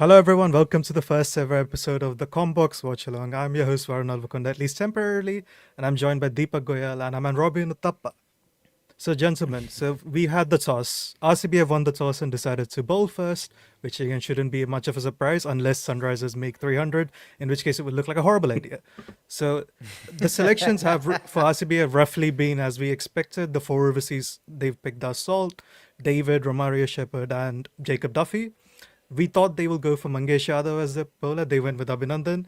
Hello everyone, welcome to the first ever episode of the Commbox Watchalong. I'm your host Varun Alvakunda, at least temporarily, and I'm joined by Deepak Goyal and I'm Robin Uttappa. So gentlemen, we had the toss. RCB have won the toss and decided to bowl first, which again shouldn't be much of a surprise unless Sunrisers make 300, in which case it would look like a horrible idea. So the selections for RCB have roughly been as we expected. The four overseas they've picked are Salt, David, Romario Shepherd, and Jacob Duffy. We thought they will go for Mangesh Yadav as the bowler. They went with Abhinandan.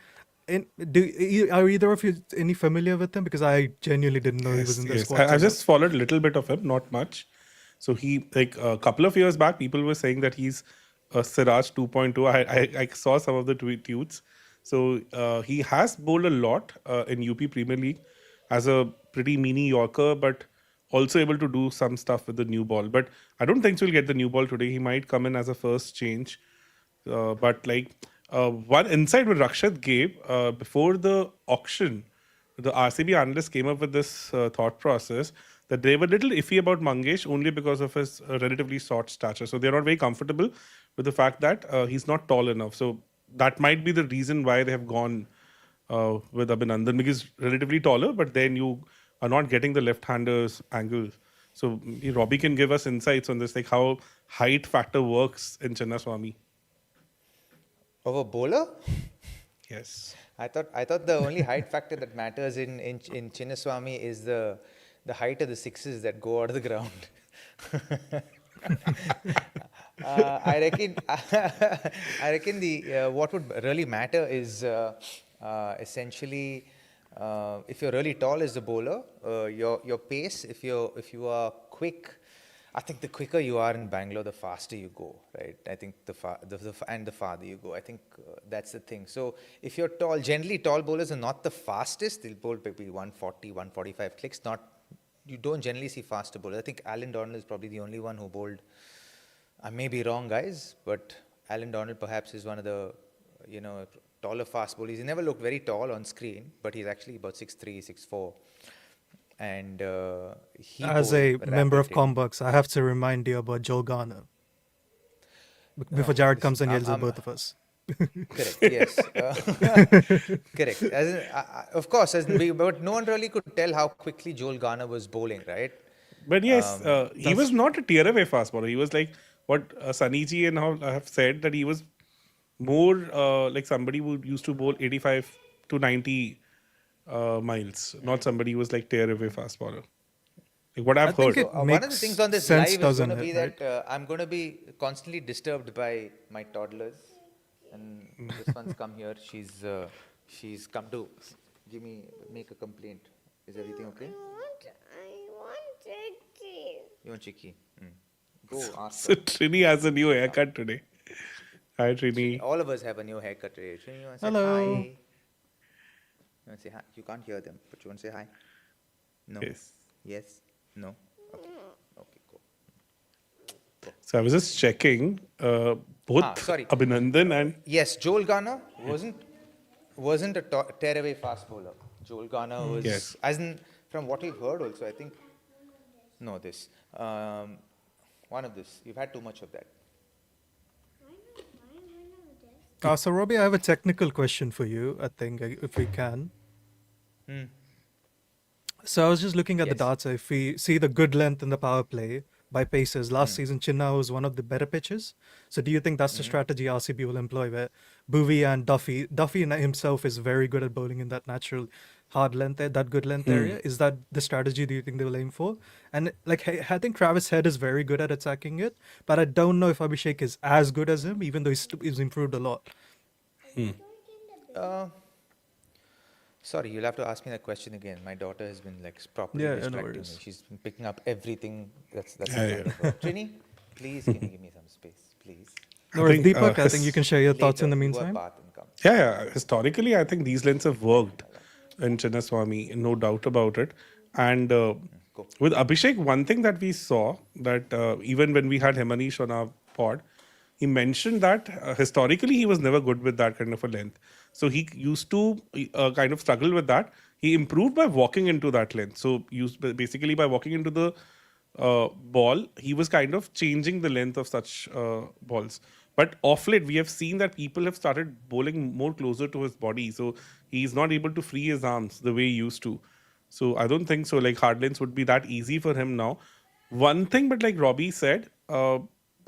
Are either of you any familiar with him? Because I genuinely didn't know he was in the squad. I just followed a little bit of him, not much. So he, like a couple of years back, people were saying that he's a Siraj 2.2. I saw some of the tweets. So he has bowled a lot in UP Premier League as a pretty meany Yorker, but also able to do some stuff with the new ball. But I don't think so he'll get the new ball today. He might come in as a first change. One insight what Rakshit gave before the auction, the RCB analyst came up with this thought process that they were a little iffy about Mangesh only because of his relatively short stature. So they're not very comfortable with the fact that he's not tall enough. So that might be the reason why they have gone with Abhinandan, because relatively taller, but then you are not getting the left-handers angle. So Robbie can give us insights on this, like how height factor works in Chinnaswamy. Of a bowler? Yes. I thought the only height factor that matters in Chinnaswamy is the height of the sixes that go out of the ground. I reckon the what would really matter is essentially if you're really tall as a bowler, your pace. If you are quick. I think the quicker you are in Bangalore, the faster you go, right? I think the farther you go. I think that's the thing. So if you're tall, generally tall bowlers are not the fastest. They'll bowl maybe 140, 145 clicks. You don't generally see faster bowlers. I think Alan Donald is probably the only one who bowled. I may be wrong, guys, but Alan Donald perhaps is one of the, taller fast bowlers. He never looked very tall on screen, but he's actually about 6'3", 6'4". And he as a member of Commbox, I have to remind you about Joel Garner before Jarrod comes and yells at both of us. Correct. Yes. Correct. Of course, but no one really could tell how quickly Joel Garner was bowling, right? But yes, he was not a tear away fast bowler. He was like what Sunny Ji and all have said, that he was more like somebody who used to bowl 85 to 90 miles, not somebody who was like tear away fast bowler. Like what I've heard. One of the things on this live is going to be that I'm going to be constantly disturbed by my toddlers, and this one's come here. She's come to make a complaint. Is everything okay? I want chicky. You want chicky? Go ask So her. Trini has a new haircut today. Hi Trini. All of us have a new haircut today. Trini, you want to say Hello. hi? You want to say hi? You can't hear them, but you want to say hi? No. Yes. Yes. No. Okay. Okay. Cool. So I was just checking both sorry. Abhinandan and Yes, Joel Garner wasn't a tearaway fast bowler. Joel Garner was, Yes. as in from what we've heard also, I think. No, this one of this. You've had too much of that. So Robbie, I have a technical question for you, I think, if we can. So I was just looking at the Yes. data. If we see the good length in the power play by paces, last season Chinna was one of the better pitches. So do you think that's the strategy RCB will employ, where Bhuvi and Duffy himself is very good at bowling in that natural hard length, that good length area? Is that the strategy do you think they will aim for? And like I think Travis Head is very good at attacking it, but I don't know if Abhishek is as good as him, even though he's improved a lot. Sorry, you'll have to ask me that question again. My daughter has been like properly Yeah, no distracting me. worries. She's been picking up everything that's in Yeah, front of her. Trini, please can you give me some space, please? Or think, Deepak, I think you can share your thoughts in the Later, do a meantime. bath and come. yeah, historically, I think these lengths have worked in Chinnaswamy, no doubt about it. And with Abhishek, one thing that we saw that even when we had Hemanish on our pod, he mentioned that historically he was never good with that kind of a length. So he used to kind of struggle with that. He improved by walking into that length. So basically by walking into the ball, he was kind of changing the length of such balls. But off late, we have seen that people have started bowling more closer to his body. So he's not able to free his arms the way he used to. So I don't think so. Like hard lanes would be that easy for him now. One thing, but like Robbie said,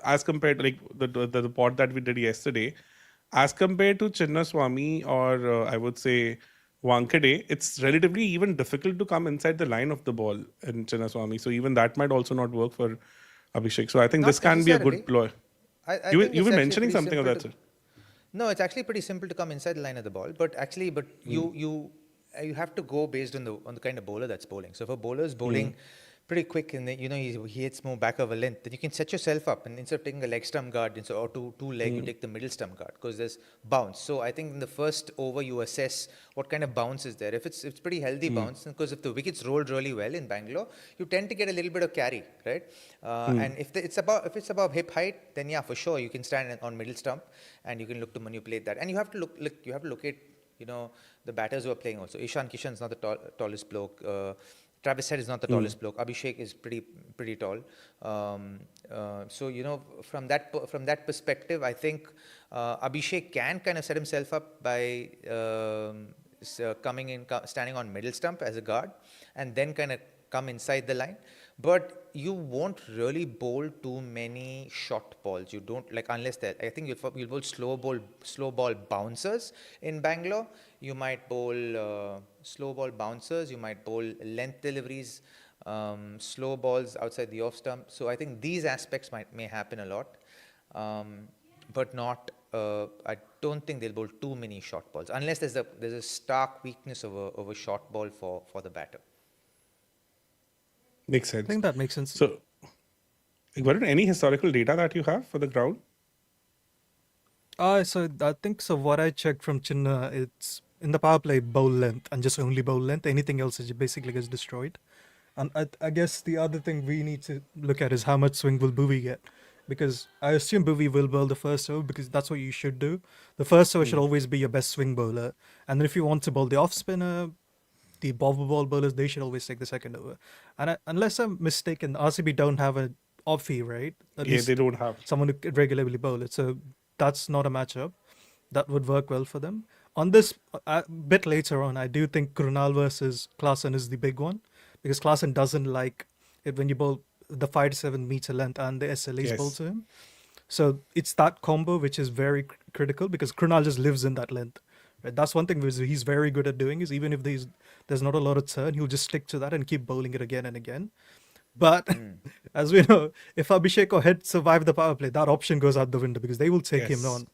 as compared to like the pod that we did yesterday, as compared to Chinnaswamy or I would say Wankade, it's relatively even difficult to come inside the line of the ball in Chinnaswamy. So even that might also not work for Abhishek. So I think this Not can be a good necessarily. ploy. I You think you it's were actually mentioning pretty something of simple that, to. sir. No, it's actually pretty simple to come inside the line of the ball, but actually, you have to go based on the kind of bowler that's bowling. So if a bowler is bowling pretty quick and then, he hits more back of a length, then you can set yourself up, and instead of taking a leg stump guard or two leg, you take the middle stump guard because there's bounce. So I think in the first over you assess what kind of bounce is there. If it's pretty healthy bounce, because if the wickets rolled really well in Bangalore, you tend to get a little bit of carry, right? And if it's above hip height, then yeah, for sure you can stand on middle stump and you can look to manipulate that. And you have to look at the batters who are playing also. Ishan Kishan is not the tallest bloke. Travis Head is not the tallest bloke. Abhishek is pretty tall. So from that perspective, I think Abhishek can kind of set himself up by standing on middle stump as a guard, and then kind of come inside the line. But you won't really bowl too many short balls. You don't unless I think you'll bowl slow ball bouncers in Bangalore. You might bowl slow ball bouncers. You might bowl length deliveries, slow balls outside the off stump. So I think these aspects may happen a lot, but not. I don't think they'll bowl too many short balls unless there's a stark weakness of a short ball for the batter. Makes I sense. think that makes sense. So, Varun, any historical data that you have for the ground? So I think so. What I checked from Chinna, it's in the power play bowl length and just only bowl length. Anything else is basically gets destroyed. And I guess the other thing we need to look at is how much swing will Bowie get, because I assume Bowie will bowl the first over because that's what you should do. The first over should always be your best swing bowler, and then if you want to bowl the off spinner, the bobble ball bowlers, they should always take the second over. And unless I'm mistaken, RCB don't have an offie, right? At Yeah, least they don't have. someone who could regularly bowl it. So that's not a matchup that would work well for them. On this bit later on, I do think Krunal versus Klaasen is the big one, because Klaasen doesn't like it when you bowl the 5 to 7 meter length and the SLAs bowl Yes. to him. So it's that combo which is very critical, because Krunal just lives in that length. Right? That's one thing he's very good at doing, is even if there's not a lot of turn, he'll just stick to that and keep bowling it again and again. But as we know, if Abhishek or Head survive the power play, that option goes out the window because they will take him Yes. on.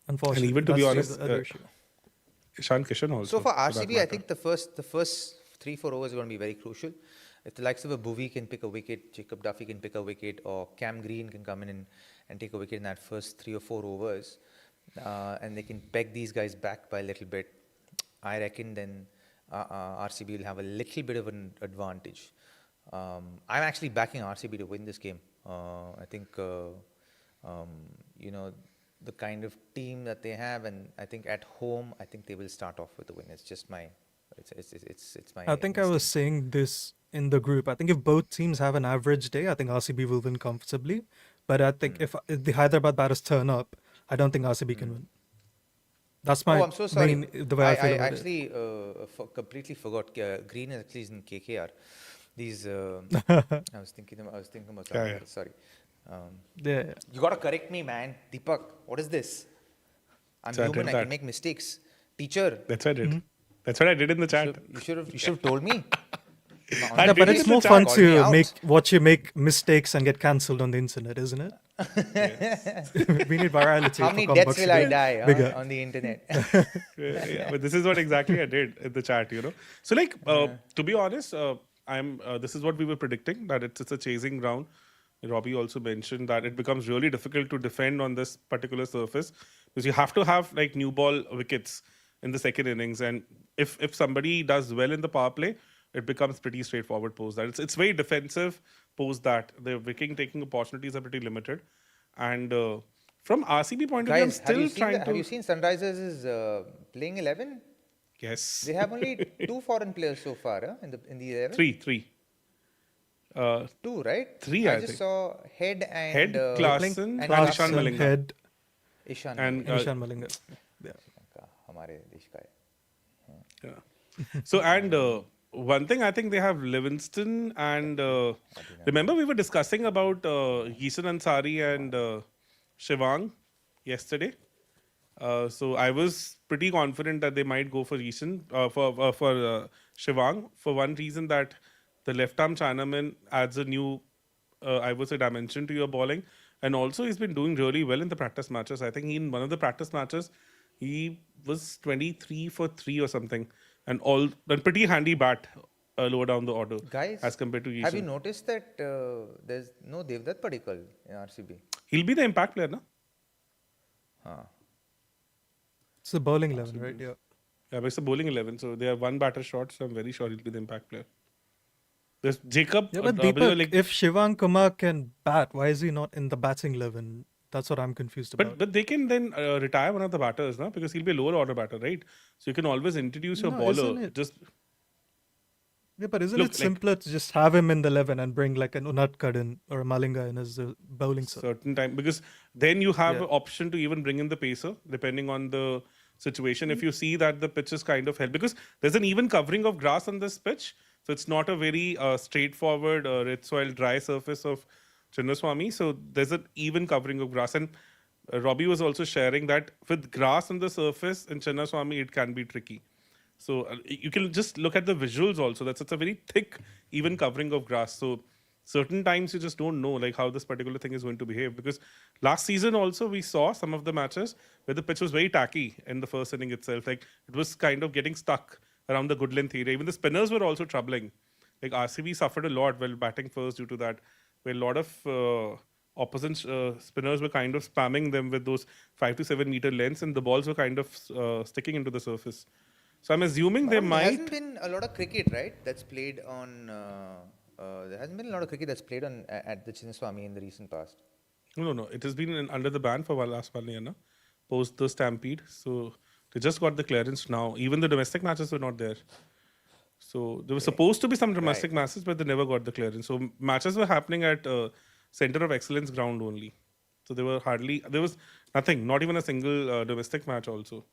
Unfortunately, even to be that's honest, the other issue. Ishan Kishan also. So for that RCB, I matter. think the first 3-4 overs are going to be very crucial. If the likes of a Bowie can pick a wicket, Jacob Duffy can pick a wicket, or Cam Green can come in and take a wicket in that first 3 or 4 overs, and they can peg these guys back by a little bit, I reckon then RCB will have a little bit of an advantage. I'm actually backing RCB to win this game. I think, the kind of team that they have, and I think at home, I think they will start off with the win. It's just my, it's my. I think I was instinct. saying this in the group. I think if both teams have an average day, I think RCB will win comfortably. But I think if the Hyderabad batters turn up, I don't think RCB can win. That's my Oh, I'm so sorry. the way I feel I about it. actually completely forgot. Green is actually in KKR. These I was thinking about something Yeah. else. Sorry. Yeah. You gotta correct me, man. Deepak, what is this? I'm So I human. did I that. can make mistakes. Teacher, That's what I did. That's what I did in the chat. you should have told me. I Yeah, did but it it's in the more chat. fun Call me to out. make mistakes and get cancelled on the internet, isn't it? We need virality. How for many Commbox deaths to will I get die bigger. on the internet? Yeah, but this is what exactly I did in the chat, So, like, to be honest, this is what we were predicting, that it's a chasing ground. Robbie also mentioned that it becomes really difficult to defend on this particular surface because you have to have like new ball wickets in the second innings, and if somebody does well in the power play, it becomes pretty straightforward post that. It's very defensive post that. The wicket taking opportunities are pretty limited, and from RCB point of view, I'm Guys, have you still seen trying have you to. seen Sunrisers is playing 11? Yes. They have only 2 foreign players so far in the 11. Three. Two, right? Three, I just think. saw Head and Head, Klaasen, and and Clarkson, Ishan Malinga. Head, Ishan And, Malinga. and Ishan Malinga. Yeah. हमारे देश का है. Yeah. So, and one thing I think they have Livingston and remember we were discussing about Yeesan Ansari and Shivang yesterday. So I was pretty confident that they might go for Yeesan for Shivang for one reason that the left arm Chinaman adds a new I would say dimension to your bowling, and also he's been doing really well in the practice matches. I think in one of the practice matches he was 23 for 3 or something, and pretty handy bat lower down the order Guys, as compared to Yeesan. have you noticed that there's no Devdutt Padikkal in RCB? He'll be the impact player, no? It's the bowling 11, right? Yeah. Yeah, but it's a bowling 11, so they have one batter short, so I'm very sure he'll be the impact player. There's Jacob. Yeah, but Deepak, Deepak, if Shivang Kumar can bat, why is he not in the batting 11? That's what I'm confused about. but they can then retire one of the batters, no? Because he'll be a lower order batter, right? So you can always introduce your No, bowler. isn't it? Just Yeah, but isn't Look, it like- simpler to just have him in the 11 and bring like an Unadkadan or a Malinga in his bowling set? certain time, because then you have Yeah. an option to even bring in the pacer depending on the situation. If you see that the pitch is kind of held, because there's an even covering of grass on this pitch, so it's not a very straightforward red soil dry surface of Chinnaswamy. So there's an even covering of grass, and Robbie was also sharing that with grass on the surface in Chinnaswamy it can be tricky. So you can just look at the visuals also. That's it's a very thick, even covering of grass. So certain times you just don't know like how this particular thing is going to behave. Because last season also we saw some of the matches where the pitch was very tacky in the first inning itself. Like it was kind of getting stuck around the good length area. Even the spinners were also troubling. Like RCB suffered a lot while batting first due to that, where a lot of opposite spinners were kind of spamming them with those 5 to 7 meter lengths, and the balls were kind of sticking into the surface. So I'm assuming they There might. hasn't been a lot of cricket, right? That's played on. There hasn't been a lot of cricket that's played on at the Chinnaswamy in the recent past. No. It has been under the ban for last 1 year now, post the stampede. So they just got the clearance now. Even the domestic matches were not there. So there was supposed to be some domestic matches, but they never got the clearance. So matches were happening at Center of Excellence ground only. So there was nothing, not even a single domestic match also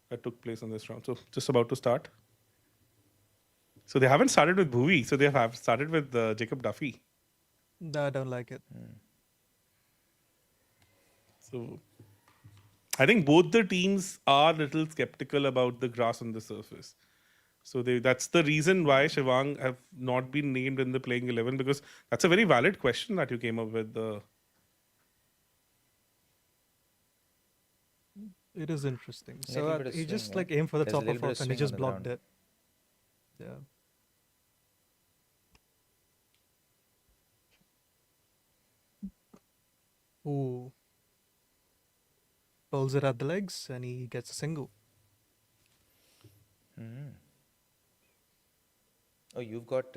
that took place on this round. So just about to start. So they haven't started with Bhuvi. So they have started with Jacob Duffy. No, I don't like it. So I think both the teams are a little skeptical about the grass on the surface. So that's the reason why Shivang have not been named in the playing 11, because that's a very valid question that you came up with. It is interesting. Little So bit of he swing, just yeah. like aimed for the There's a top little of bit of off and he swing on just the blocked ground. it. Yeah. Ooh. Pulls it at the legs and he gets a single. Oh, you've got.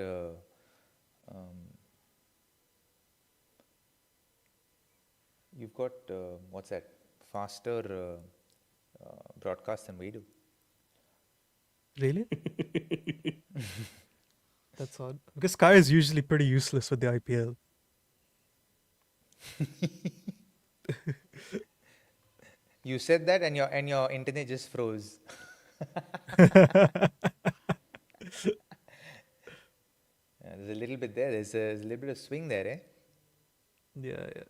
You've got what's that? Faster broadcast than we do. Really? That's odd. Because Sky is usually pretty useless with the IPL. You said that, and your internet just froze. Yeah, there's a little bit there. There's a little bit of swing there, eh? Yeah, yeah.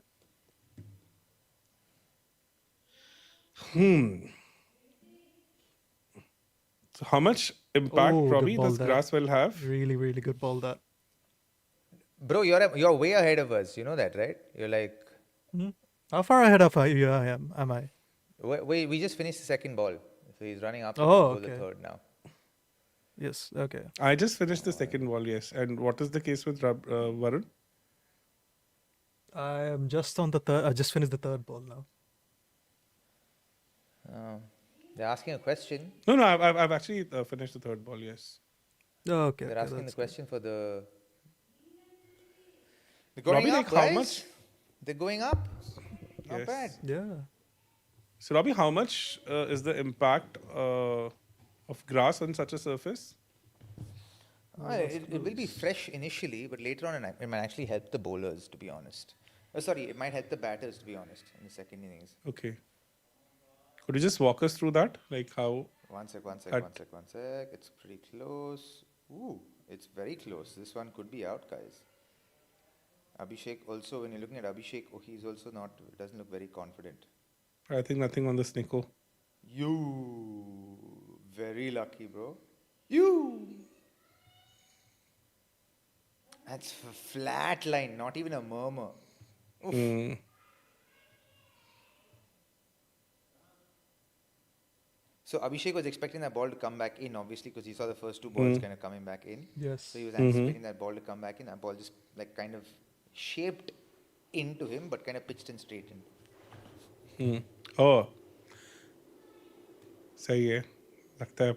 So how much impact Oh, good probably ball this there. grass will have? Really, really good ball that. Bro, you're way ahead of us. You know that, right? You're like, How far ahead of you am I? we just finished the second ball, so he's running up to Oh, go the okay. third now. Yes, okay. I just finished the second ball, yes. And what is the case with Varun? I am just on the third. I just finished the third ball now. They're asking a question. No, I've actually finished the third ball, yes. Oh, okay. They're okay, asking the that's question for the. They're going Robbie, up, like, how guys. much- They're going up. Not Yes. bad. good. Yeah. So, Robbie, how much is the impact of grass on such a surface? It will be fresh initially, but later on it might actually help the bowlers, to be honest. Sorry, it might help the batters, to be honest, in the second innings. Okay. Could you just walk us through that? Like how? One sec. At- It's pretty close. Ooh, it's very close. This one could be out, guys. Abhishek also, when you're looking at Abhishek, he's also doesn't look very confident. I think nothing on this, Nico. You, very lucky, bro. You. That's a flat line, not even a murmur. Oof. Mm. So Abhishek was expecting that ball to come back in, obviously, because he saw the first two balls kind of coming back in. Yes. So he was anticipating that ball to come back in. That ball just like kind of shaped into him, but kind of pitched in straight in. Oh. सही है लगता है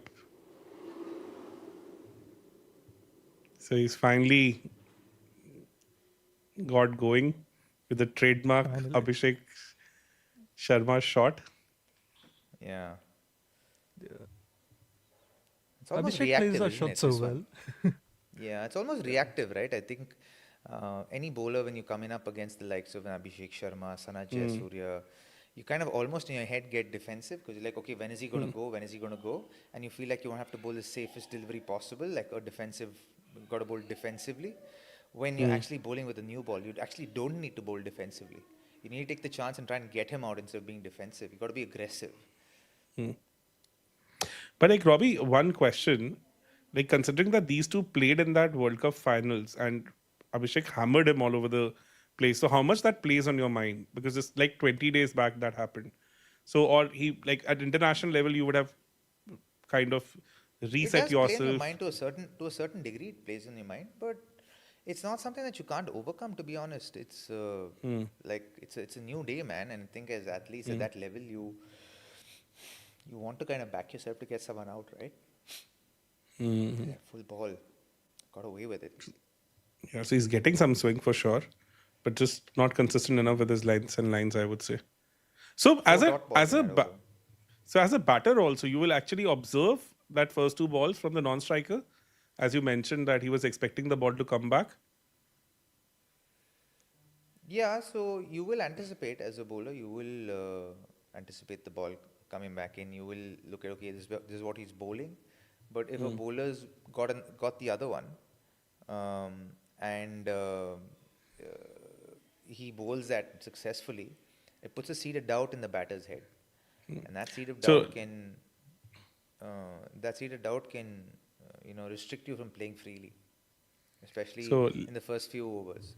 so he's finally got going with the trademark Abhishek Sharma shot. Yeah. It's almost Abhishek plays reactive, that isn't shot it, so this well. one? Yeah, it's almost reactive, right? I think any bowler, when you come in up against the likes of Abhishek Sharma, Sana Jayasuriya, you kind of almost in your head get defensive because you're like, okay, when is he going to go? When is he going to go? And you feel like you have to bowl the safest delivery possible, like a defensive, got to bowl defensively. When you're actually bowling with a new ball, you actually don't need to bowl defensively. You need to take the chance and try and get him out instead of being defensive. You got to be aggressive. But like Robbie, one question, like considering that these two played in that World Cup finals and Abhishek hammered him all over the place, so how much that plays on your mind? Because it's like 20 days back that happened. So, or he like at international level, you would have kind of reset It does play in your yourself. mind to a certain degree. It plays in your mind, but it's not something that you can't overcome. To be honest, it's like it's a new day, man. And I think as athletes at that level, you want to kind of back yourself to get someone out, right? Yeah, full ball, got away with it. Yeah, so he's getting some swing for sure, but just not consistent enough with his lines, I would say. So as a batter also, you will actually observe that first two balls from the non-striker, as you mentioned that he was expecting the ball to come back. Yeah, so you will anticipate as a bowler, you will anticipate the ball coming back in. You will look at, okay, this is what he's bowling. But if a bowler's got the other one, and he bowls that successfully, it puts a seed of doubt in the batter's head, and that seed of doubt can restrict you from playing freely, especially in the first few overs.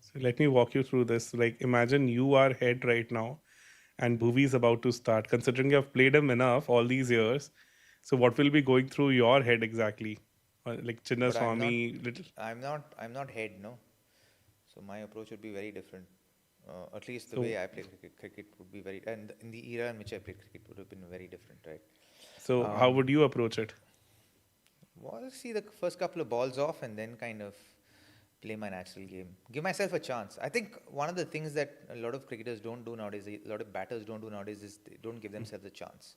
So let me walk you through this. Like imagine you are head right now, and Bhuvi is about to start. Considering you have played him enough all these years, so what will be going through your head exactly? Like Chinna But Swami, little. I'm not head, no. So my approach would be very different. At least the way I play cricket would be very, and in the era in which I played cricket would have been very different, right? So how would you approach it? Well, see the first couple of balls off and then kind of play my natural game. Give myself a chance. I think one of the things that a lot of cricketers don't do nowadays, a lot of batters don't do nowadays, is they don't give themselves a chance.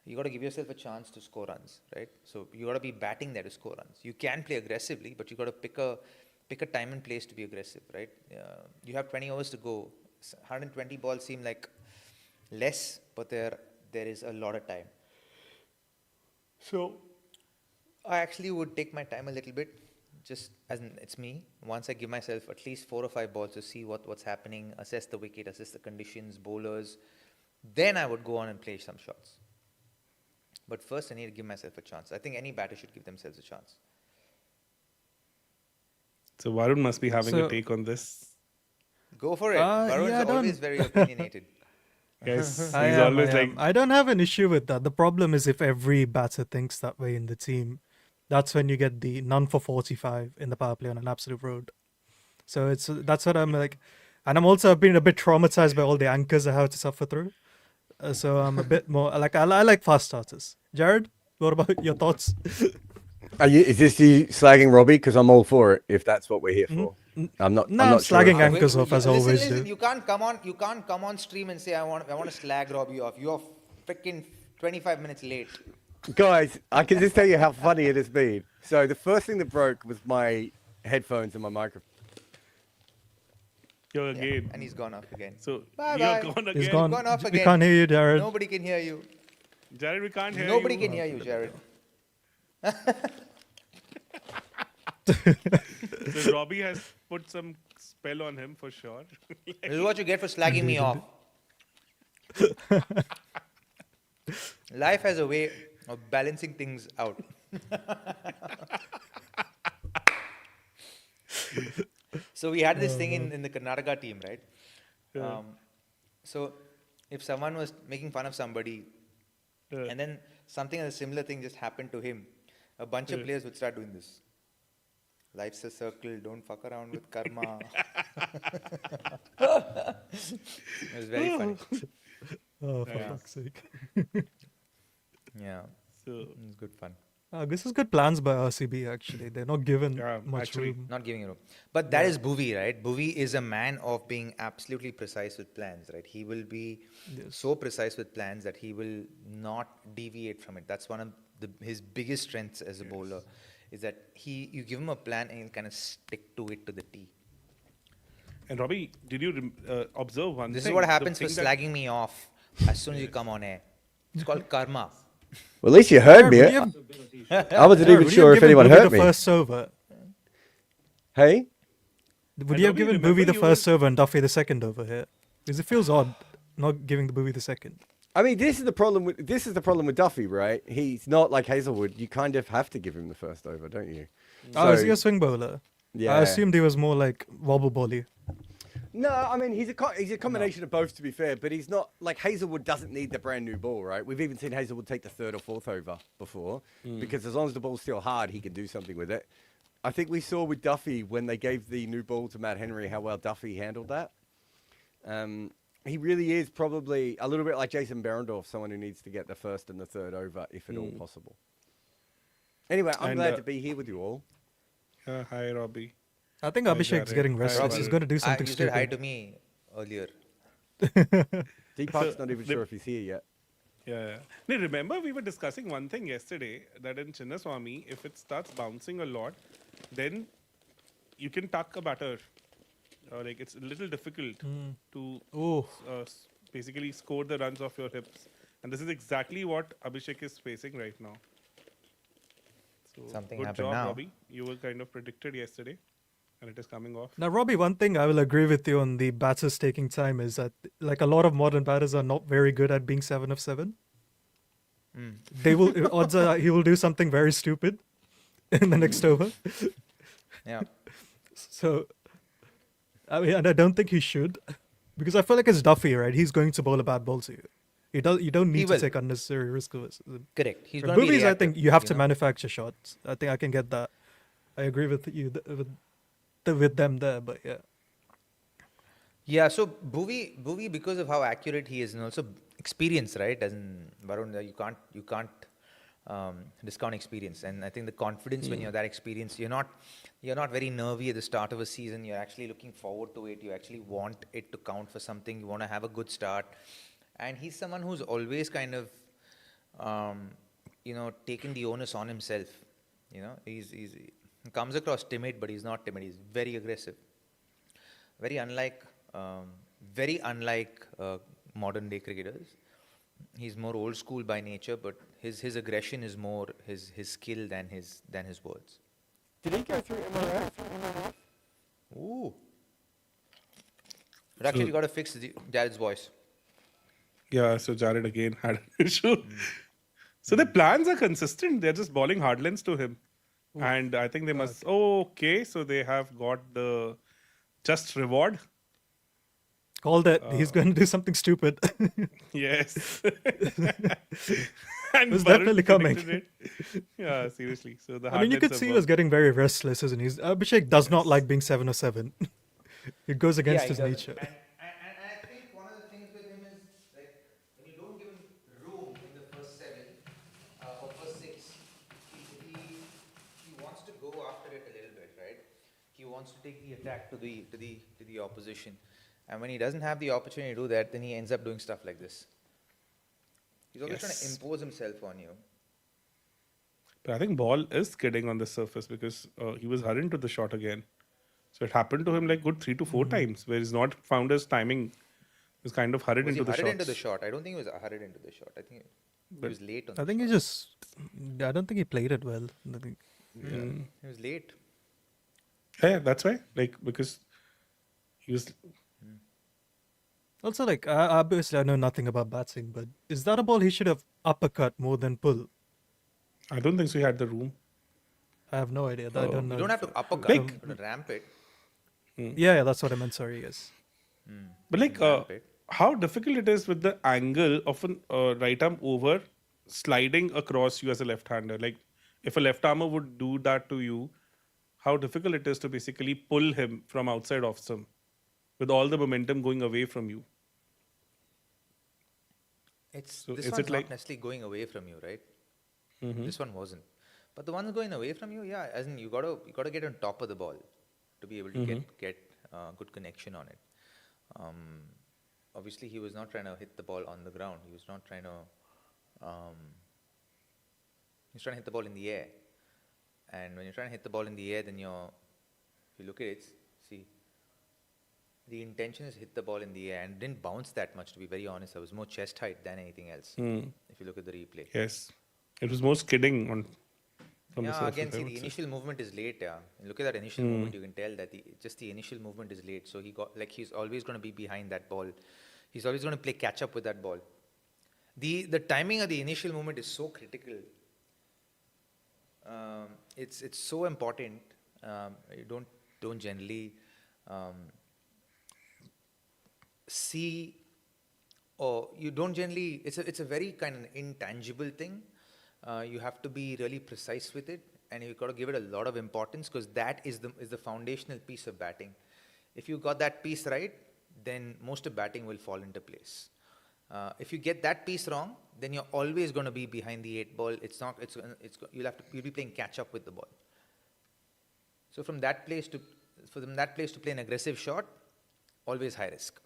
You got to give yourself a chance to score runs, right? So you got to be batting there to score runs. You can play aggressively, but you got to pick a time and place to be aggressive, right? You have 20 overs to go. 120 balls seem like less, but there is a lot of time. So I actually would take my time a little bit, just as it's me. Once I give myself at least 4 or 5 balls to see what's happening, assess the wicket, assess the conditions, bowlers, then I would go on and play some shots. But first, I need to give myself a chance. I think any batter should give themselves a chance. So Varun must be having a take on this. Go for it. Varun's always very opinionated. Yes, he's always like. I don't have an issue with that. The problem is if every batter thinks that way in the team, that's when you get the none for 45 in the power play on an absolute road. So that's what I'm like. And I've been a bit traumatized by all the anchors I have to suffer through. So I'm a bit more like, I like fast starters. Jarrod, what about your thoughts? Is this you slagging Robbie? Because I'm all for it. If that's what we're here for, I'm not slagging sure. anchors off as always. Listen, you can't come on stream and say I want to slag Robbie off. You're freaking 25 minutes late. Guys, I can just tell you how funny it has been. So the first thing that broke was my headphones and my microphone. You're Yeah, again. and he's gone off again. So Bye you're bye. gone again. He's gone. Gone off We again. can't hear you, Jarrod. Nobody can hear you. Jarrod, we can't hear Nobody you. can hear you, Jarrod. So Robbie has put some spell on him for sure. This is what you get for slagging me off. Life has a way of balancing things out. So we had this thing in the Karnataka team, right? So if someone was making fun of somebody, and then something a similar thing just happened to him, a bunch of players would start doing this. Life's a circle, don't fuck around with karma. It was very funny. Oh, for Yeah. fuck's sake. Yeah, So it was good fun. This is good plans by RCB, actually. They're not given Yeah, much actually. room. Not giving it up. But that is Bhuvi, right? Bhuvi is a man of being absolutely precise with plans, right? He will be so precise with plans that he will not deviate from it. That's one of his biggest strengths as a bowler, is that you give him a plan and he'll kind of stick to it to the T. and Robbie, did you observe one This thing? is what The happens for thing that- slagging me off as soon as you come on air. It's called karma. Well, at least you heard me. Would you have- I wasn't Jarrod, even would you sure have if given anyone Bhuvi heard the me. first over? Hey? Would And you have Robbie, given remember Bhuvi the you first were- over and Duffy the second over here? Because it feels odd not giving the Bhuvi the second. I mean, this is the problem with Duffy, right? He's not like Hazelwood. You kind of have to give him the first over, don't you? Oh, is he So- a swing bowler? Yeah. I assumed he was more like wobble bally. No, I mean he's a combination of both, to be fair. But he's not like Hazelwood doesn't need the brand new ball, right? We've even seen Hazelwood take the third or fourth over before, because as long as the ball's still hard, he can do something with it. I think we saw with Duffy when they gave the new ball to Matt Henry how well Duffy handled that. He really is probably a little bit like Jason Berendorf, someone who needs to get the first and the third over if at all possible. Anyway, I'm And, glad to be here with you all. Hi, Robbie. I think Hi, Abhishek's Jarrod. getting Hi, restless. He's Jarrod. going to do something You said hi stupid. to me earlier. Deepak's not even sure if he's here yet. Yeah. No, remember we were discussing one thing yesterday, that in Chinnaswamy, if it starts bouncing a lot, then you can tuck a batter. Like it's a little difficult to Oh, basically score the runs off your hips. And this is exactly what Abhishek is facing right now. So Something good happened job, now. Robbie. You were kind of predicted yesterday, and it is coming off. now Robbie, one thing I will agree with you on the batters taking time is that like a lot of modern batters are not very good at being 7 of 7. They will odds are he will do something very stupid in the next over. Yeah. So I mean, and I don't think he should, because I feel like it's Duffy, right? He's going to bowl a bad ball to you. You don't need to will. take unnecessary risk with him. Correct. He's going to be Boobies, I reactive, think you have to know? manufacture shots. I think I can get that. I agree with you with them there, but yeah. Yeah, so Bhuvi, because of how accurate he is, and also experience, right? Doesn't Varun, you can't discount experience. And I think the confidence when you're that experienced, you're not very nervy at the start of a season. You're actually looking forward to it. You actually want it to count for something. You want to have a good start. And he's someone who's always kind of, taken the onus on himself. He comes across timid, but he's not timid. He's very aggressive. Very unlike modern day cricketers. He's more old school by nature, but his aggression is more his skill than his words. Did he go through MRF? Ooh. But actually, you got to fix Jarrod's voice. Yeah, so Jarrod again had an issue. So the plans are consistent. They're just bowling hard lens to him. And I think they must... okay, so they have got the just reward. Call that. He's going to do something stupid. Yes. And was Varun definitely coming. predicted it. Yeah, seriously. So the I mean, you hard could lens see he have was worked. getting very restless, isn't he? Abhishek does not like being 7 of 7. It goes against his nature. And I think one of the things with him is, like, when you don't give him room in the first 7 or first 6, he wants to go after it a little bit, right? He wants to take the attack to the opposition. And when he doesn't have the opportunity to do that, then he ends up doing stuff like this. He's always trying to Yes. impose himself on you. But I think ball is skidding on the surface because he was hurrying to the shot again. So it happened to him like good 3 to 4 times where he's not found his timing. He's kind of hurried Was he into the hurried into the shots. shot? I don't think he was hurried into the shot. I think he was late on I the think he shot. just. I don't think he played it well. I think. He was late. Yeah, that's why. Like because he was. Also, like, obviously, I know nothing about batting, but is that a ball he should have uppercut more than pull? I don't think so. He had the room. I have no idea. I don't know. You don't have to uppercut, Like- you have to ramp it. Yeah, that's what I meant. Sorry, yes. But like, Ramp it. how difficult it is with the angle of an right arm over sliding across you as a left-hander. Like, if a left armer would do that to you, how difficult it is to basically pull him from outside off stump with all the momentum going away from you. This is one's it not like- necessarily going away from you, right? This one wasn't. But the ones going away from you, yeah, as in you gotta get on top of the ball to be able to get good connection on it. Obviously, he was not trying to hit the ball on the ground. He was not trying to. He's trying to hit the ball in the air. And when you're trying to hit the ball in the air, then if you look at it, see, the intention is hit the ball in the air and didn't bounce that much, to be very honest. It was more chest height than anything else, if you look at the replay. Yes. It was more skidding on from the Yeah, surface. again, I see, would the say. initial movement is late, yeah. And look at that initial movement, you can tell that just the initial movement is late. So he's always going to be behind that ball. He's always going to play catch up with that ball. The timing of the initial movement is so critical. It's so important. You don't generally see, or you don't generally. It's a very kind of intangible thing. You have to be really precise with it, and you've got to give it a lot of importance because that is the foundational piece of batting. If you got that piece right, then most of batting will fall into place. If you get that piece wrong, then you're always going to be behind the 8 ball. You'll be playing catch up with the ball. So from that place to play an aggressive shot, always high risk.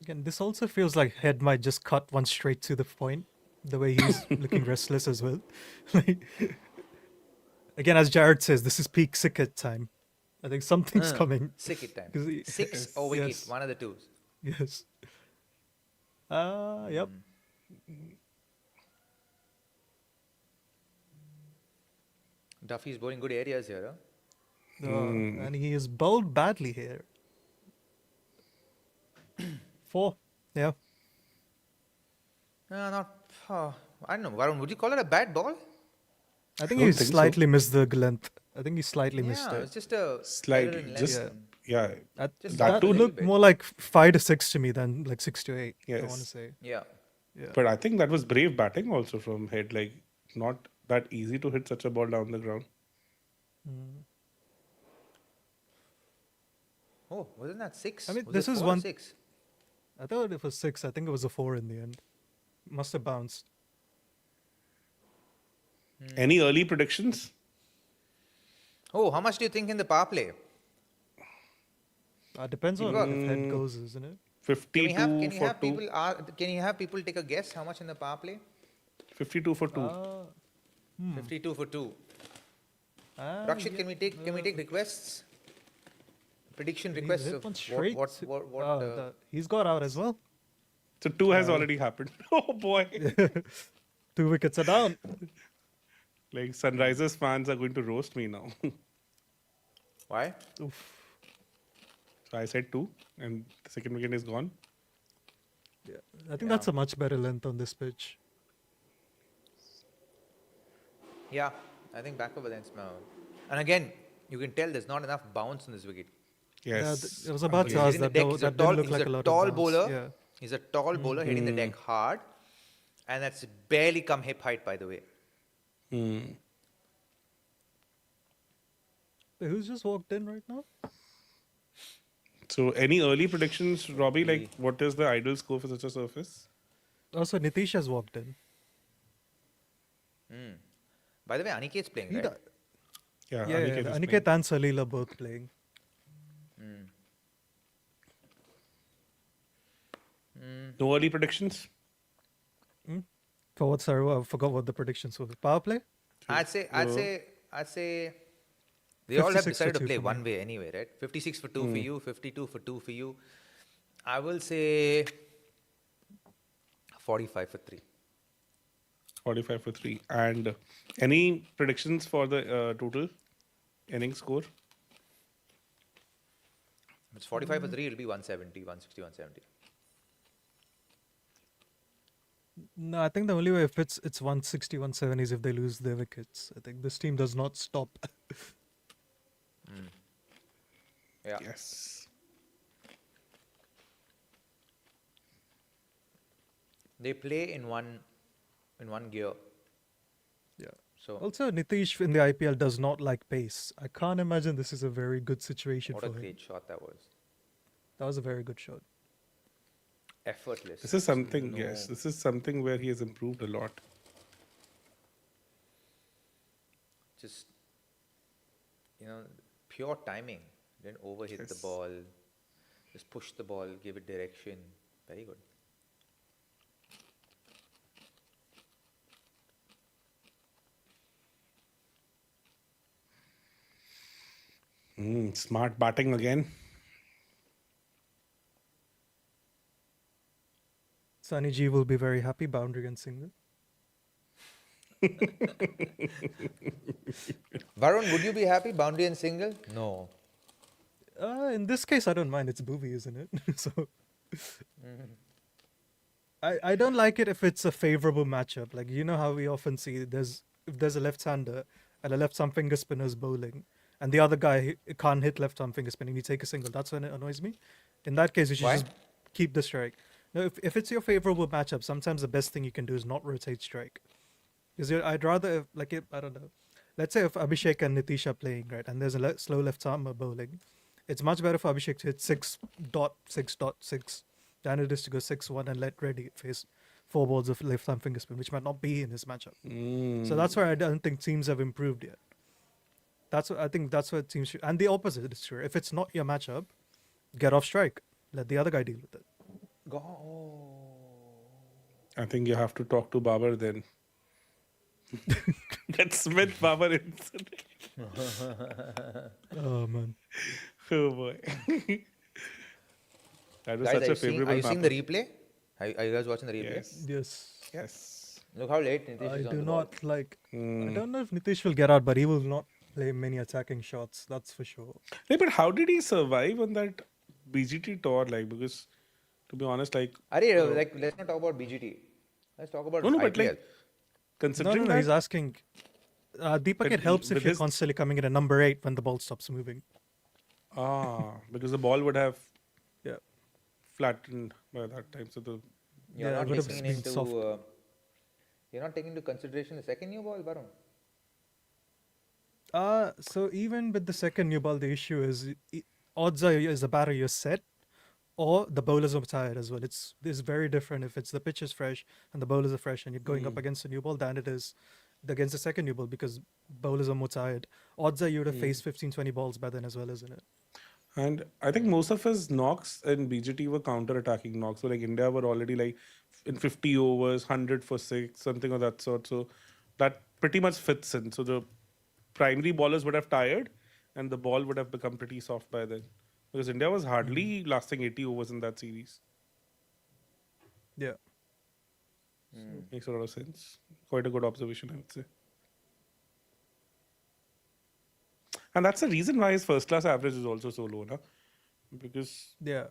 Again, this also feels like head might just cut one straight to the point. The way he's looking restless as well. Again, as Jarrod says, this is peak Sickett time. I think something's coming. Sick it time. 'Cause he- 6 or wicket, yes. one of the two. Yes. Yep. Duffy's bowling good areas here. Huh? And he is bowled badly here. 4. Yeah. I don't know, Varun, would you call it a bad ball? I think don't he think so. slightly missed the length. I think he slightly missed Yeah, it. it's just a Slightly. error in Just length. yeah. Just that that too a little looked bit. more like 5 to 6 to me than like 6 to 8. I Yes. want to say. Yeah. But I think that was brave batting also from head. Like not that easy to hit such a ball down the ground. Oh, wasn't that 6? I mean, Was this it is 4 or one- 6? I thought it was 6. I think it was a 4 in the end. Must have bounced. Any early predictions? Oh, how much do you think in the power play? Depends on got- if head goes, isn't it? 52 Can you for have 2. can you have people take a guess how much in the power play? 52 for 2. 52 for 2. Ah, Rakshit, can we take requests? Prediction he's requests hit of one straight. He's got out as well. So 2 has already happened. Oh boy. 2 wickets are down. Like Sunrisers fans are going to roast me now. Why? So I said 2 and the second wicket is gone. I think that's a much better length on this pitch. Yeah, I think back over then. And again, you can tell there's not enough bounce on this wicket. Yeah, Yes. I was about to He's ask hitting the that. deck. Though, He's a that tall, didn't look he's like a a lot tall of bounce. bowler. Yeah. He's a tall bowler hitting the deck hard, and that's barely come hip height, by the way. Wait, who's just walked in right now? So any early predictions, Robbie? Like what is the ideal score for such a surface? Also, Nitish has walked in. By the way, Aniket's playing, He right? da- Yeah, yeah, Aniket is Aniket and Salil are both playing. No early predictions? For what, sorry, I forgot what the predictions were. Powerplay? I'd say they all have 56 for decided to 2 play for me. one way anyway, right? 56 for 2 for you, 52 for 2 for you. I will say 45 for 3. 45 for 3. And any predictions for the total inning score? If it's 45 for 3, it'll be 170, 160, 170. No, I think the only way if it's 160, 170 is if they lose their wickets. I think this team does not stop. Yeah. Yes. They play in one gear. Yeah. So Also, Nitish in the IPL does not like pace. I can't imagine this is a very good situation what for a him. great shot that was. That was a very good shot. Effortless. This is something, No- yes, this is something where he has improved a lot. Just, pure timing. Didn't overhit the Yes. ball. Just push the ball, give it direction. Very good. Smart batting again. Sunny G will be very happy, boundary and single. Varun, would you be happy? Boundary and single? No. In this case, I don't mind. It's booby, isn't it? So I don't like it if it's a favorable matchup. Like, you know how we often see if there's a left-hander and a left-arm finger spinner's bowling, and the other guy can't hit left-arm finger spinning, you take a single. That's when it annoys me. In that case, you should Why? just keep the strike. No, if it's your favorable matchup, sometimes the best thing you can do is not rotate strike. Because I'd rather, I don't know. Let's say if Abhishek and Nitish are playing, right, and there's a slow left-armer bowling, it's much better for Abhishek to hit 6.6.6 than it is to go 6-1 and let Reddy face 4 balls of left-arm finger spin, which might not be in his matchup. So that's why I don't think teams have improved yet. I think that's what teams should. And the opposite is true. If it's not your matchup, get off strike. Let the other guy deal with it. I think you have to talk to Babar then. Get Smith Babar in. Oh, man. Oh boy. That was Guys, such a favorable are you seeing the mapper. replay? Are you guys watching the replay? Yes. Yes. Yes. Look how late Nitish I is on do the ball. not like. I don't know if Nitish will get out, but he will not play many attacking shots. That's for sure. Hey, but how did he survive on that BGT tour? Like, because to be honest, like, Let's not talk about BGT. Let's talk about no, but IPL. like, considering No. that, He's asking. Deepak, But it helps with if you're this- constantly coming in at number 8 when the ball stops moving. because the ball would have Yeah. flattened by that time. So the You're Yeah, not it would have taking been into soft. you're not taking into consideration the second new ball, Varun. So even with the second new ball, the issue is odds are as the batter you're set, or the bowlers are tired as well. It's very different if it's the pitch is fresh and the bowlers are fresh and you're going up against a new ball than it is against the second new ball because bowlers are more tired. Odds are you would have faced 15, 20 balls by then as well, isn't it? And I think most of his knocks in BGT were counter-attacking knocks. So like India were already like in 50 overs, 100 for 6, something of that sort. So that pretty much fits in. So the primary bowlers would have tired and the ball would have become pretty soft by then. Because India was hardly lasting 80 overs in that series. Yeah. Makes a lot of sense. Quite a good observation, I would say. And that's the reason why his first class average is also so low, na? Because Yeah.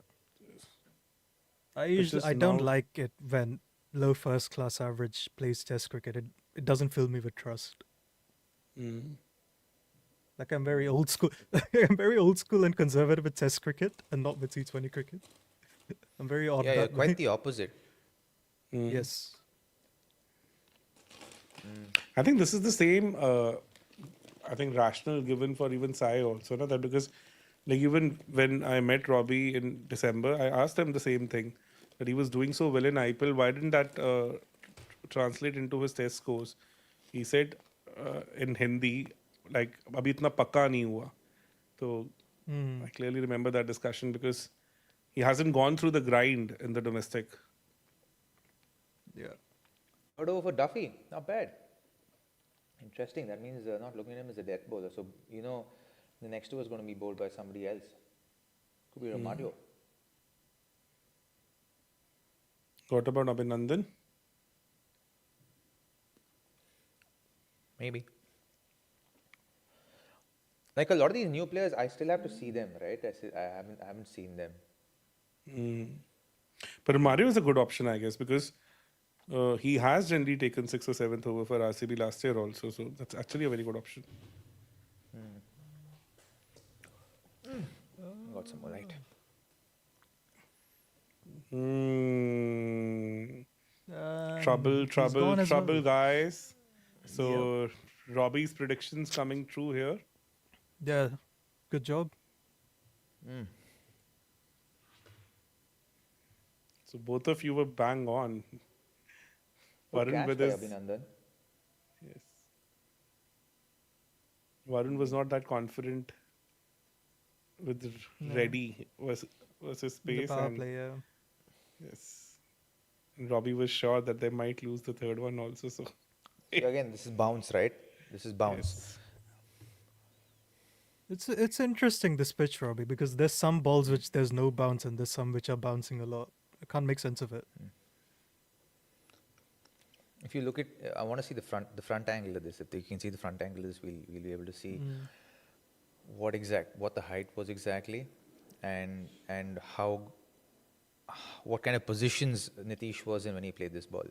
I is don't now- like it when low first class average plays test cricket. It doesn't fill me with trust. Like I'm very old school. I'm very old school and conservative with test cricket and not with T20 cricket. I'm very odd. Yeah, you're that way. quite the opposite. Yes. I think this is the same, I think, rationale given for even Sai also. Na? That because, like, even when I met Robbie in December, I asked him the same thing. That he was doing so well in IPL. Why didn't that translate into his test scores? He said in Hindi, like, abhi itna pakka nahi hua. So I clearly remember that discussion because he hasn't gone through the grind in the domestic. Yeah. Third over for Duffy, not bad. Interesting. That means not looking at him as a death bowler. So, the next over is going to be bowled by somebody else. Could be Ramadeo. What about Abhinandan? Maybe. Like a lot of these new players, I still have to see them, right? I haven't seen them. But Mario is a good option, I guess, because he has generally taken 6th or 7th over for RCB last year also. So that's actually a very good option. Got some more light. Trouble, guys. So Robbie's predictions coming true here. Yeah, good job. So both of you were bang on. Varun Catch with by his, Abhinandan. yes. Varun was not that confident with Reddy versus The pace, power and play, yeah. yes, and Robbie was sure that they might lose the third one also. So So again, this is bounce, right? This is bounce. It's interesting, this pitch, Robbie, because there's some balls which there's no bounce and there's some which are bouncing a lot. I can't make sense of it. If you look at, I want to see the front angle of this. If you can see the front angle of this, we'll be able to see what the height was exactly, and what kind of positions Nitish was in when he played this ball.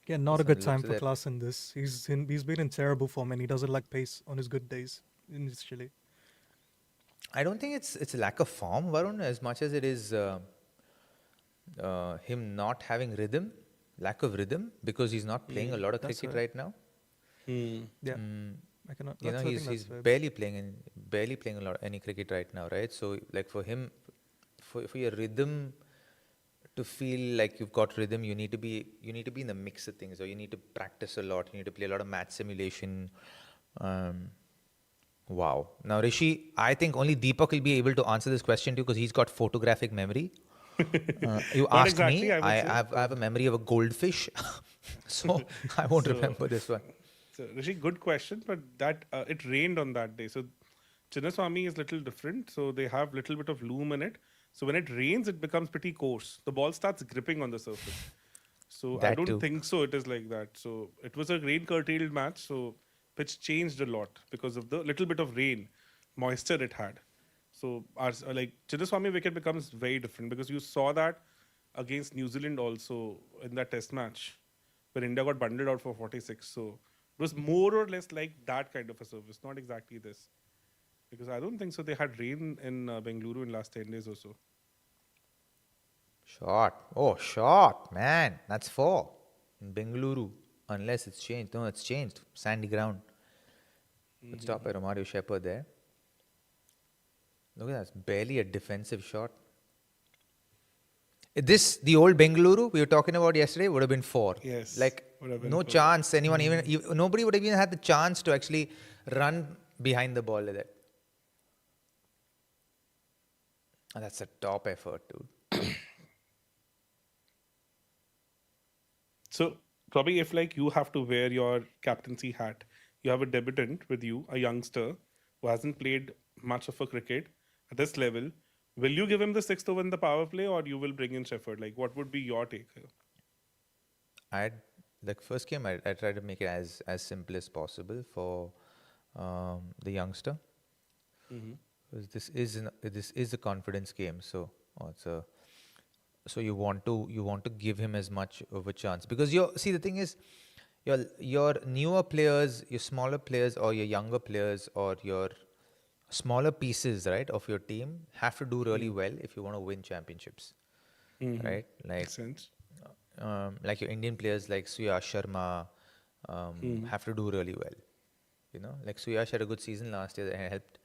Yeah, not a Some good looks time at for that. class in this. He's been in terrible form and he doesn't like pace on his good days initially. I don't think it's a lack of form, Varun, as much as it is him not having rhythm, lack of rhythm, because he's not playing a lot of that's cricket right. right now. Yeah, I cannot. You know, I think he's that's fair. barely playing any cricket right now, right? So, like for him, for your rhythm to feel like you've got rhythm, you need to be in the mix of things, or you need to practice a lot. You need to play a lot of math simulation. Wow. Now, Rishi, I think only Deepak will be able to answer this question too, because he's got photographic memory. You Not asked exactly, me, I would say. I have a memory of a goldfish, so I won't So- remember this one. So Rishi, good question, but that it rained on that day. So Chinnaswamy is little different. So they have little bit of loom in it. So when it rains, it becomes pretty coarse. The ball starts gripping on the surface. So I That don't too. think so. It is like that. So it was a rain curtailed match. So pitch changed a lot because of the little bit of rain, moisture it had. So like Chinnaswamy wicket becomes very different, because you saw that against New Zealand also in that test match where India got bundled out for 46. So it was more or less like that kind of a service, not exactly this. Because I don't think so. They had rain in Bengaluru in last 10 days or so. Short. Oh, short, man. That's 4 in Bengaluru. Unless it's changed. No, it's changed. Sandy ground. Good stop by Romario Shepherd there. Look at that. It's barely a defensive shot. The old Bengaluru we were talking about yesterday, would have been 4. Yes, Like, would have been no 4. chance. Nobody would have even had the chance to actually run behind the ball like that. And that's a top effort, dude. So, probably if like you have to wear your captaincy hat, you have a debutant with you, a youngster who hasn't played much of a cricket at this level. Will you give him the 6th over in the power play, or you will bring in Shepherd? Like, what would be your take here? First game, I tried to make it as simple as possible for the youngster. Because this is a confidence game, so you want to give him as much of a chance, because the thing is, your newer players, your smaller players, or your younger players, or your smaller pieces, right, of your team have to do really well if you want to win championships, right? Like Makes sense. like your Indian players like Suyash Sharma have to do really well. You know, like Suyash had a good season last year and helped,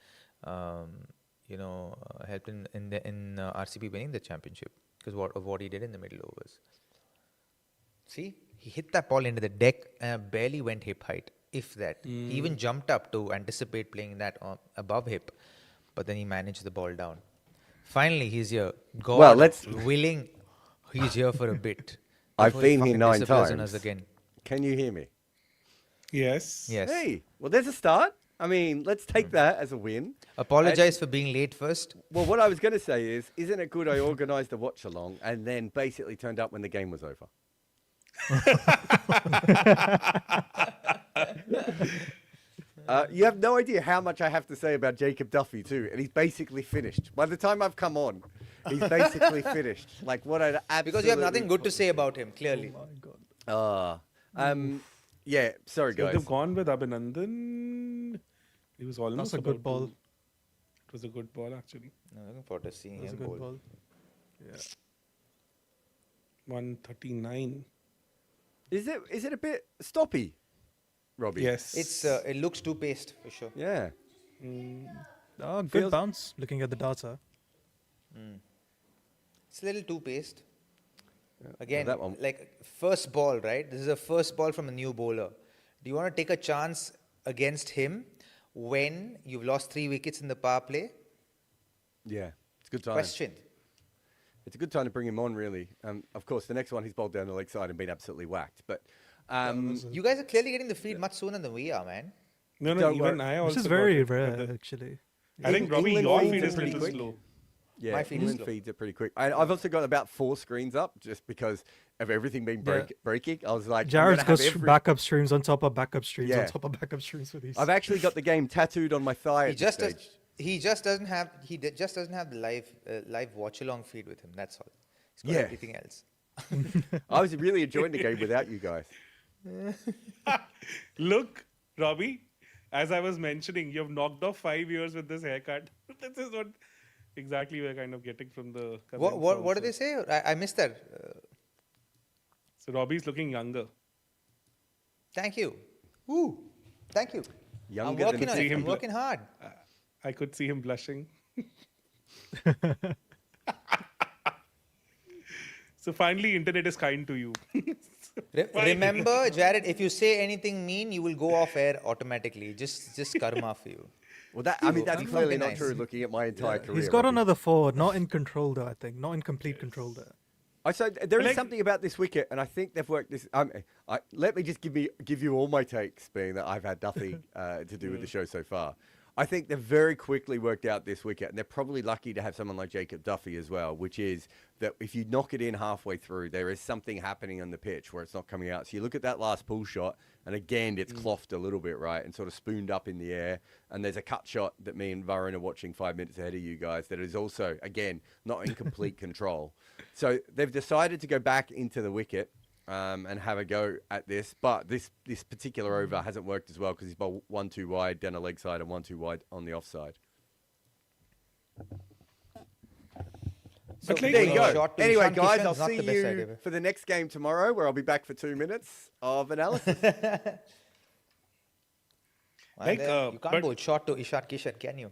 helped in RCB winning the championship because of what he did in the middle overs. See, he hit that ball into the deck and barely went hip height, if that. He even jumped up to anticipate playing that above hip, but then he managed the ball down. Finally, he's here. God Well, let's- willing. He's here for a bit. I've Before he been here fucking 9 disappears on us times. again. Can you hear me? Yes. Yes. Hey, well, there's a start. I mean, let's take that as a win. Apologize for being late first. Well, what I was going to say is, isn't it good I organised a watch along and then basically turned up when the game was over? You have no idea how much I have to say about Jacob Duffy too, and he's basically finished. By the time I've come on, he's basically finished. Like what an absolute. Because you have nothing good to say about him, clearly. Yeah, sorry Would guys. have gone with Abhinandan. He was almost That's a good about ball. to- It was a good ball actually. No, looking forward to seeing That's a him good bowl. ball. Yeah. 139. Is it a bit stoppy, Robbie? Yes. It looks too paced for sure. Yeah. Oh, good Feels- bounce. Looking at the data. It's a little too paced. Again, that one- like first ball, right? This is a first ball from a new bowler. Do you want to take a chance against him when you've lost 3 wickets in the power play? Yeah. It's a good time. Question. It's a good time to bring him on, really. Of course, the next one he's bowled down the leg side and been absolutely whacked. But You guys are clearly getting the feed much sooner than we are, man. No, Don't even worry. I also Which is got very it. rare, actually. I think Robbie, England your feeds feed are is a pretty little quick. slow. yeah, My feed is England slow. feeds are pretty quick. I've also got about 4 screens up just because of everything being breaking. I was like, I'm Jared's gonna have got every- backup streams on top of backup streams on Yeah. top of backup streams for these. I've actually got the game tattooed on my thigh. He At just this does, stage. he just doesn't have just doesn't have the live watch along feed with him. That's all. He's got Yeah. everything else. I was really enjoying the game without you guys. Look, Robbie, as I was mentioning, you've knocked off 5 years with this haircut. This is what exactly we're kind of getting from the comments What did also. they say? I missed that. So Robbie's looking younger. Thank you. Ooh, thank you. Younger I'm than working on see it. him I'm bl- working hard. I could see him blushing. So finally, internet is kind to you. Remember, Jared, if you say anything mean, you will go off air automatically. Just karma for you. Well, that's That's clearly fucking not nice. true. Looking at my entire career, He's got Robbie. another 4, not in control though, I think. Not in complete control there. I said there is Like- something about this wicket, and I think they've worked this. Let me just give you all my takes, being that I've had nothing to do with the show so far. I think they've very quickly worked out this wicket, and they're probably lucky to have someone like Jacob Duffy as well, which is that if you knock it in halfway through, there is something happening on the pitch where it's not coming out. So you look at that last pull shot, and again, it's clothed a little bit, right, and sort of spooned up in the air. And there's a cut shot that me and Varun are watching 5 minutes ahead of you guys that is also, again, not in complete control. So they've decided to go back into the wicket and have a go at this. But this particular over hasn't worked as well because he's bowled 1-2 wide down the leg side and 1-2 wide on the offside. So But like- There you go. short to Anyway, Ishan guys, Kishan's I'll not see the best idea. you for the next game tomorrow where I'll be back for 2 minutes of analysis. Like, You can't but- bowl short to Ishan Kishan, can you?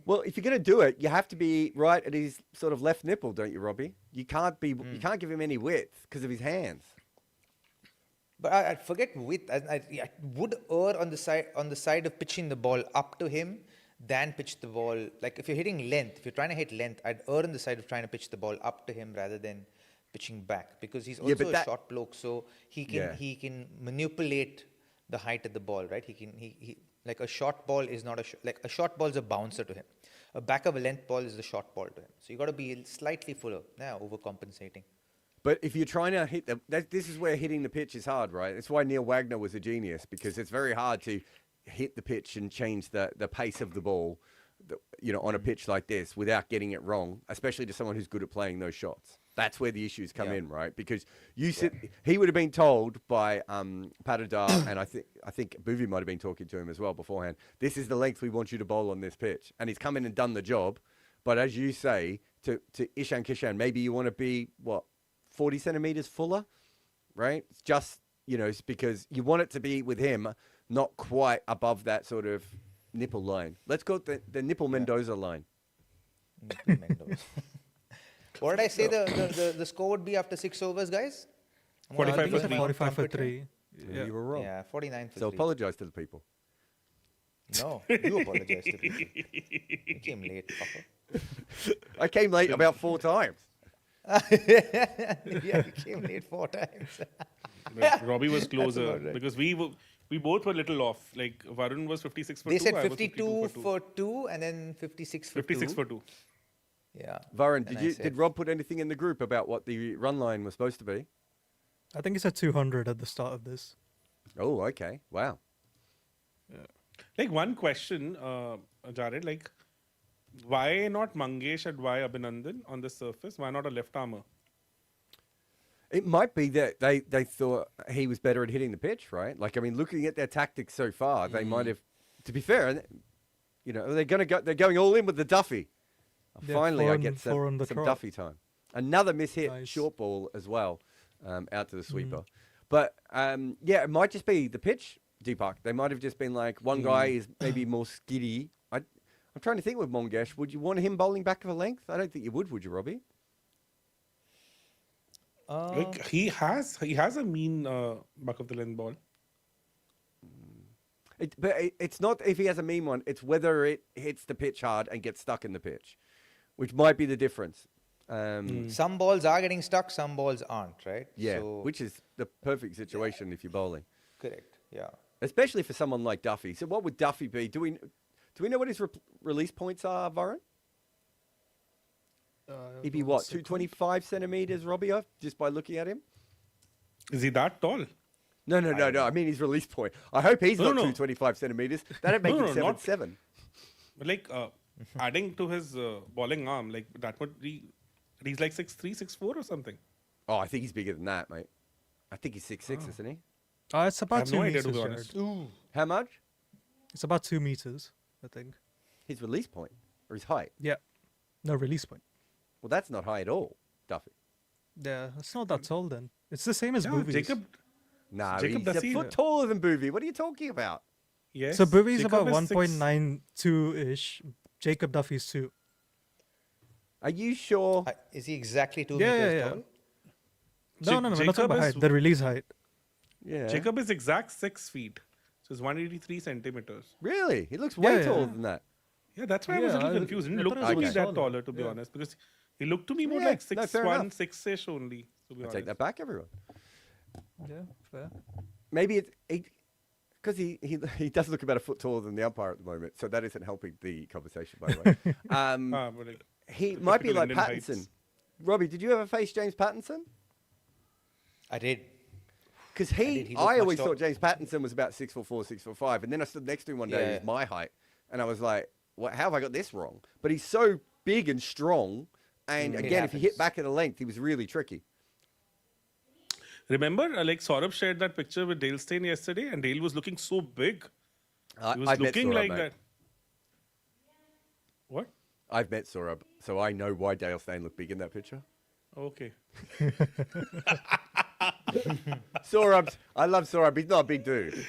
Well, if you're going to do it, you have to be right at his sort of left nipple, don't you, Robbie? You can't give him any width because of his hands. But I forget width. I would err on the side of pitching the ball up to him than pitch the ball. Like if you're hitting length, if you're trying to hit length, I'd err on the side of trying to pitch the ball up to him rather than pitching back because he's Yeah, also but a that- short bloke, so he can Yeah. he can manipulate the height of the ball, right? He like a short ball is not like a short ball is a bouncer to him. A back of a length ball is the short ball to him. So you got to be slightly fuller. Yeah, overcompensating. But if you're trying to hit this is where hitting the pitch is hard, right? That's why Neil Wagner was a genius because it's very hard to hit the pitch and change the pace of the ball, on a pitch like this without getting it wrong, especially to someone who's good at playing those shots. That's where the issues come Yeah. in, right? Because he would have been told by Patadar, and I think Bhuvi might have been talking to him as well beforehand. This is the length we want you to bowl on this pitch, and he's come in and done the job. But as you say to Ishan Kishan, maybe you want to be 40 centimeters fuller, right? It's just it's because you want it to be with him, not quite above that sort of nipple line. Let's go the nipple Mendoza line. Mendoza. What did I say the score would be after 6 overs, guys? I'm gonna 45 argue for with three. my own 45 for trumpet 3. You were wrong. Yeah, 49 for So 3. apologize to the people. No, you apologize to people. You came late, fucker. I came late about 4 times. Yeah, he came late 4 times. But Robbie was closer about right. because we both were a little off. Like Varun was 56 for They 2, said I was 52 for 2. for 2 and then 56 for 56 2. for 2. Yeah. Varun, And I did said- Rob put anything in the group about what the run line was supposed to be? I think he said 200 at the start of this. Oh, okay. Wow. Like one question, Jarrod, like why not Mangesh and why Abhinandan on the surface? Why not a left armour? It might be that they thought he was better at hitting the pitch, right? Like, I mean, looking at their tactics so far, they might have. To be fair, you know, they're going all in with the Duffy. Yeah, Finally, I four get on the some trot. Duffy time. Another mishit Nice. short ball as well, out to the sweeper. But yeah, it might just be the pitch, Deepak. They might have just been like one guy is maybe more skiddy. I'm trying to think with Mangesh. Would you want him bowling back of a length? I don't think you would you, Robbie? Like he has a mean back of the length ball. It's not if he has a mean one. It's whether it hits the pitch hard and gets stuck in the pitch, which might be the difference. Some balls are getting stuck, some balls aren't, right? Yeah, So, which is the perfect situation if you're bowling, correct. Yeah. especially for someone like Duffy. So what would Duffy be? Do we know what his release points are, Varun? He'd be what, 225 centimeters, Robbie, just by looking at him? Is he that tall? No. I mean his release point. I hope he's No, not no. 225 centimeters. That'd make No, him no, not- 7'7". But like adding to his bowling arm, like that would be. He's like 6'3", 6'4" or something. Oh, I think he's bigger than that, mate. I think he's 6'6", isn't he? It's I about have 2 no idea, meters, to be Jarrod. honest. How much? It's about 2 meters, I think. His release point or his height? Yeah. No release point. Well, that's not high at all, Duffy. Yeah, it's not that tall then. It's the same as Yeah, Boovies. Jacob. Nah, Jacob he's a Duffy- foot taller than Boovy. What are you talking about? Yes. So Boovies Jacob about is 1.92-ish. Jacob Duffy's 2. Are you sure? Is he exactly 2 Yeah, meters yeah, yeah. tall? No, we're not talking Jacob about is- height. The release height. Yeah. Jacob is exact 6 feet. So it's 183 centimeters. Really? He looks way Yeah, taller yeah. than that. Yeah, that's why I was a Yeah, little I- confused. He I didn't look thought it to me was that taller. taller, to be Yeah. honest, because he looked to me more Yeah, like no, 6'1", fair enough. 6-ish only. To be I honest. take that back, everyone. Yeah, fair. Maybe it's because he does look about a foot taller than the umpire at the moment, so that isn't helping the conversation, by the way. But like, He might be typical like Indian heights. Pattinson. Robbie, did you ever face James Pattinson? I did. Because did. He looked I much always taller. thought James Pattinson was about 6'4", 6'5", and then I stood next to him one day. Yeah. He was my height, and I was like, "What? How have I got this wrong?" But he's so big and strong, and It again, if he hit happens. back at the length, he was really tricky. remember, like Saurabh shared that picture with Dale Steyn yesterday, and Dale was looking so big. He was I've met looking Saurabh, like mate. that. What? I've met Saurabh, so I know why Dale Steyn looked big in that picture. Okay. Saurabh, I love Saurabh. He's not a big dude.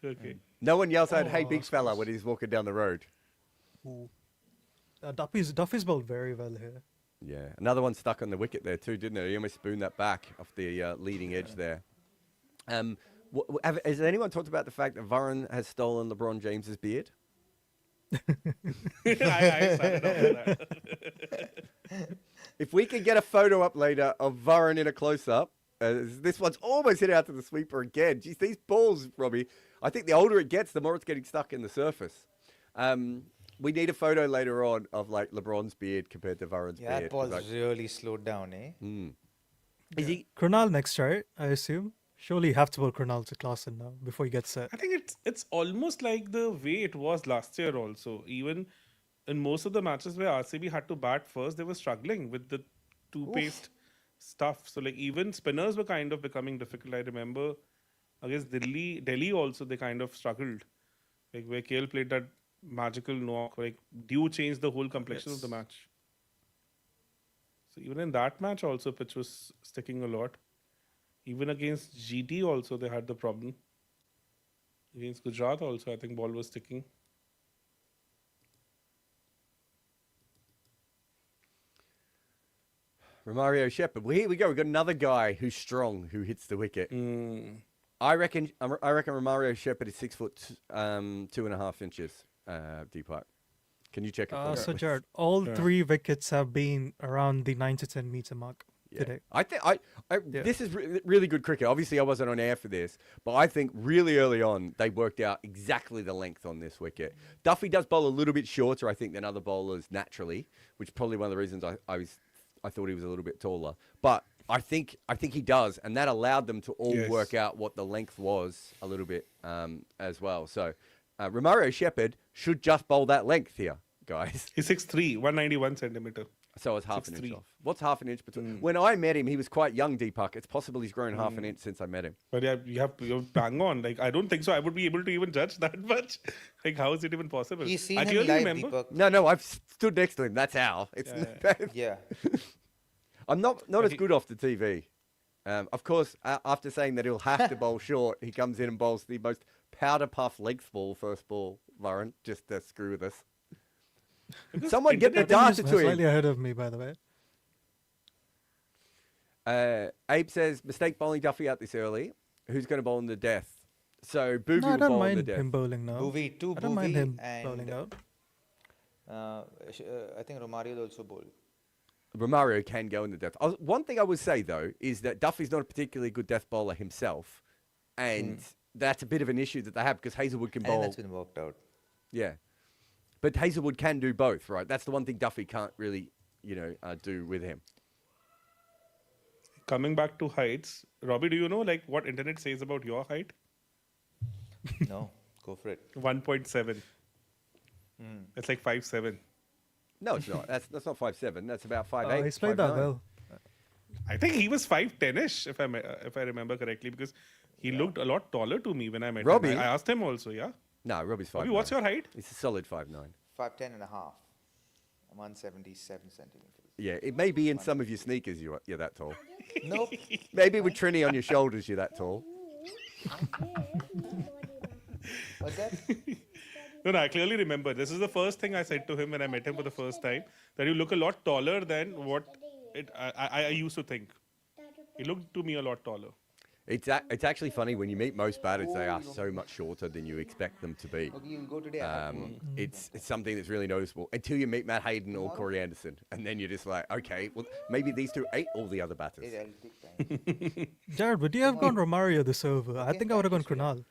Okay. No one yells out, "Hey, big fella," when he's walking down the road. Ooh. Duffy's bowled very well here. Yeah, another one stuck on the wicket there too, didn't it? He almost spooned that back off the leading edge there. Has anyone talked about the fact that Varun has stolen LeBron James's beard? I started off with that. If we can get a photo up later of Varun in a close-up, this one's almost hit out to the sweeper again. Geez, these balls, Robbie, I think the older it gets, the more it's getting stuck in the surface. We need a photo later on of like LeBron's beard compared to Varun's Yeah, beard. that ball's 'cause really slowed down, eh? Is he? Krunal next, right? I assume. Surely you have to bowl Krunal to Klaasen now before you get set. I think it's almost like the way it was last year also. Even in most of the matches where RCB had to bat first, they were struggling with the two-paced stuff. So like even spinners were kind of becoming difficult. I remember against Delhi also they kind of struggled. Like where KL played that magical knock, like Dew changed the whole complexion of the match. So even in that match also pitch was sticking a lot. Even against GT also they had the problem. Against Gujarat also I think ball was sticking. Romario Shepherd. Well, here we go. We've got another guy who's strong, who hits the wicket. I reckon Romario Shepherd is 6 foot 2.5 inches, Deepak. Can you check it for me? So please? Jared, all Yeah. 3 wickets have been around the 9 to 10 meter mark today. I think this is really good cricket. Obviously, I wasn't on air for this, but I think really early on they worked out exactly the length on this wicket. Duffy does bowl a little bit shorter, I think, than other bowlers naturally, which is probably one of the reasons I thought he was a little bit taller. But I think he does, and that allowed them to all Yes. work out what the length was a little bit as well. So Romario Shepherd should just bowl that length here, guys. He's 6'3", 191 centimeter. So it's half an inch 6'3". off. What's half an inch between? When I met him, he was quite young, Deepak. It's possible he's grown half an inch since I met him. But yeah, you're bang on. Like, I don't think so. I would be able to even judge that much. Like, how is it even possible? He's seen I him clearly live, remember. Deepak. No, I've stood next to him. That's how. It's Yeah. I'm not as good off the TV. Of course, after saying that he'll have to bowl short, he comes in and bowls the most powder puff length ball first ball, Varun, just to screw with us. Someone get the internet data He's to him. slightly ahead of me, by the way. Abe says, mistake bowling Duffy out this early. Who's going to bowl in the death? So Boovy No, I will don't bowl in the mind death. him bowling now. Boovy, two I don't mind Boovy him and bowling out. I think Romario will also bowl. Romario can go in the death. One thing I would say, though, is that Duffy's not a particularly good death bowler himself. And that's a bit of an issue that they have because Hazelwood can I think bowl. that's been worked out. Yeah. But Hazelwood can do both, right? That's the one thing Duffy can't really, do with him. Coming back to heights, Robbie, do you know like what internet says about your height? No, go for it. 1.7. It's like 5'7". No, it's not. That's not 5'7". That's about 5'8". Oh, he's played that 5'9". well. I think he was 5'10"ish, if I remember correctly, because he looked a lot taller to me when I met Robbie? him. I asked him also, yeah. No, Robbie's 5'9". Robbie, what's your height? It's a solid 5'9". 5'10" and a half. I'm 177 centimeters. Yeah, it may be in some of your sneakers you're that tall. Nope. Maybe with Trini on your shoulders you're that tall. What's that? No, I clearly remember. This is the first thing I said to him when I met him for the first time, that you look a lot taller than what I used to think. He looked to me a lot taller. It's actually funny when you meet most batters, they are so much shorter than you expect them to be. Okay, you'll go today. It's something that's really noticeable until you meet Matt Hayden or Corey Anderson, and then you're just like, okay, well maybe these two ate all the other batters. I'll take time. Jared, would you have gone Romario this over? I think I would have gone Krunal.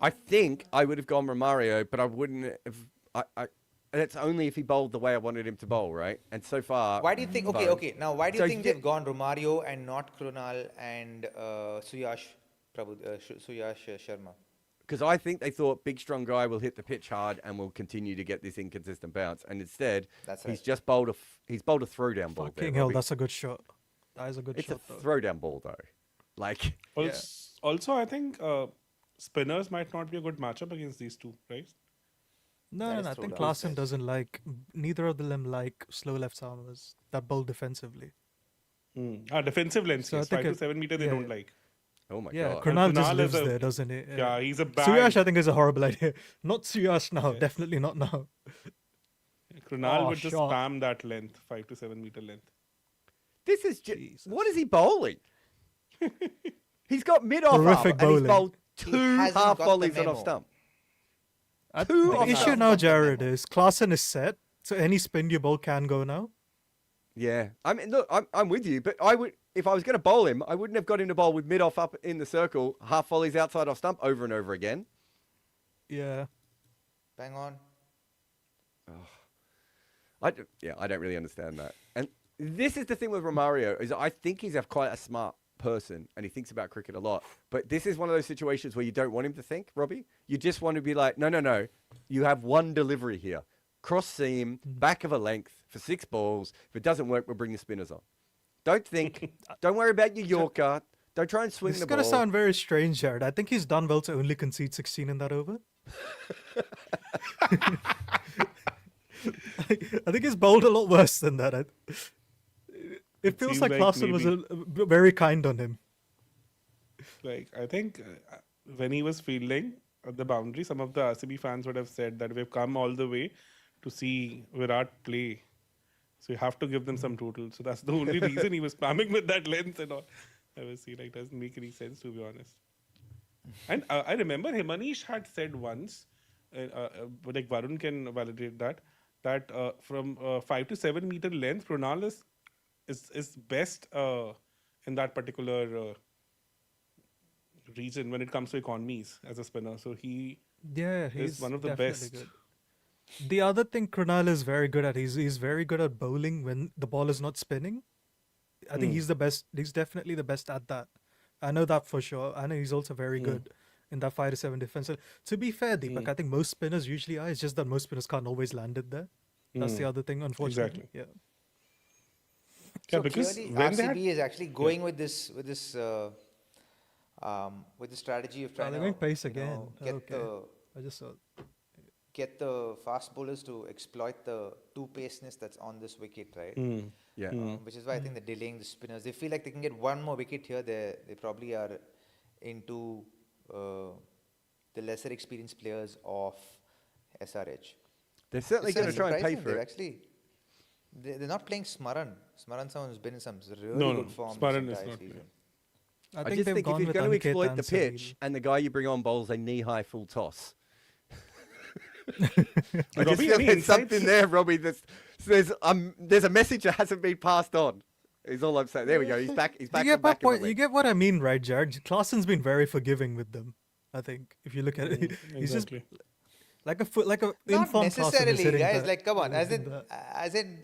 I think I would have gone Romario, but I wouldn't have. That's only if he bowled the way I wanted him to bowl, right? And so far, Why do you think? Okay. Now, why do you So think yeah- they've gone Romario and not Krunal and Suyash Sharma? because I think they thought big strong guy will hit the pitch hard and will continue to get this inconsistent bounce, and instead That's he's right. just bowled he's bowled a throwdown ball. Fucking there, hell, Robbie. that's a good shot. That is a good It's a shot, though. throwdown ball though. Like Also, I think spinners might not be a good matchup against these two, right? No, is I think throwdown. Klaasen doesn't like, neither of them like slow left armers that bowl defensively. Defensive length, So I yes, think 5 to 7 meter they yeah, don't like. oh my Yeah, god. Krunal just Krunal lives is a- there, doesn't he? Yeah, he's a bad. Suyash, I think, is a horrible idea. Not Suyash now, definitely not now. Krunal Oh, would just shot. spam that length, 5 to 7 meter length. This is Jesus. what is he bowling? He's got mid off Horrific and he's bowling. bowled He 2 hasn't half got the volleys on off memo. stump. The off issue stump. now, Jared, is Klaasen is set, so any spin you bowl can go now. Yeah, I mean, look, I'm with you, but I would, if I was going to bowl him, I wouldn't have got him to bowl with mid off up in the circle, half volleys outside off stump over and over again. Yeah. Bang on. I don't really understand that. And this is the thing with Romario, is I think he's quite a smart person and he thinks about cricket a lot. But this is one of those situations where you don't want him to think, Robbie. You just want to be like, no. You have one delivery here. Cross seam, back of a length for 6 balls. If it doesn't work, we'll bring the spinners on. Don't think. Don't worry about your Yorker. Don't try and swing This is the going ball. to sound very strange, Jared. I think he's done well to only concede 16 in that over. I think he's bowled a lot worse than that. It feels seems like like Klaasen was maybe- very kind on him. Like, I think when he was fielding at the boundary, some of the RCB fans would have said that we've come all the way to see Virat play. So you have to give them some total. So that's the only reason he was spamming with that length and all. I was see, like, doesn't make any sense, to be honest. And I remember Himanish had said once but like Varun can validate that from 5 to 7 meter length, Krunal is best in that particular region when it comes to economies as a spinner. So he Yeah, is he's one of the definitely best. good. The other thing Krunal is very good at, he's very good at bowling when the ball is not spinning. I think he's the best. He's definitely the best at that. I know that for sure. I know he's also very good in that 5 to 7 defense. So, to be fair, Deepak, I think most spinners usually are. It's just that most spinners can't always land it there. That's the other thing, unfortunately. Exactly. Yeah. Yeah, So because clearly, when they RCB had is actually going with this strategy of trying they're to going pace you again. know, get Okay. I just saw. the fast bowlers to exploit the two paceness that's on this wicket, right? Yeah. Which is why I think they're delaying the spinners. They feel like they can get one more wicket here. They probably are into the lesser experienced players of SRH. They're certainly It's going to try and pay surprising for they've it. Actually, they're not playing Smaran. Smaran someone's been in some really No, good no, form Smaran this is entire not season. I I think just they've think if gone you're with going to Aniket exploit and the pitch Sunil. and the guy you bring on bowls a knee-high full toss. I just Robbie, feel any there's something insights? there, Robbie. There's a message that hasn't been passed on. Is all I'm saying. There we go. He's back. He's back. You get from my back in the point. You league. get what I mean, right, Jarrod? Klaasen's been very forgiving with them. I think if you look at it, he's just Exactly. like a Not informed Klaasen who's necessarily, hitting guys. that- Like, come on, who's as hitting in,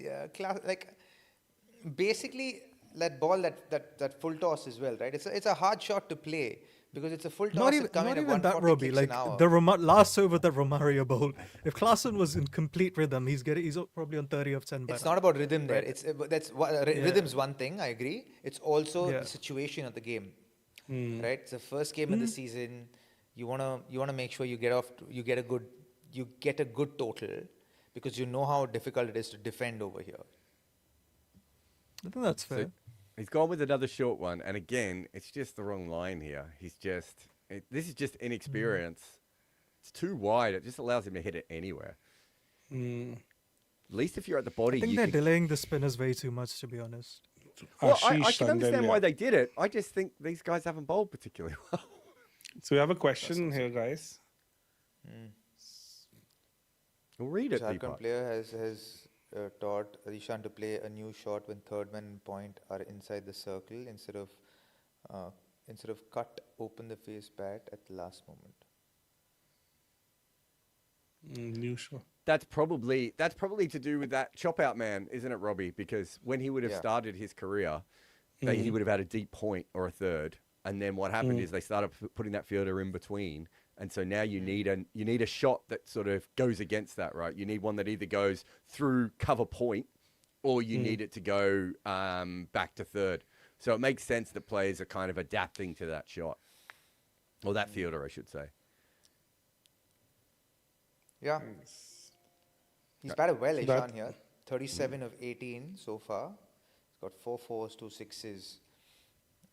that. class, like, basically that ball that full toss as well, right? It's a hard shot to play because it's a full toss. Not even, it's coming not at even that, 140 Robbie. kicks Like an hour. the last over that Romario bowled. If Klaasen was in complete rhythm, he's probably on 30 of 10 by It's now. not about rhythm there. Right. It's that's rhythm's one thing. I agree. It's also Yeah. the situation of the game, right? It's the first game of the season. You wanna make sure you get a good total because you know how difficult it is to defend over here. I think that's fair. So he's gone with another short one, and again, it's just the wrong line here. This is just inexperience. It's too wide. It just allows him to hit it anywhere. At least if you're at the body, I think you they're can. delaying the spinners way too much, to be honest. Well, I Ashish can understand Tandon, why yeah. they did it. I just think these guys haven't bowled particularly well. So we have a question here, guys. We'll read it, Jharkhand Deepak. player has taught Ishan to play a new shot when third man and point are inside the circle instead of cut open the face bat at the last moment. New show. That's probably to do with that chop out man, isn't it, Robbie? Because when he would have Yeah. started his career, he would have had a deep point or a third, and then what happened is they started putting that fielder in between, and so now you need a shot that sort of goes against that, right? You need one that either goes through cover point, or you need it to go back to third. So it makes sense that players are kind of adapting to that shot, or that fielder, I should say. Yeah. He's batted well, So Ishan that- here. 37 of 18 so far. He's got 4 fours, 2 sixes.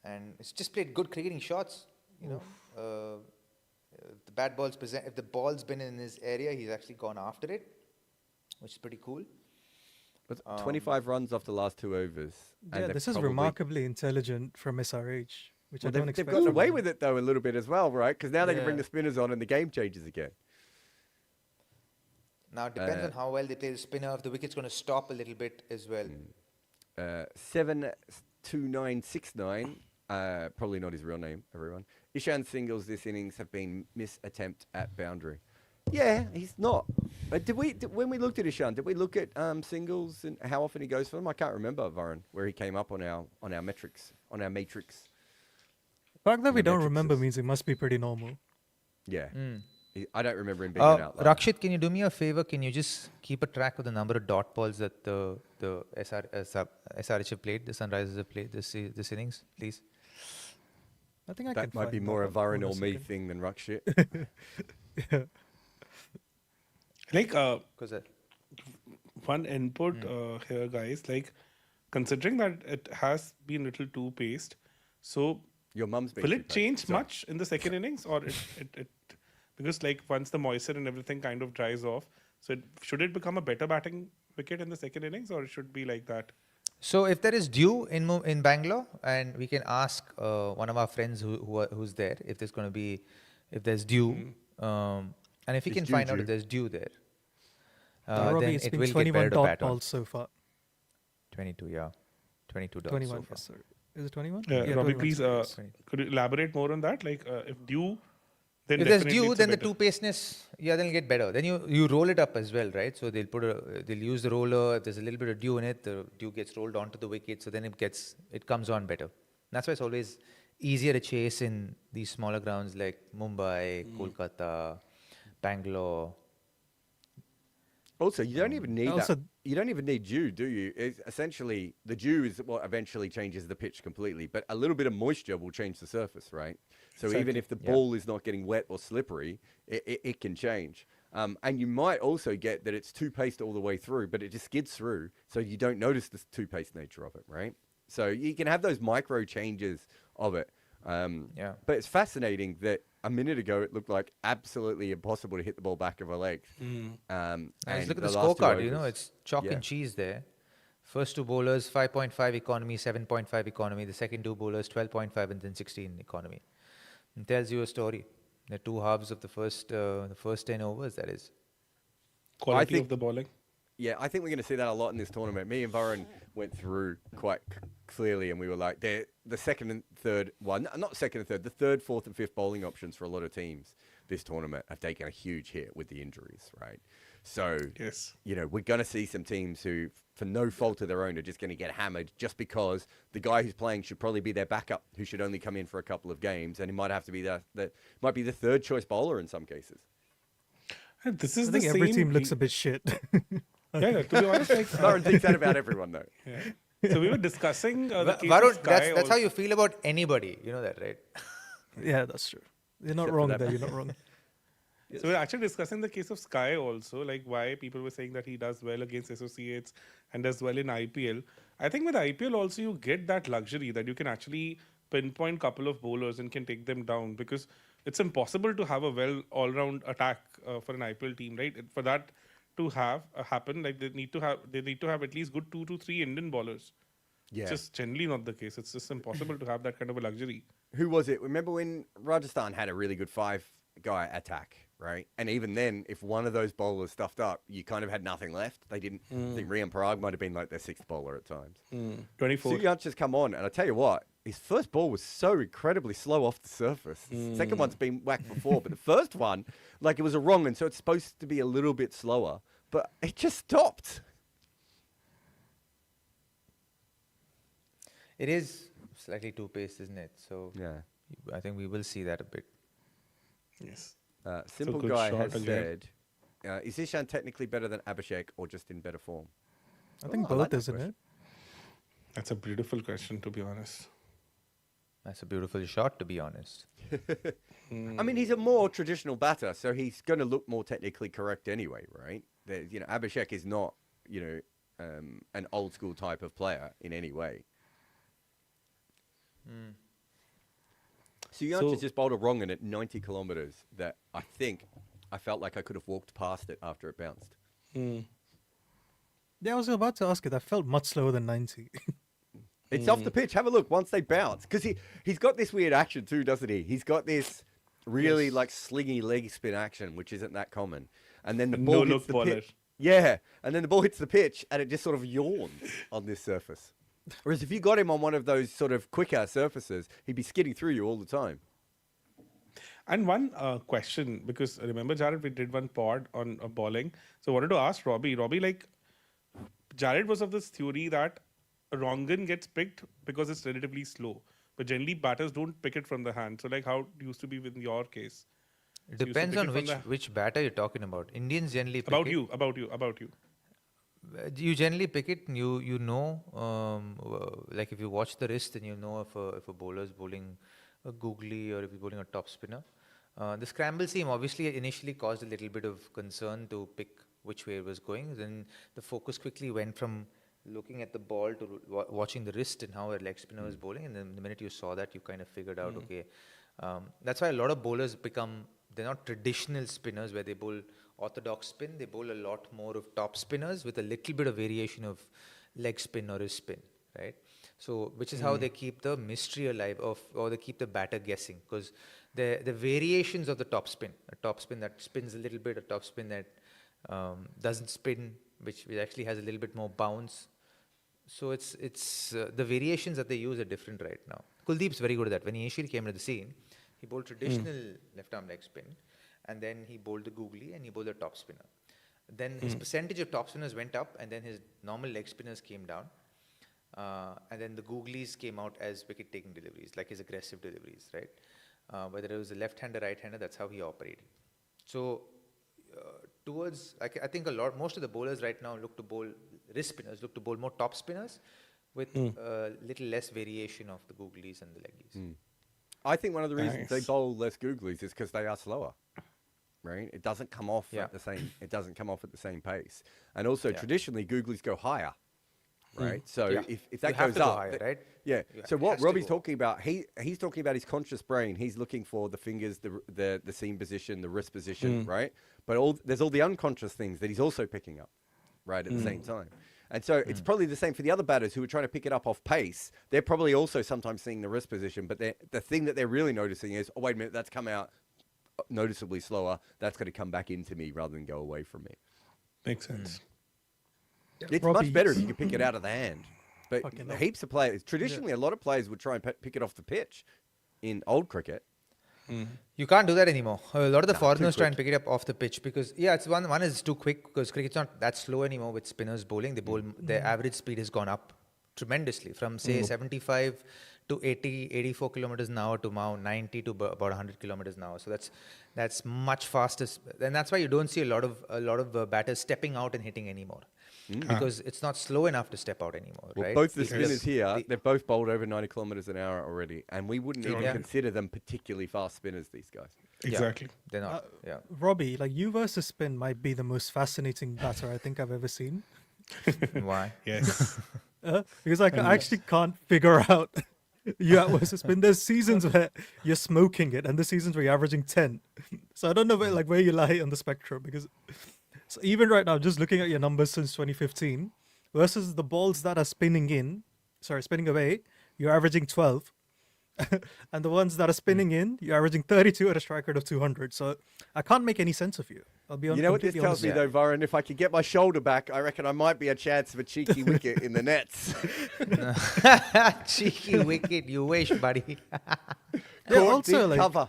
And it's just played good cricketing shots. You know, if the ball's been in his area, he's actually gone after it, which is pretty cool. But 25 runs off the last 2 overs. and Yeah, they've this is probably- remarkably intelligent from SRH, which Well, I don't they've expect. gotten from away them. with it though a little bit as well, right? Because now they can bring Yeah. the spinners on and the game changes again. Now, it depends on how well they play the spinner. If the wicket's going to stop a little bit as well. 72969, probably not his real name, everyone. Ishan singles this innings have been miss attempt at boundary. Yeah, he's not. When we looked at Ishan, did we look at singles and how often he goes for them? I can't remember, Varun, where he came up on our metrics, on our matrix. The fact that we the don't metrics remember is- means it must be pretty normal. Yeah. I don't remember him being out loud. Rakshit, can you do me a favor? Can you just keep a track of the number of dot balls that the SRH have played, the Sunrisers have played this innings, please? I think I That can might be find more a that. Hold Varun on or me second. thing than Rakshit. Like Because one input here, guys. Like considering that it has been a little too paced, so Your mum's been will too it patient. change Sorry. much in the second innings, or it because like once the moisture and everything kind of dries off, so should it become a better batting wicket in the second innings, or it should be like that? So if there is dew in Bangalore, and we can ask one of our friends who's there if there's dew, And if he It's can find out juju. if there's dew there, Robbie, then it's it been will get 21 better to dot bat on. balls so far. 22, yeah. 22 dots 21, so far. yes, sir. Is it 21? Robbie, 21, please, sorry, yes. could you elaborate more on that? Like, if dew, then If there's definitely dew, it's a then the better. two-paceness, yeah, then it'll get better. Then you roll it up as well, right? So they'll use the roller. If there's a little bit of dew in it, the dew gets rolled onto the wicket, so then it comes on better. That's why it's always easier to chase in these smaller grounds like Mumbai, Kolkata, Bangalore. Also, you don't even need Also- that. You don't even need dew, do you? It's essentially, the dew is what eventually changes the pitch completely. But a little bit of moisture will change the surface, right? So even Exactly. if the ball is not getting wet or slippery, it can change. And you might also get that it's two-paced all the way through, but it just skids through, so you don't notice the two-paced nature of it, right? So you can have those micro changes of it. Yeah. But it's fascinating that a minute ago it looked like absolutely impossible to hit the ball back of a leg. And And just look at the last two scorecard, overs- it's chalk yeah. and cheese there. First two bowlers, 5.5 economy, 7.5 economy. The second two bowlers, 12.5 and then 16 economy. It tells you a story. The two halves of the first 10 overs, that is. Quality think- of the bowling. Yeah, I think we're going to see that a lot in this tournament. Me and Varun went through quite clearly, and we were like, the second and third one, not second and third, the third, fourth, and fifth bowling options for a lot of teams this tournament have taken a huge hit with the injuries, right? So, Yes. we're going to see some teams who, for no fault of their own, are just going to get hammered just because the guy who's playing should probably be their backup, who should only come in for a couple of games, and he might have to be might be the third choice bowler in some cases. And this is I the think every same team looks re- a bit shit. Yeah, to be honest, like, Varun thinks that about everyone, though. so we were discussing the case of Varun, Sky that's how also. you feel about anybody. You know that, right? Yeah, that's true. You're not Except for wrong that there. man. You're not wrong. So we're actually discussing the case of Sky also, like why people were saying that he does well against associates and does well in IPL. I think with IPL also you get that luxury that you can actually pinpoint couple of bowlers and can take them down because it's impossible to have a well all-round attack for an IPL team, right? For that to have happen, like they need to have at least good 2 to 3 Indian bowlers. Yeah. It's just generally not the case. It's just impossible to have that kind of a luxury. Who was it? Remember when Rajasthan had a really good 5-guy attack, right? And even then, if one of those bowlers stuffed up, you kind of had nothing left. They didn't. I think Rian Parag might have been like their 6th bowler at times. 24. Suryansh just come on, and I tell you what, his first ball was so incredibly slow off the surface. The second one's been whacked before, but the first one, like it was a wrong one, so it's supposed to be a little bit slower, but it just stopped. It is slightly two-paced, isn't it? So Yeah. I think we will see that a bit. Yes. Simple good Guy shot has again. said, is Ishan technically better than Abhishek or just in better form? I think I like both, that isn't question. it? That's a beautiful question, to be honest. That's a beautiful shot, to be honest. I mean, he's a more traditional batter, so he's going to look more technically correct anyway, right? Abhishek is not, an old school type of player in any way. So So- has just bowled a wrong in at 90 kilometers that I felt like I could have walked past it after it bounced. Yeah, I was about to ask you. That felt much slower than 90. It's off the pitch. Have a look once they bounce. Because he's got this weird action too, doesn't he? He's got this really like slingy leg spin action, which isn't that common. And then the ball hits No-look the bowler. pitch. Yeah. And then the ball hits the pitch and it just sort of yawns on this surface. Whereas if you got him on one of those sort of quicker surfaces, he'd be skidding through you all the time. And one question, because remember, Jarrod, we did one pod on bowling. So I wanted to ask Robbie. Robbie, like, Jarrod was of this theory that Rongan gets picked because it's relatively slow. But generally, batters don't pick it from the hand. So, like, how it used to be in your case? It So you used to depends pick on it from the- which batter you're talking about. Indians generally pick About it. you. You generally pick it. And you know, like if you watch the wrist, then you know if a bowler is bowling a googly or if he's bowling a top spinner. The scramble seam obviously initially caused a little bit of concern to pick which way it was going. Then the focus quickly went from looking at the ball to watching the wrist and how a leg spinner was bowling. And then the minute you saw that, you kind of figured out, okay, that's why a lot of bowlers they're not traditional spinners where they bowl orthodox spin. They bowl a lot more of top spinners with a little bit of variation of leg spin or wrist spin, right? So, which is how they keep the mystery alive or they keep the batter guessing, because the variations of the topspin, a topspin that spins a little bit, a topspin that doesn't spin, which actually has a little bit more bounce. So it's the variations that they use are different right now. Kuldeep's very good at that. When he initially came into the scene, he bowled traditional left arm leg spin, and then he bowled the googly and he bowled the top spinner. Then his percentage of top spinners went up, and then his normal leg spinners came down. And then the googlies came out as wicket-taking deliveries, like his aggressive deliveries, right? Whether it was a left-hander, right-hander, that's how he operated. So I think most of the bowlers right now look to bowl wrist spinners, look to bowl more top spinners with little less variation of the googlies and the leggies. I think one of the reasons they Nice. bowl less googlies is because they are slower. Right, it doesn't come off Yeah. at the same. It doesn't come off at the same pace, and also Yeah. traditionally googlies go higher, right? So Yeah. if that You have goes to go up, higher, right? yeah. You So it what has to Robbie's go. talking about, he's talking about his conscious brain. He's looking for the fingers, the seam position, the wrist position, right? But there's all the unconscious things that he's also picking up, right, at the same time. And so it's probably the same for the other batters who are trying to pick it up off pace. They're probably also sometimes seeing the wrist position, but the thing that they're really noticing is, oh, wait a minute, that's come out noticeably slower. That's going to come back into me rather than go away from me. Makes sense. It's Robbie, much better if you can pick it out of the hand. But Fucking hell. heaps of players, traditionally, a lot of players would try and pick it off the pitch in old cricket. You can't do that anymore. A lot of the foreigners too try and pick it up off the pitch because, one is too quick because cricket's not that slow anymore with spinners bowling. They bowl, their average speed has gone up tremendously from, say, 75 to 80, 84 kilometers an hour to now 90 to about 100 kilometers an hour. So that's much faster. And that's why you don't see a lot of batters stepping out and hitting anymore. Because it's not slow enough to step out anymore, Well, right? both the Because spinners here, they've both bowled over 90 kilometers an hour already. And we wouldn't even Yeah. consider them particularly fast spinners, these guys. Exactly. they're not. Yeah. Robbie, like you versus spin might be the most fascinating batter I think I've ever seen. Why? Yes. Because like, I actually can't figure out you versus spin. There's seasons where you're smoking it, and the seasons where you're averaging 10. So I don't know where you lie on the spectrum. Because so even right now, just looking at your numbers since 2015 versus the balls that are spinning away, you're averaging 12. And the ones that are spinning in, you're averaging 32 at a strike rate of 200. So I can't make any sense of you. I'll be honest. You know what this tells me, though, Varun? If I could get my shoulder back, I reckon I might be a chance of a cheeky wicket in the nets. Cheeky wicket, you wish, buddy. Yeah, Court also, deep like- cover.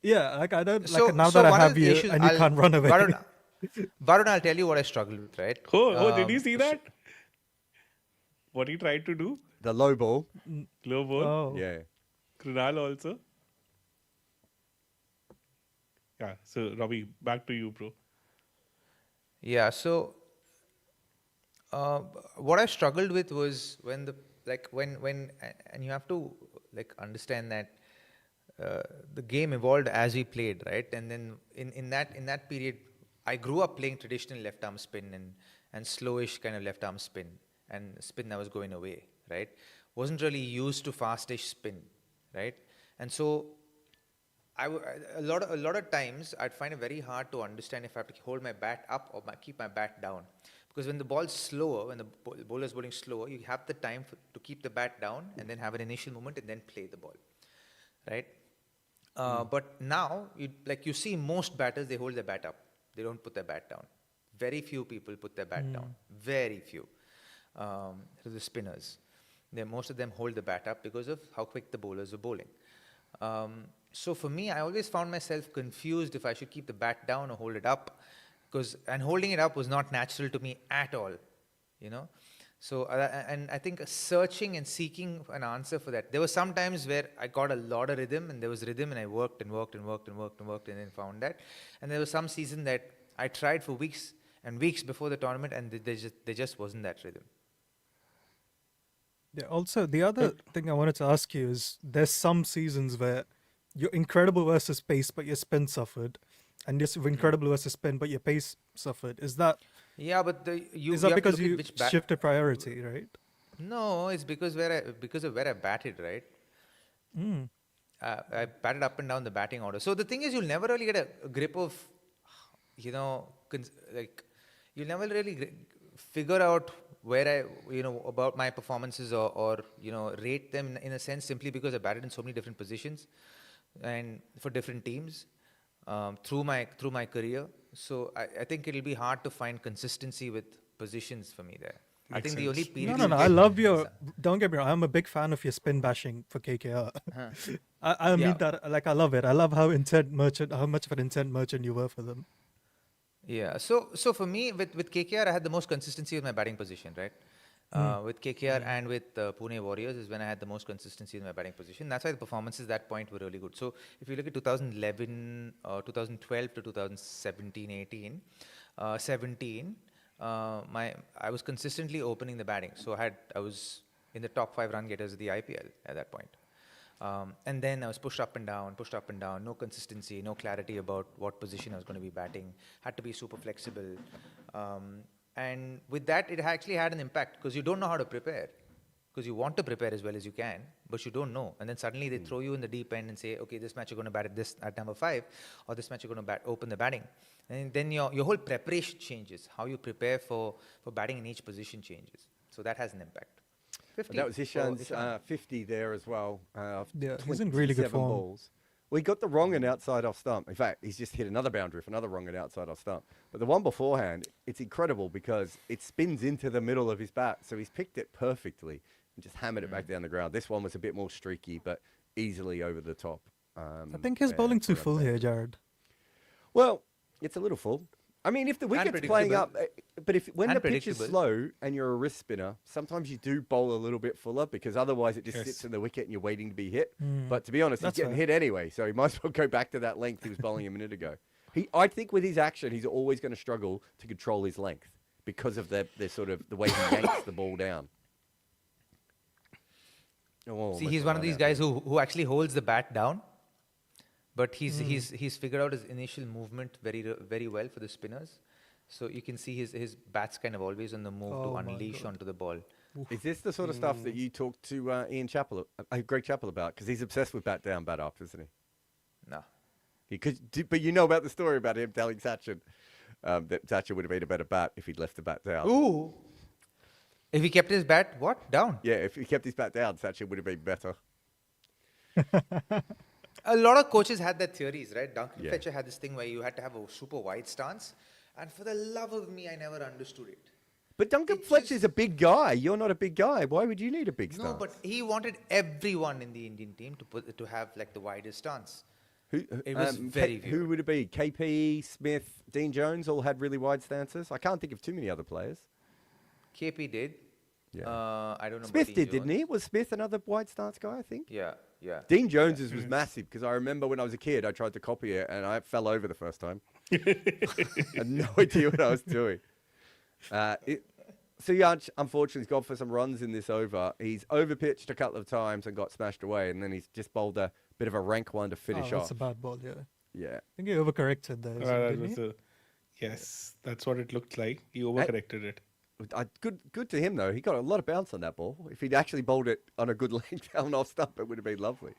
Yeah, like I don't So- like now so that I one of have the you issues and you I'll- can't run away. Varun, I'll tell you what I struggled with, right? Did you see that? What he tried to do? The low ball. Low ball. Oh. Yeah. Krunal also. Yeah. So Robbie, back to you, bro. Yeah, so what I struggled with was when and you have to understand that the game evolved as we played, right? And then in that period, I grew up playing traditional left arm spin and slowish kind of left arm spin and spin that was going away, right? Wasn't really used to fastish spin, right? And so a lot of times I'd find it very hard to understand if I have to hold my bat up or keep my bat down, because when the ball's slower, when the bowler's bowling slower, you have the time to keep the bat down and then have an initial movement and then play the ball, right? But now you see most batters, they hold their bat up, they don't put their bat down. Very few people put their bat down. Very few. The spinners, most of them hold the bat up because of how quick the bowlers are bowling. So for me, I always found myself confused if I should keep the bat down or hold it up, and holding it up was not natural to me at all, you know. So and I think searching and seeking an answer for that. There were some times where I got a lot of rhythm, and there was rhythm, and I worked and then found that. And there was some season that I tried for weeks and weeks before the tournament, and there just wasn't that rhythm. Yeah, also, the other thing I wanted to ask you is there's some seasons where you're incredible versus pace, but your spin suffered. And you're incredible versus spin, but your pace suffered. Is that Yeah, but you is have that to because look at you which shifted priority, right? No, it's because of where I batted, right? I batted up and down the batting order. So the thing is, you'll never really get a grip of, you'll never really figure out where I, about my performances or rate them in a sense simply because I batted in so many different positions and for different teams through my career. So I think it'll be hard to find consistency with positions for me there. I Makes think the only sense. period. No. I love your. Don't get me wrong. I'm a big fan of your spin bashing for KKR. I mean Yeah. that. Like I love it. I love how much of an intent merchant you were for them. Yeah. So for me, with KKR, I had the most consistency with my batting position, right? With KKR and with Pune Warriors is when I had the most consistency in my batting position. That's why the performances at that point were really good. So if you look at 2011, 2012 to 2017, 18, 17, I was consistently opening the batting. So I was in the top 5 run getters of the IPL at that point. And then I was pushed up and down, no consistency, no clarity about what position I was going to be batting, had to be super flexible. And with that, it actually had an impact because you don't know how to prepare. Because you want to prepare as well as you can, but you don't know. And then suddenly they throw you in the deep end and say, okay, this match you're going to bat at number 5, or this match you're going to open the batting. And then your whole preparation changes. How you prepare for batting in each position changes. So that has an impact. 50 That was for Ishan's Ishan. 50 there as well. Yeah, he's in really good 27 form. balls. Well, he got the wrong and outside off stump. In fact, he's just hit another boundary for another wrong and outside off stump. But the one beforehand, it's incredible because it spins into the middle of his bat. So he's picked it perfectly and just hammered it back down the ground. This one was a bit more streaky, but easily over the top. I think he's there bowling for too that full bet. here, Jared. Well, it's a little full. I mean, if the wicket's playing up, but when the pitch is Unpredictable. slow and you're a wrist spinner, sometimes you do bowl a little bit fuller because otherwise it just Yes. sits in the wicket and you're waiting to be hit. But to be honest, That's he's getting fair. hit anyway, so he might as well go back to that length he was bowling a minute ago. I think with his action, he's always going to struggle to control his length because of the sort of the way he yanks the ball down. Oh, See, that's he's a one of run these out guys there. who actually holds the bat down, but he's figured out his initial movement very well for the spinners. So you can see his bat's kind of always on the move Oh to my unleash God. onto the ball. Is this the sort of stuff that you talk to Greg Chappell about? Because he's obsessed with bat down, bat up, isn't he? No. But you know about the story about him telling Sachin that Sachin would have made a better bat if he'd left the bat down. Ooh. If he kept his bat, what? Down. Yeah, if he kept his bat down, Sachin would have been better. A lot of coaches had their theories, right? Duncan Yeah. Fletcher had this thing where you had to have a super wide stance. And for the love of me, I never understood it. But Duncan It Fletcher's just- a big guy. You're not a big guy. Why would you need a big stance? No, but he wanted everyone in the Indian team to have like the widest stance. It was very who weird. would it be? KP, Smith, Dean Jones all had really wide stances. I can't think of too many other players. KP did. Yeah. I don't know. Smith about did, Dean didn't he? Jones. Was Smith another wide stance guy, I think? Yeah, yeah. Dean Jones's was massive because I remember when I was a kid, I tried to copy it and I fell over the first time. I had no idea what I was doing. Suyanch, unfortunately, has gone for some runs in this over. He's overpitched a couple of times and got smashed away, and then he's just bowled a bit of a rank one to finish That's off. a bad ball, yeah. Yeah. I think he overcorrected there. That didn't was he? yes, that's what it looked like. He overcorrected it. Good to him, though. He got a lot of bounce on that ball. If he'd actually bowled it on a good length down off stump, it would have been lovely.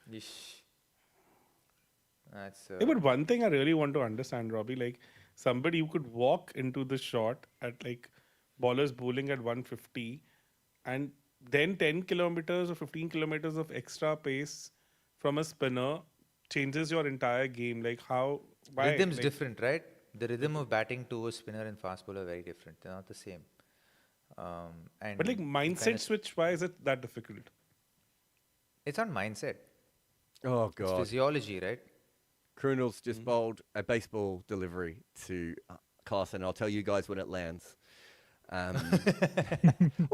Yeesh. That's. Yeah, but one thing I really want to understand, Robbie, like somebody who could walk into the shot at like bowlers bowling at 150 and then 10 kilometers or 15 kilometers of extra pace from a spinner changes your entire game. Like how? Why? Rhythm's Like, different, right? The rhythm of batting to a spinner and fast bowler are very different. They're not the same. And But like you mindset kinda- switch, why is it that difficult? It's not mindset. Oh, It's God. physiology, right? Krunel's just bowled a baseball delivery to Carson. I'll tell you guys when it lands. Well,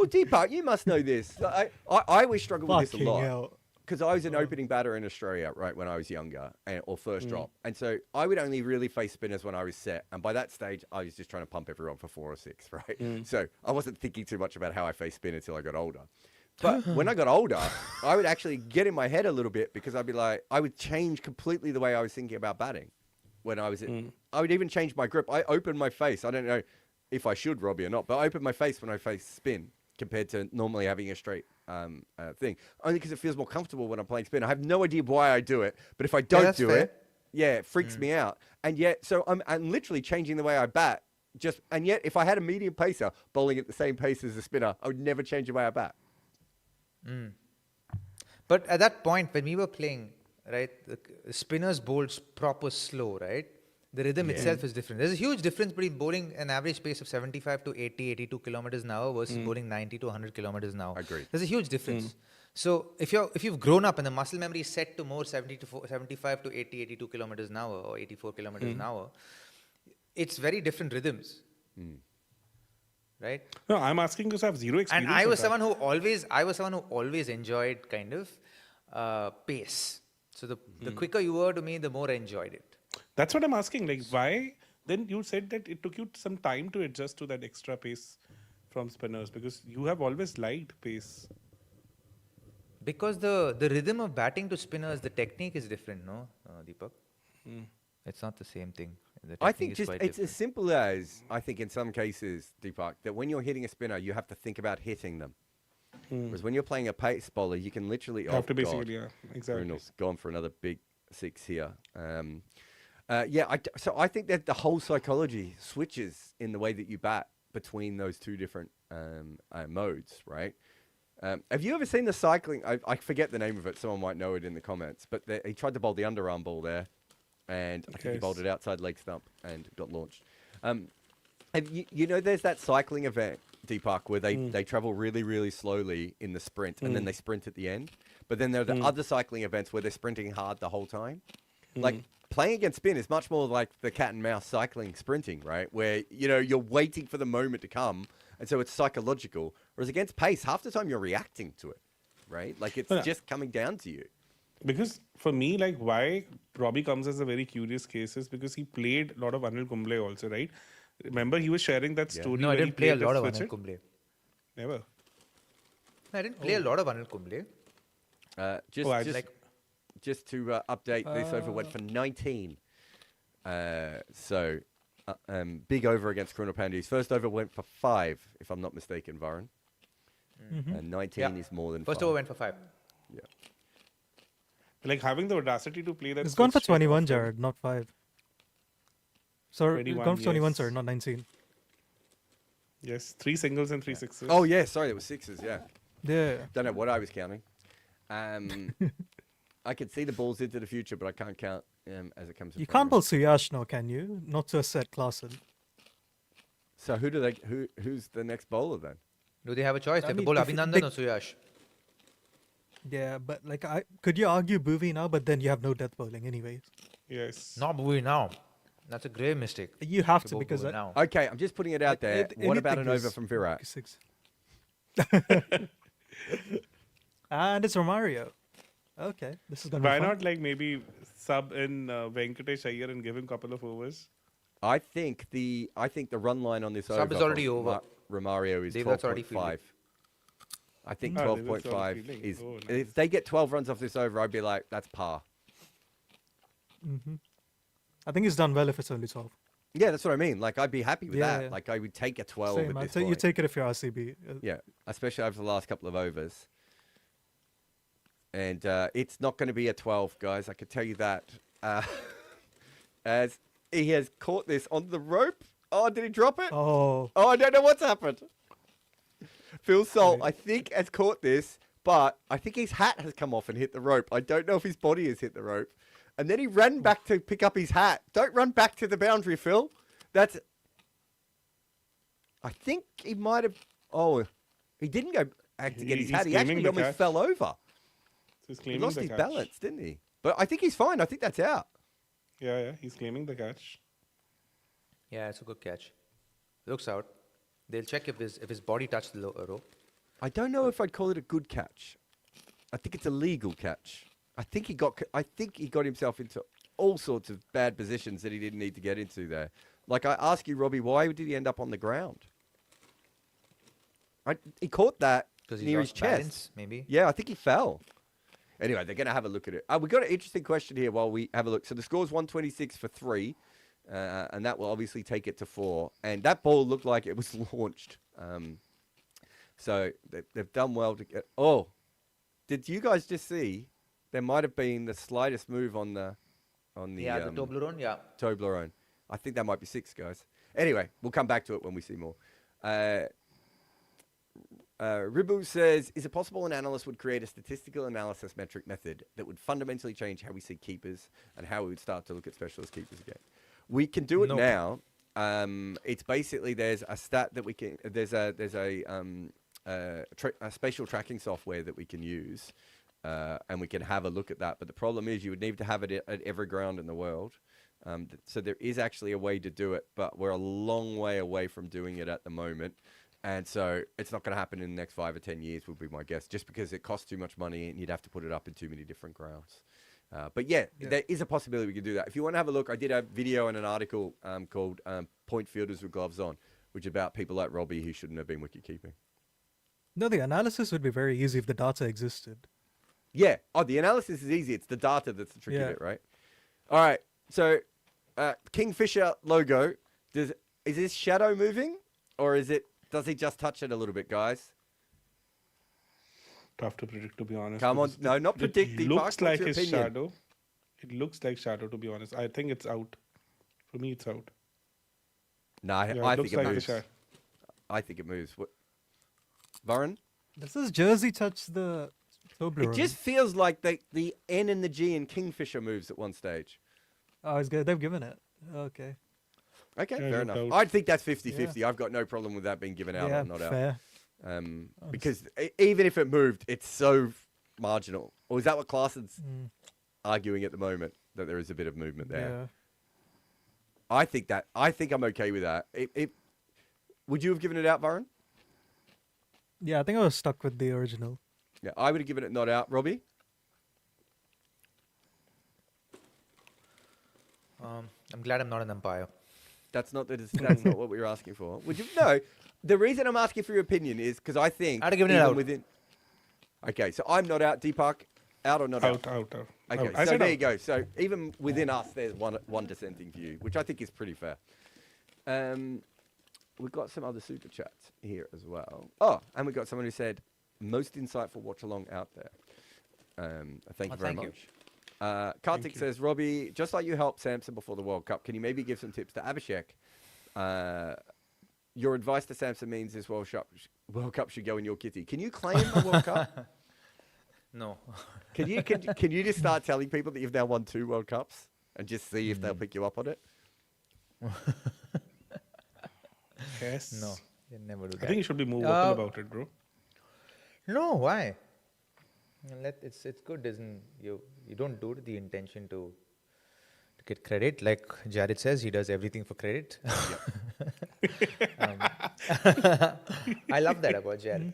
Deepak, you must know this. I always struggle with this a Fucking lot. hell. Because I was an opening batter in Australia, right, when I was younger, or first drop. And so I would only really face spinners when I was set. And by that stage, I was just trying to pump everyone for 4 or 6, right? So I wasn't thinking too much about how I face spin until I got older. But when I got older, I would actually get in my head a little bit because I'd be like, I would change completely the way I was thinking about batting. When I was I would even change my grip. I opened my face. I don't know if I should, Robbie, or not, but I opened my face when I face spin compared to normally having a straight thing. Only because it feels more comfortable when I'm playing spin. I have no idea why I do it, but if I don't that's do fair. it, yeah, it freaks me out. And yet, so I'm literally changing the way I bat And yet, if I had a medium pacer bowling at the same pace as a spinner, I would never change the way I bat. But at that point, when we were playing, right, the spinners bowled proper slow, right? The rhythm itself is different. There's a huge difference between bowling an average pace of 75 to 80, 82 kilometers an hour versus bowling 90 to 100 kilometers an hour. Agreed. There's a huge difference. So if you've grown up and the muscle memory is set to more 75 to 80, 82 kilometers an hour or 84 kilometers an hour, it's very different rhythms. Right? No, I'm asking because I have zero experience. And I of was that. someone who always enjoyed kind of pace. So the quicker you were to me, the more I enjoyed it. That's what I'm asking. Like, why? Then you said that it took you some time to adjust to that extra pace from spinners because you have always liked pace. Because the rhythm of batting to spinners, the technique is different, no, Deepak? It's not the same thing. The I technique think is just quite it's different. as simple as, I think in some cases, Deepak, that when you're hitting a spinner, you have to think about hitting them. Whereas when you're playing a pace bowler, you can literally, You have to God, basically, yeah, exactly. Brunel's gone for another big 6 here. So I think that the whole psychology switches in the way that you bat between those two different modes, right? Have you ever seen the cycling? I forget the name of it. Someone might know it in the comments. But he tried to bowl the underarm ball there, and I think he bowled it outside leg stump and got launched. And there's that cycling event, Deepak, where they travel really, really slowly in the sprint, and then they sprint at the end. But then there are the other cycling events where they're sprinting hard the whole time. Like, playing against spin is much more like the cat and mouse cycling sprinting, right? Where, you're waiting for the moment to come, and so it's psychological. Whereas against pace, half the time you're reacting to it, right? Like, it's just coming down to you. Because for me, like, why Robbie comes as a very curious case is because he played a lot of Anil Kumble also, right? Remember, he was sharing that story. No, I where he didn't play a played lot that of Anil switch Kumble. Never. I didn't play a lot of Anil Kumble. Just to update, this over went for 19. Big over against Krunal Pandey's first over went for 5, if I'm not mistaken, Varun. And 19 is more than First 5. over went for 5. Yeah. Like, having the audacity to play that. It's gone for switch straight 21, off Jarrod, not 5. Sorry, it's 21, gone for 21, yes. sorry, not 19. Yes, 3 singles and 3 sixes. Oh, yeah, sorry, it was 6s, yeah. Yeah. Don't know what I was counting. I can see the balls into the future, but I can't count as it comes in You front can't of bowl me. Suyash now, can you? Not to a set class. So who's the next bowler then? Do they have a choice? They I have to mean, bowl if Abhinandan they- or Suyash. Yeah, but could you argue Bhuvi now, but then you have no death bowling anyways. Yes. Not Bhuvi now. That's a grave mistake. You have to bowl because Bhuvi now. Okay, I'm just putting it out there. What about an anything over is from Virat? 6. And it's Romario. Okay, this is gonna Why be fun. not, like, maybe sub in Venkatesh Iyer and give him a couple of overs? I think the run line on this Sub over is already from over. Romario is Deepak's already 12.5. I think Oh, Deepak's 12.5 already fielding. is. Oh, nice. If they get 12 runs off this over, I'd be like, that's par. I think he's done well if it's only 12. Yeah, that's what I mean. Like, I'd be happy with Yeah, that. yeah. Like, I would take a 12 Same, at I'd this say you point. take it if you're RCB. Yeah, especially over the last couple of overs. And it's not going to be a 12, guys. I can tell you that. As he has caught this on the rope. Oh, did he drop it? Oh, Oh, I don't know what's happened. Phil Salt, I think, has caught this, but I think his hat has come off and hit the rope. I don't know if his body has hit the rope. And then he ran back to pick up his hat. Don't run back to the boundary, Phil. That's... I think he might have... Oh, he didn't go back to get his He's hat. He claiming actually the almost catch. fell over. So he's He claiming lost the his catch. balance, didn't he? But I think he's fine. I think that's out. Yeah, he's claiming the catch. Yeah, it's a good catch. Looks out. They'll check if his body touched the rope. I don't know if I'd call it a good catch. I think it's a legal catch. I think he got himself into all sorts of bad positions that he didn't need to get into there. Like, I ask you, Robbie, why did he end up on the ground? He caught that Because he near his lost chest. balance, maybe. Yeah, I think he fell. Anyway, they're going to have a look at it. We've got an interesting question here while we have a look. So the score's 126 for 3, and that will obviously take it to 4. And that ball looked like it was launched. So they've done well to get... Oh, did you guys just see? There might have been the slightest move on the Yeah, the Toblerone, yeah. Toblerone. I think that might be 6, guys. Anyway, we'll come back to it when we see more. Ribu says, is it possible an analyst would create a statistical analysis metric method that would fundamentally change how we see keepers and how we would start to look at specialist keepers again? We can do it Nope. now. It's basically there's a stat that we can there's a spatial tracking software that we can use, and we can have a look at that. But the problem is you would need to have it at every ground in the world. So there is actually a way to do it, but we're a long way away from doing it at the moment. And so it's not going to happen in the next 5 or 10 years would be my guess, just because it costs too much money and you'd have to put it up in too many different grounds. But yeah, there is a possibility we can do that. If you want to have a look, I did a video and an article called Point Fielders with Gloves On, which is about people like Robbie who shouldn't have been wicket keeping. No, the analysis would be very easy if the data existed. Yeah. Oh, the analysis is easy. It's the data that's the tricky Yeah. bit, right? All right. So Kingfisher logo, is this shadow moving or does he just touch it a little bit, guys? Tough to predict, to be honest. Come on. because No, not predict, It Deepak. looks What's like your his opinion? shadow. It looks like shadow, to be honest. I think it's out. For me, it's out. No, Yeah, I it think looks it like the moves. shadow. I think it moves. What? Varun? Does this jersey touch the Toblerone? It just feels like the N and the G in Kingfisher moves at one stage. Oh, it's good. They've given it. Okay. Okay, Yeah, fair no enough. doubt. I think that's 50-50. I've got no problem with that being given out yeah, or not out. fair. Because even if it moved, it's so marginal. Or is that what Claessen's arguing at the moment, that there is a bit of movement there? Yeah. I think I'm okay with that. Would you have given it out, Varun? Yeah, I think I was stuck with the original. Yeah, I would have given it not out. Robbie? I'm glad I'm not an umpire. That's not what we were asking for. Would you? No. The reason I'm asking for your opinion is because I think I'd have given it even out. within. Okay, so I'm not out. Deepak, out or not out? Out. Okay, I so said there out. you go. So even within us, there's one dissenting view, which I think is pretty fair. We've got some other super chats here as well. Oh, and we got someone who said most insightful watch along out there. Thank you very thank you. much. Karthik says, Robbie, just like you helped Samson before the World Cup, can you maybe give some tips to Abhishek? Your advice to Samson means this World Cup should go in your kitty. Can you claim a World Cup? No. Can you just start telling people that you've now won 2 World Cups and just see if they'll pick you up on it? Yes. No. You never do I that. think you should be more vocal about it, bro. No, why? It's good, isn't you don't do it with the intention to get credit. Like Jarrod says, he does everything for credit. I love that about Jarrod.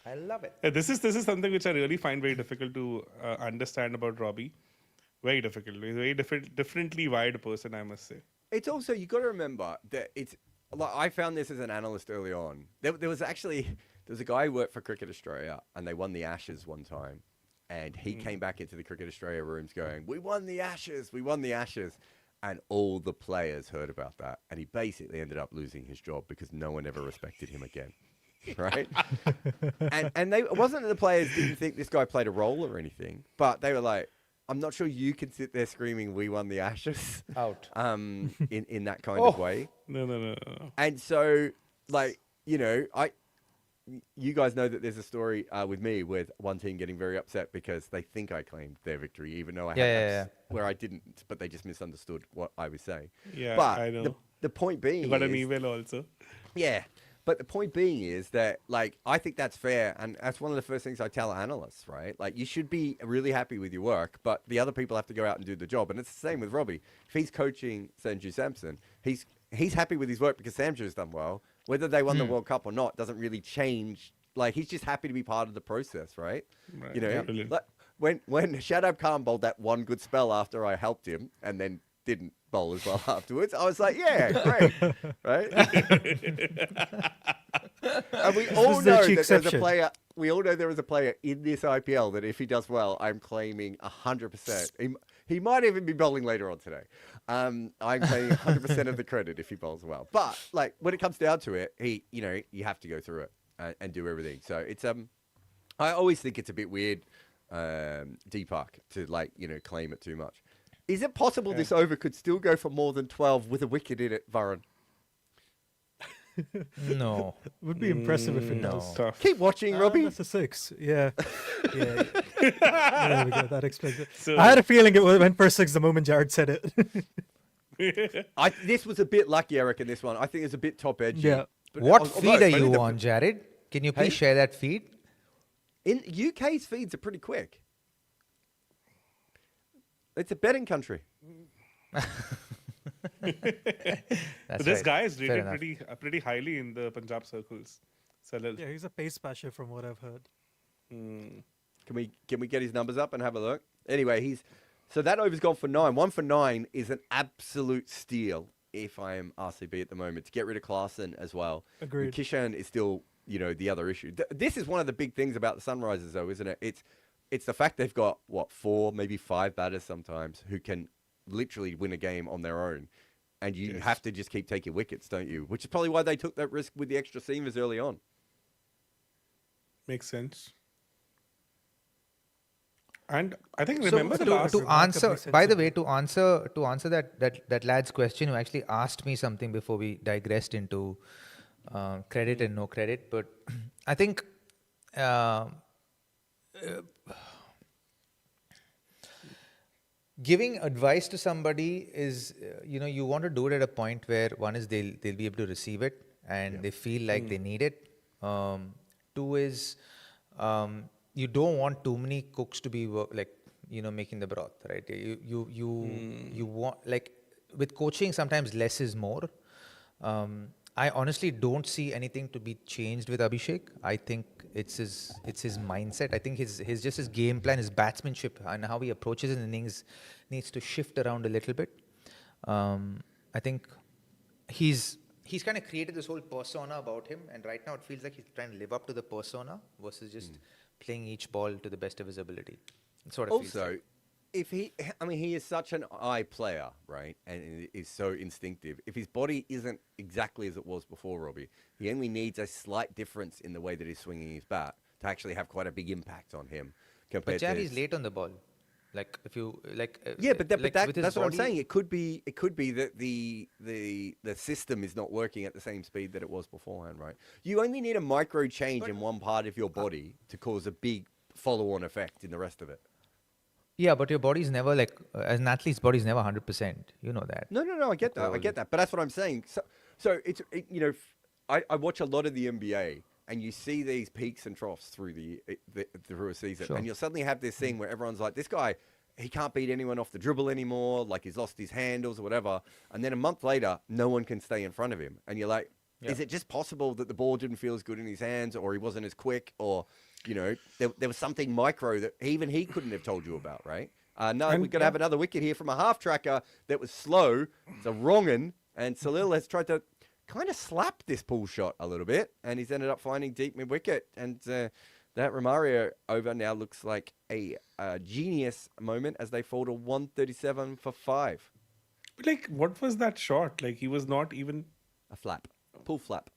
I love it. Yeah, this is something which I really find very difficult to understand about Robbie. Very difficult. He's a very differently wired person, I must say. It's also, you got to remember that it's like, I found this as an analyst early on. There was a guy who worked for Cricket Australia and they won the Ashes one time. And he came back into the Cricket Australia rooms going, we won the Ashes. And all the players heard about that. And he basically ended up losing his job because no one ever respected him again. Right? and it wasn't that the players didn't think this guy played a role or anything, but they were like, I'm not sure you can sit there screaming, we won the Ashes. Out. In that kind of way. No. And so, like, you guys know that there's a story with me with one team getting very upset because they think I claimed their victory, even though I had where I didn't, but they just misunderstood what I was saying. Yeah, but I know. The point being You got an is- email also. Yeah. But the point being is that, like, I think that's fair. And that's one of the first things I tell analysts, right? Like, you should be really happy with your work, but the other people have to go out and do the job. And it's the same with Robbie. If he's coaching Sanju Samson, he's happy with his work because Samju's done well. Whether they won the World Cup or not doesn't really change. Like, he's just happy to be part of the process, right? Right, You know, yeah, brilliant. like, when Shadab Khan bowled that one good spell after I helped him and then didn't bowl as well afterwards, I was like, yeah, great, right? And we all is the know that there's a exception. player. We all know there is a player in this IPL that if he does well, I'm claiming 100%. He might even be bowling later on today. I'm claiming 100% of the credit if he bowls well. But like when it comes down to it, you have to go through it and do everything. So it's I always think it's a bit weird, Deepak, to claim it too much. Is it possible this over could still go for more than 12 with a wicket in it, Varun? No. Would be impressive if it No. does. Tough. Keep watching, Ah, Robbie. that's a 6. Yeah. Yeah. There we go. That explains it. So- I had a feeling it went for 6 the moment Jarrod said it. This was a bit lucky, I reckon, this one. I think it's a bit top edgy. Yeah. But What although feed are it's only you the- on, Jarrod? Can you please Hey? share that feed? In UK's feeds are pretty quick. It's a betting country. That's This right. guy is Fair rated enough. pretty highly in the Punjab circles. Salil. Yeah, he's a pace basher from what I've heard. Can we get his numbers up and have a look? Anyway, so that over's gone for 9. 1 for 9 is an absolute steal if I am RCB at the moment to get rid of Klaassen as well. Agreed. Kishan is still, the other issue. This is one of the big things about the Sunrisers, though, isn't it? It's the fact they've got 4, maybe 5 batters sometimes who can literally win a game on their own, and you have to just keep taking wickets, don't you? Which is probably why they took that risk with the extra seamers early on. Makes sense. And I think So remember the last. to answer, remarkably by the sensible. way, to answer that lad's question, who actually asked me something before we digressed into credit and no credit, but I think giving advice to somebody is, you want to do it at a point where one is they'll be able to receive it and they feel like they need it. Two is you don't want too many cooks to be making the broth, right? You want, like, with coaching sometimes less is more. I honestly don't see anything to be changed with Abhishek. I think it's his mindset. I think his game plan, his batsmanship, and how he approaches an innings needs to shift around a little bit. I think he's kind of created this whole persona about him, and right now it feels like he's trying to live up to the persona versus just playing each ball to the best of his ability. It sort of feels Also, like. if he is such an eye player, right, and is so instinctive. If his body isn't exactly as it was before, Robbie, he only needs a slight difference in the way that he's swinging his bat to actually have quite a big impact on him. But Compared Javi's to late on the ball. Like if you yeah, but with his that's what I'm body- saying. It could be that the system is not working at the same speed that it was beforehand, right? You only need a micro change in one part of your body to cause a big follow-on effect in the rest of it. Yeah, but your body's never as an athlete's body's never 100%. You know that. No, I get that. I get that. But that's what I'm saying. So I watch a lot of the NBA, and you see these peaks and troughs through through a season, Sure. and you'll suddenly have this thing where everyone's like, this guy, he can't beat anyone off the dribble anymore, like he's lost his handles or whatever. And then a month later, no one can stay in front of him. And you're like, is it just possible that the ball didn't feel as good in his hands, or he wasn't as quick, or, there was something micro that even he couldn't have told you about, right? No, we're going to have another wicket here from a half tracker that was slow. It's a wrong un, and Salil has tried to kind of slap this pull shot a little bit, and he's ended up finding deep mid wicket. And that Romario over now looks like a genius moment as they fall to 137 for 5. But like, what was that shot? Like, he was not even A flap, pull flap.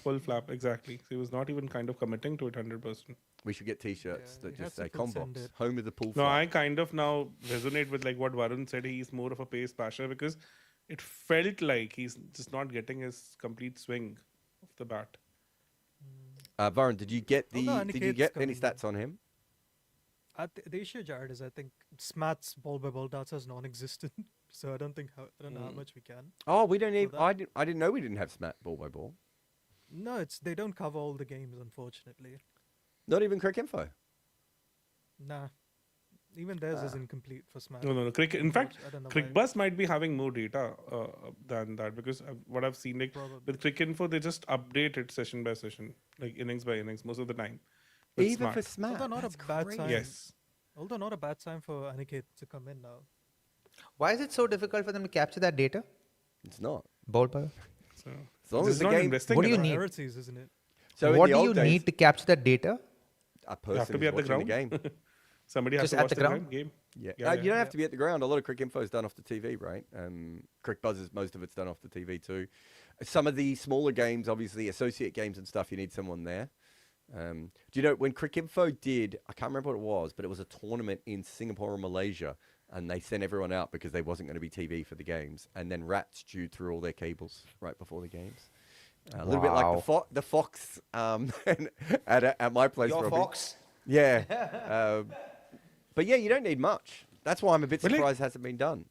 full flap, exactly. So he was not even kind of committing to it 100%. We should get T-shirts Yeah, that he just has say to transcend Commbox, it. home of the pull No, flap. I kind of now resonate with like what Varun said. He's more of a pace basher because it felt like he's just not getting his complete swing of the bat. Varun, did you get Oh, no, any Aniket's coming stats on him? The issue, Jarrod, is I think Smat's ball by ball data is non-existent, so I don't know how much we can. Oh, we don't even. that- I didn't know we didn't have Smat ball by ball. No, they don't cover all the games, unfortunately. Not even Crick Info. Nah, even theirs is incomplete for Smat. No. Cricket. In fact, I don't know why. CrickBus might be having more data than that because what I've seen, like Probably. with Cricinfo, they just update it session by session, like innings by innings, most of the time. With Even Smart. for Smat. Although not That's a bad crazy. sign. Yes. Although not a bad sign for Aniket to come in now. Why is it so difficult for them to capture that data? It's not. Ball power. So As long this as is the not game. investing. What do you in it. need? Priorities, isn't it? So in What the do old you days, need to capture that data? a You person have to be is at the watching ground. the game. Somebody has Just to at watch the the ground? game. Yeah, Yeah, you don't yeah. have to be at the ground. A lot of Crick Info is done off the TV, right? Crick Buzz is most of it's done off the TV too. Some of the smaller games, obviously associate games and stuff, you need someone there. Do you know when Crick Info did? I can't remember what it was, but it was a tournament in Singapore or Malaysia, and they sent everyone out because they wasn't going to be TV for the games, and then rats chewed through all their cables right before the games. A little bit like Wow. the fox at my place. Your Robbie. fox. Yeah. But yeah, you don't need much. That's why I'm a bit But like- surprised it hasn't been done.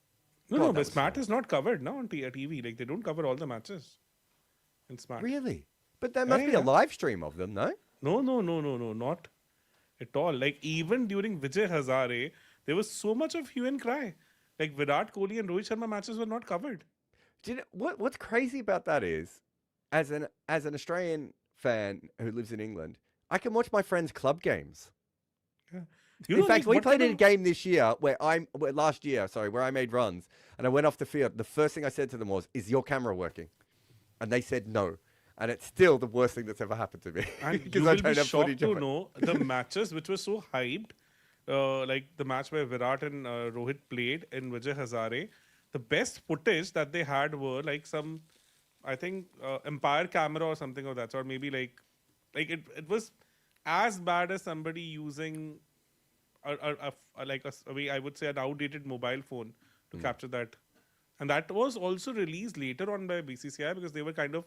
No, God, no, that but was Smart is not covered now on TV. Like they don't cover all the matches in Smart. Really? But there must be a Yeah. live stream of them, no? No, not at all. Like even during Vijay Hazare, there was so much of hue and cry. Like Virat Kohli and Rohit Sharma matches were not covered. Do you know, what's crazy about that is, as an Australian fan who lives in England, I can watch my friends' club games. You In know, fact, like, we what played kind in a of- game this year where last year, where I made runs and I went off the field. The first thing I said to them was, "Is your camera working?" And they said no. And it's still the worst thing that's ever happened to me And because you I will be don't have shocked footage to of it. know the matches which were so hyped, like the match where Virat and Rohit played in Vijay Hazare. The best footage that they had were like some, I think, Empire camera or something of that sort. Maybe like it was as bad as somebody using a way I would say an outdated mobile phone to capture that, and that was also released later on by BCCI because they were kind of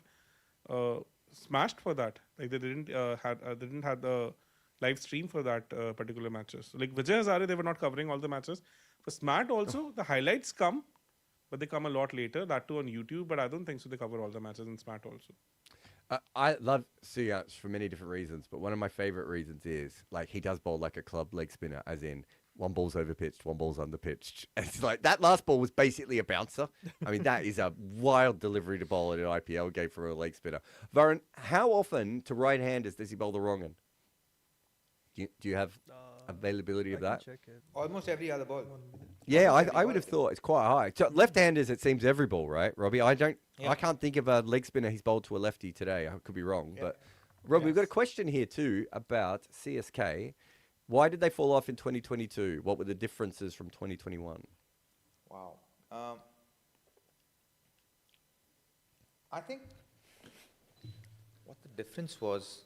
smashed for that. Like they didn't have the live stream for that particular matches. So like Vijay Hazare, they were not covering all the matches. For Smart also, the highlights come, but they come a lot later. That too on YouTube, but I don't think so. They cover all the matches in Smart also. I love Suyach for many different reasons, but one of my favorite reasons is like he does bowl like a club leg spinner, as in one ball's overpitched, one ball's underpitched. And it's like that last ball was basically a bouncer. I mean, that is a wild delivery to bowl in an IPL game for a leg spinner. Varun, how often to right-handers does he bowl the wrong one? Do you have availability of that? Check it. Almost every other ball. Yeah, I would have thought it's quite high. So left-handers, it seems every ball, right, Robbie? I Yeah. can't think of a leg spinner he's bowled to a lefty today. I could be wrong, but Robbie, we've got a question here too about CSK. Why did they fall off in 2022? What were the differences from 2021? Wow. I think what the difference was,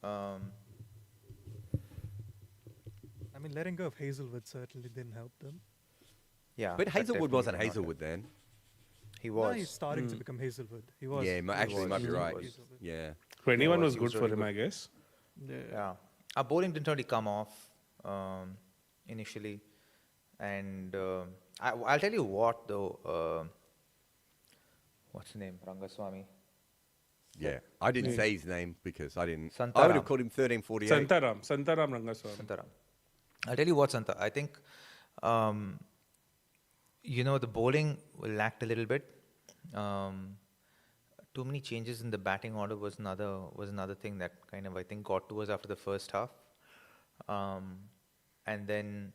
I mean, letting go of Hazelwood certainly didn't help them. yeah. But that Hazelwood definitely wasn't did not Hazelwood then. He Now was. he's starting to become Hazelwood. He was. Yeah, actually, was, might be he right. was. Yeah. 21 was- was he good was for really him, good. I guess. Yeah. Our bowling didn't really come off initially. And I'll tell you what, though. What's his name? Rangaswamy. Yeah. I didn't say his name because I didn't. I would Santaram. have called him 1348. Santaram Rangaswamy. Santaram. I'll tell you what, Santa. I think, the bowling lacked a little bit. Too many changes in the batting order was another thing that kind of I think got to us after the first half, and then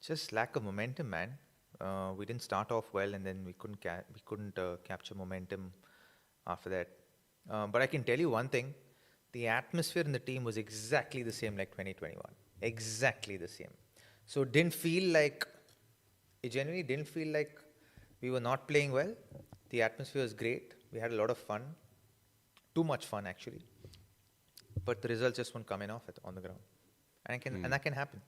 just lack of momentum, man. We didn't start off well, and then we couldn't capture momentum after that. But I can tell you one thing: the atmosphere in the team was exactly the same like 2021, exactly the same. So it genuinely didn't feel like we were not playing well. The atmosphere was great. We had a lot of fun, too much fun actually. But the results just weren't coming off on the ground, and that can happen.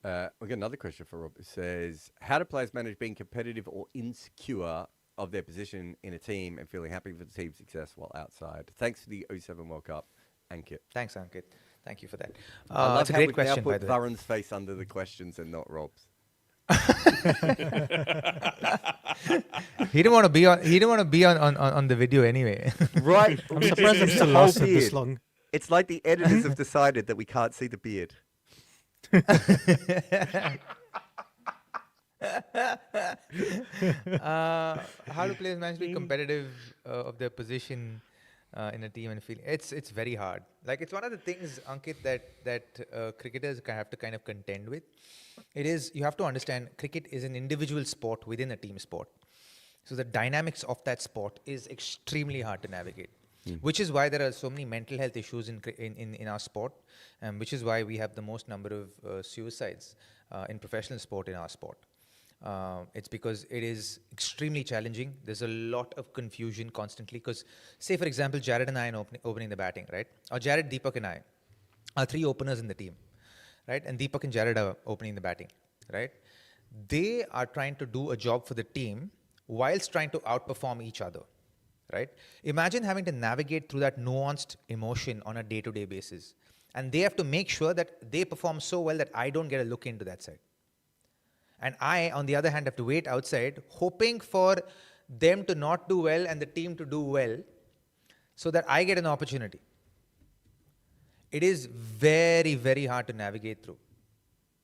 We've got another question for Rob. It says, how do players manage being competitive or insecure of their position in a team and feeling happy for the team's success while outside? Thanks for the 07 World Cup, Ankit. Thanks, Ankit. Thank you for that. I love It's a how great we've question, now by put the way. Varun's face under the questions and not Rob's. He didn't want to be on. He didn't want to be on the video anyway. Right. I'm surprised I'm still lasted this long. It's like the editors have decided that we can't see the beard. How do players manage to be competitive of their position in a team and feel it's very hard. Like it's one of the things, Ankit, that cricketers have to kind of contend with. It is you have to understand cricket is an individual sport within a team sport. So the dynamics of that sport is extremely hard to navigate. Which is why there are so many mental health issues in our sport, which is why we have the most number of suicides in professional sport in our sport. It's because it is extremely challenging. There's a lot of confusion constantly. Because, say, for example, Jarrod and I are opening the batting, right? Or Jarrod, Deepak, and I are three openers in the team, right? And Deepak and Jarrod are opening the batting, right? They are trying to do a job for the team whilst trying to outperform each other. right? Imagine having to navigate through that nuanced emotion on a day-to-day basis. And they have to make sure that they perform so well that I don't get a look into that side. And I, on the other hand, have to wait outside, hoping for them to not do well and the team to do well so that I get an opportunity. It is very, very hard to navigate through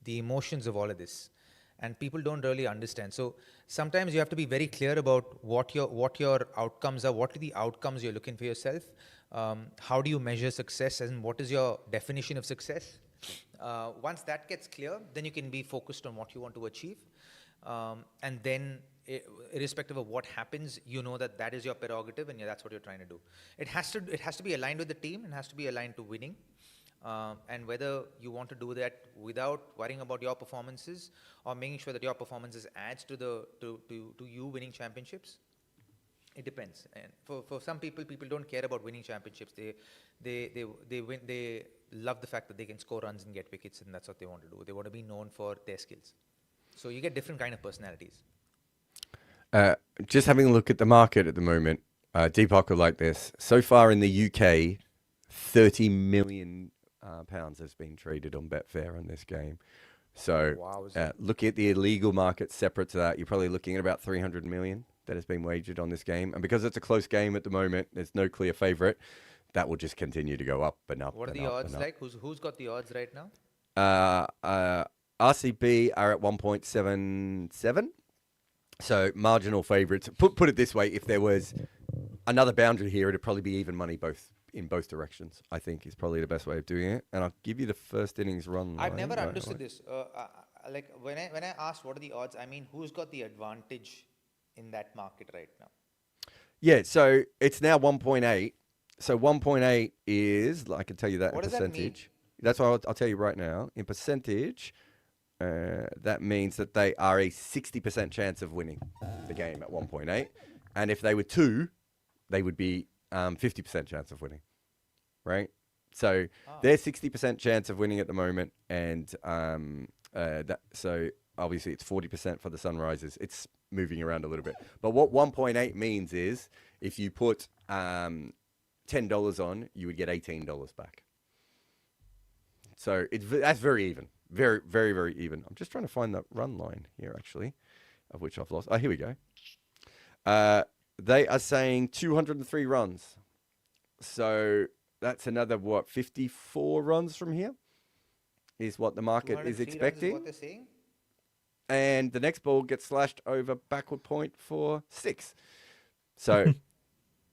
the emotions of all of this. And people don't really understand. So sometimes you have to be very clear about what your outcomes are, what are the outcomes you're looking for yourself, how do you measure success, and what is your definition of success. Once that gets clear, then you can be focused on what you want to achieve. And then, irrespective of what happens, you know that that is your prerogative and that's what you're trying to do. It has to be aligned with the team and has to be aligned to winning. And whether you want to do that without worrying about your performances or making sure that your performances adds to you winning championships, it depends. And for some people don't care about winning championships. They love the fact that they can score runs and get wickets, and that's what they want to do. They want to be known for their skills. So you get different kind of personalities. Just having a look at the market at the moment, Deepak will like this. So far in the UK, 30 million pounds has been traded on Betfair on this game. So looking at the illegal market separate to that, you're probably looking at about 300 million that has been wagered on this game. And because it's a close game at the moment, there's no clear favourite. That will just continue to go up and up. What are the odds like? Who's got the odds right now? RCB are at 1.77. So marginal favourites. Put it this way, if there was another boundary here, it'd probably be even money in both directions, I think is probably the best way of doing it. And I'll give you the first innings run. I've never understood this. Like when I asked what are the odds, I mean, who's got the advantage in that market right now? Yeah, so it's now 1.8. So 1.8 is, I can tell you that what in percentage. That mean? That's what I'll tell you right now. In percentage, that means that they are a 60% chance of winning the game at 1.8. And if they were 2, they would be 50% chance of winning, right? So they're 60% chance of winning at the moment, and so obviously it's 40% for the Sunrisers. It's moving around a little bit, but what 1.8 means is if you put $10 on, you would get $18 back. So that's very even, very, very, very even. I'm just trying to find the run line here, actually, of which I've lost. Oh, here we go. They are saying 203 runs. So that's another, 54 runs from here is what the market is expecting. Is what they're saying? And the next ball gets slashed over backward point for 6. So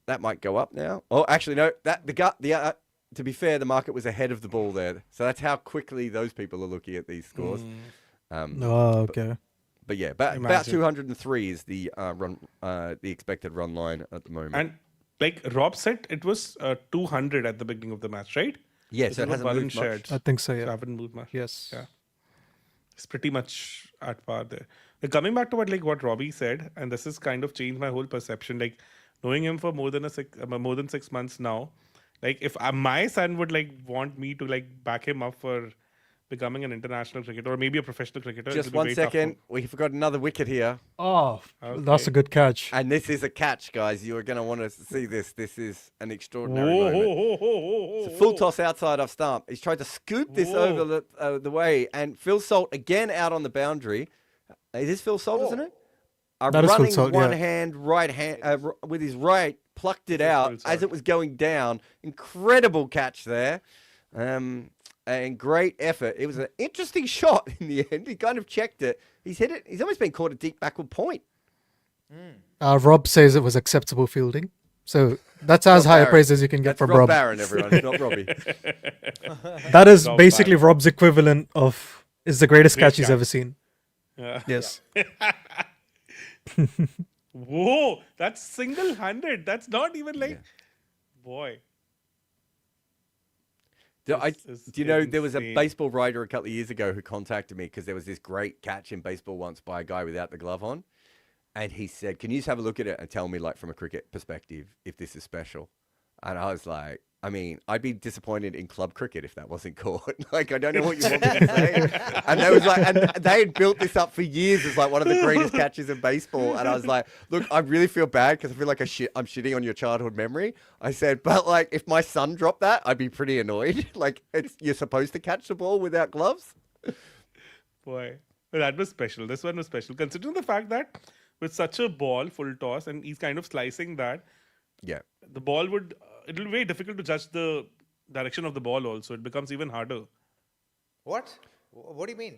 that might go up now. Oh, actually, no. To be fair, the market was ahead of the ball there. So that's how quickly those people are looking at these scores. Okay. But yeah, about 203 is the expected run line at the moment. And like Rob said, it was 200 at the beginning of the match, right? Yeah, so it hasn't moved much. I think so, yeah. So haven't moved much. Yes. Yeah. It's pretty much at par there. Like, coming back to what Robbie said, and this has kind of changed my whole perception. Like, knowing him for more than 6 months now, like if my son would like want me to like back him up for becoming an international cricketer or maybe a professional cricketer. Just 1 second, we forgot another wicket here. Oh, Okay. that's a good catch. And this is a catch, guys. You are going to want to see this. This is an extraordinary moment. It's a full toss outside off stump. He's tried to scoop this over the way. And Phil Salt again out on the boundary. It is Phil Salt, isn't it? That is Phil running Salt, one yeah. hand, right hand, with his right, plucked it out as it was going down. Incredible catch there. And great effort. It was an interesting shot in the end. He kind of checked it. He's hit it. He's almost been caught a deep backward point. Rob says it was acceptable fielding. So that's as high a praise as you can get from Rob Rob. Barron, everyone. It's not Robbie. That is Rob basically Barron. Rob's equivalent of is the greatest Great catch he's catch. ever seen. Yeah. Yes. Whoa, that's single-handed. That's not even like, boy. Do This you know is there was a insane. baseball writer a couple of years ago who contacted me because there was this great catch in baseball once by a guy without the glove on. And he said, can you just have a look at it and tell me, like, from a cricket perspective, if this is special? And I was like, I mean, I'd be disappointed in club cricket if that wasn't caught. Like, I don't know what you want me to say. And they was like, and they had built this up for years as like one of the greatest catches in baseball. And I was like, look, I really feel bad because I feel like I'm shitting on your childhood memory. I said, but like, if my son dropped that, I'd be pretty annoyed. Like, you're supposed to catch the ball without gloves. Boy, well, that was special. This one was special, considering the fact that with such a ball, full toss, and he's kind of slicing that, Yeah. the ball would. It'll be very difficult to judge the direction of the ball. Also, it becomes even harder. What? What do you mean?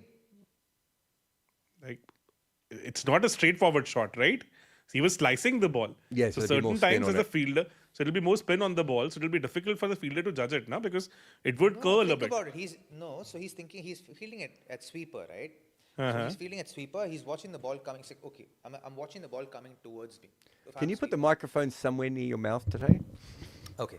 Like, it's not a straightforward shot, right? So he was slicing the ball. Yeah, So so there'd be more certain spin times on as a it. fielder, so it'll be more spin on the ball. So it'll be difficult for the fielder to judge it now because it would No, curl a think bit. about it. So he's thinking he's fielding at sweeper, right? So he's fielding at sweeper. He's watching the ball coming. He's like, okay, I'm watching the ball coming towards me. If Can I'm you put the sweeper- microphone somewhere near your mouth today? Okay.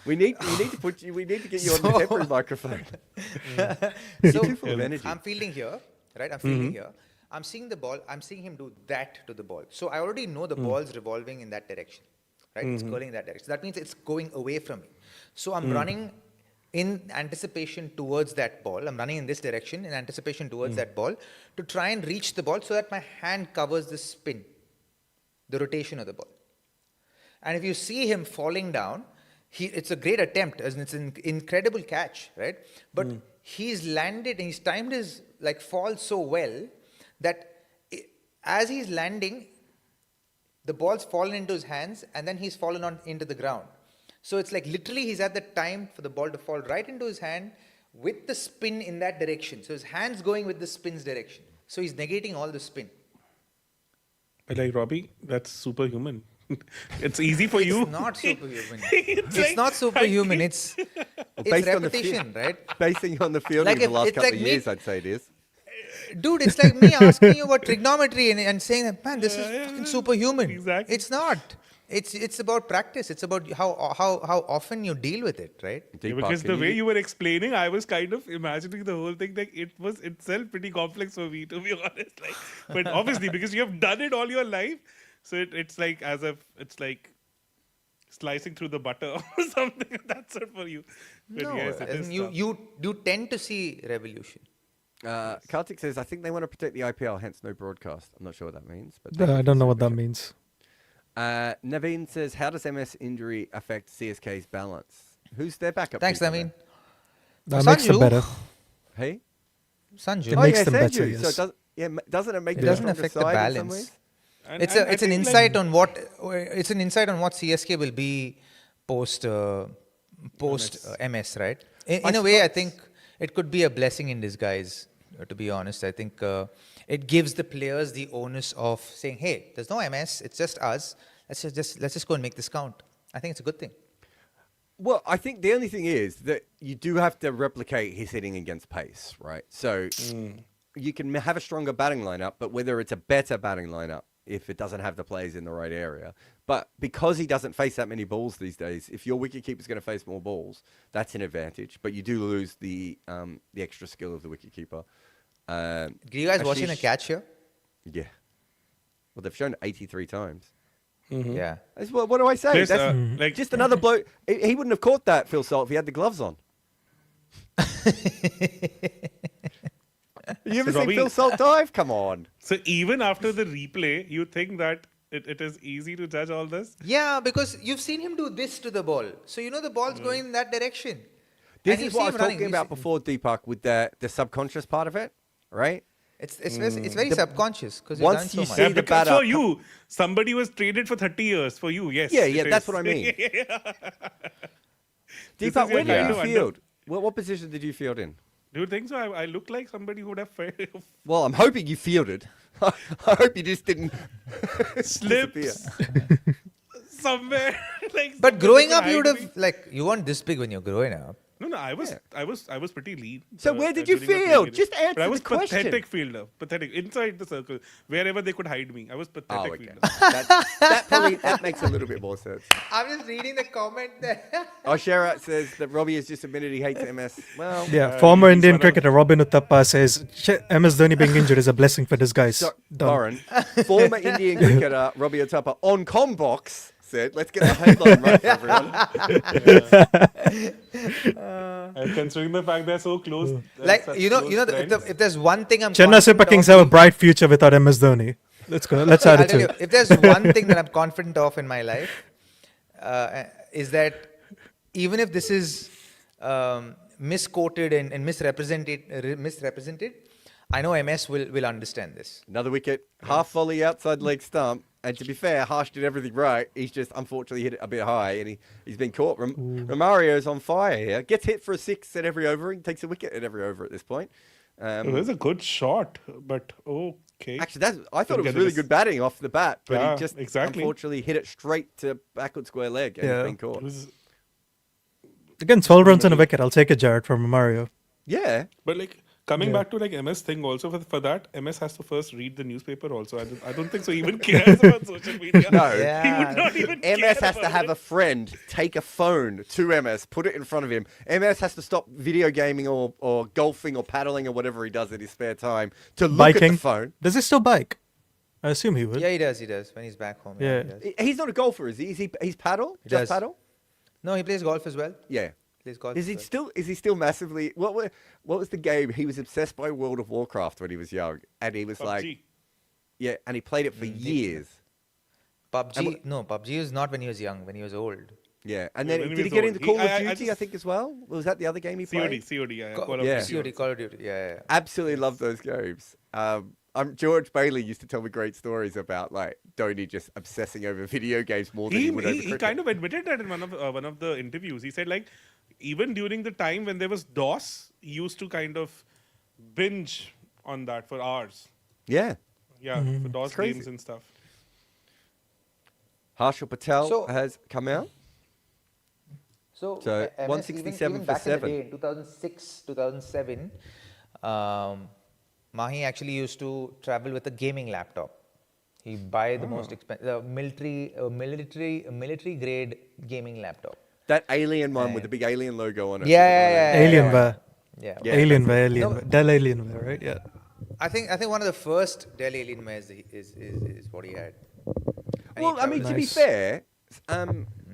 We need to get you on the temporary microphone. So You're too full of energy. I'm fielding here, right? I'm fielding here. I'm seeing the ball. I'm seeing him do that to the ball. So I already know the ball's revolving in that direction, right? It's curling in that direction. That means it's going away from me. So I'm running in anticipation towards that ball. I'm running in this direction in anticipation towards that ball to try and reach the ball so that my hand covers the spin, the rotation of the ball. And if you see him falling down, it's a great attempt, as in it's an incredible catch, right? But he's landed and he's timed his like fall so well that as he's landing, the ball's fallen into his hands and then he's fallen on into the ground. So it's like literally he's at the time for the ball to fall right into his hand with the spin in that direction. So his hand's going with the spin's direction. So he's negating all the spin. But like Robbie, that's superhuman. It's easy for you. It's not superhuman. It's It's like- not superhuman. It's based on the repetition, right? Basing on the fielding Like of the if- last it's couple like of me- years, I'd say it is. Dude, it's like me asking you about trigonometry and saying that, man, this is fucking superhuman. Exactly. It's not. It's about practice. It's about how often you deal with it, right? Yeah, Deepak, because can the way you were explaining, I was kind of imagining the whole thing like it was itself pretty complex for me, to be honest. Like, but obviously, because you have done it all your life, so it's like as if it's like slicing through the butter or something. That's it for you. But No, yes, it as is in tough. you tend to see revolution. Kartik says, I think they want to protect the IPL, hence no broadcast. I'm not sure what that means. But I don't know what that means. Naveen says, how does MS injury affect CSK's balance? Who's their backup? Thanks, keeper Naveen. That makes them Sanju? better. there? Hey? Sanju. It makes them Sanju. better, So yes. doesn't it make It them a doesn't stronger affect the side in some balance. ways? And It's I an think, insight like, on what CSK will be post MS, right? In a way, I think it could be a blessing in disguise. To be honest, I think it gives the players the onus of saying, "Hey, there's no MS. It's just us. Let's just go and make this count." I think it's a good thing. Well, I think the only thing is that you do have to replicate his hitting against pace, right? So you can have a stronger batting lineup, but whether it's a better batting lineup if it doesn't have the players in the right area. But because he doesn't face that many balls these days, if your wicketkeeper's going to face more balls, that's an advantage. But you do lose the extra skill of the wicketkeeper. Are you guys watching a Ashish- catch here? Yeah. Well, they've shown it 83 times. Yeah. What do I say? Yes, That's like just another bloke. He wouldn't have caught that, Phil Salt, if he had the gloves on. You ever seen Robbie- Phil Salt dive? Come on. so even after the replay, you think that it is easy to judge all this? Yeah, because you've seen him do this to the ball, so you know the ball's going in that direction. This And you is see what I him was running. talking You about see- before, Deepak, with the subconscious part of it, right? It's very subconscious because you've Once done so you much. see Yeah, the because batter for you, somebody was traded for 30 years. For you, yes. Yeah, it that's is. what I mean. This Deepak, is where your did guy you to field? What position did you field in? Do you think so? I look like somebody who would have Well, I'm hoping you fielded. I hope you just didn't slipped disappear. somewhere. Like But somebody growing could up, you would hide me. have like you weren't this big when you're growing up. No, I was pretty lean. So where did you during my field? playing Just days. answer But I was the question. pathetic fielder. Pathetic. Inside the circle. Wherever they could hide me. I was pathetic Oh, okay. fielder. That makes a little bit more sense. I'm just reading the comment there. Oh, Jarrod says that Robbie has just admitted he hates MS. Well, Yeah, former he's Indian one of- cricketer Robin Uthappa says MS Dhoni being injured is a blessing for disguise. so, Done. Lauren, former Indian cricketer Robbie Uthappa on Commbox said. Let's get the headline right for everyone. And considering the fact they're so close, Like such you know, close friends. if there's one thing I'm Chennai Super confident Kings of have a bright future without MS Dhoni. Let's go. Let's add I'll it tell to you, it. if there's one thing that I'm confident of in my life, is that even if this is misquoted and misrepresented, I know MS will understand this. Another wicket, half volley outside leg stump. And to be fair, Harsh did everything right. He's just unfortunately hit it a bit high, and he's been caught. Romario's on fire here. Gets hit for a 6 at every over, and takes a wicket at every over at this point. It was a good shot, but okay. Actually, I thought it was Couldn't get really it. good batting off the bat, but Yeah, he just exactly. unfortunately hit it straight to backward square leg and Yeah. he's been caught. It was, Again, 12 runs and a wicket. I'll take it, Jarrod, from Mario. Yeah. but like coming back to like MS thing also for that, MS has to first read the newspaper also. I don't think so. He even cares about social media. No. He would not even care MS has to about have it. a friend take a phone to MS, put it in front of him. MS has to stop video gaming or golfing or paddling or whatever he does in his spare time to look at Biking. the phone. Does he still bike? I assume he would. Yeah, he does. He does when he's back home. Yeah. He does. He's not a golfer, is he? He's paddle? He Just does. paddle? No, he plays golf as well. Yeah. Plays golf. Is as he well. still? Is he still massively? What was the game? He was obsessed by World of Warcraft when he was young, and he was like, PUBG. yeah, and he played it for years. PUBG? No, PUBG is not when he was young. When he was old. Yeah, and Yeah, then when he did he was get old. into Call of I Duty? I just- think as well. Was that the other game he played? COD, yeah. Co- Call of yeah. Duty. COD, Call of Duty. Yeah. Absolutely love those games. George Bailey used to tell me great stories about like Dhoni just obsessing over video games more than he would over He cricket. kind of admitted that in one of the interviews. He said like even during the time when there was DOS, he used to kind of binge on that for hours. Yeah. Yeah, for DOS crazy. games and stuff. Harshal Patel So- has come out. So, So, MS 167 even for back 7. in the day, in 2006, 2007, Mahi actually used to travel with a gaming laptop. He'd buy the most expensive, military grade gaming laptop. That alien one with the big alien logo on it. Yeah. Alienware. Yeah. Yeah. Alienware, No. Alienware. Dell Alienware, right? Yeah. I think one of the first Dell Alienware is what he had. And Well, he I mean, to be Nice. fair,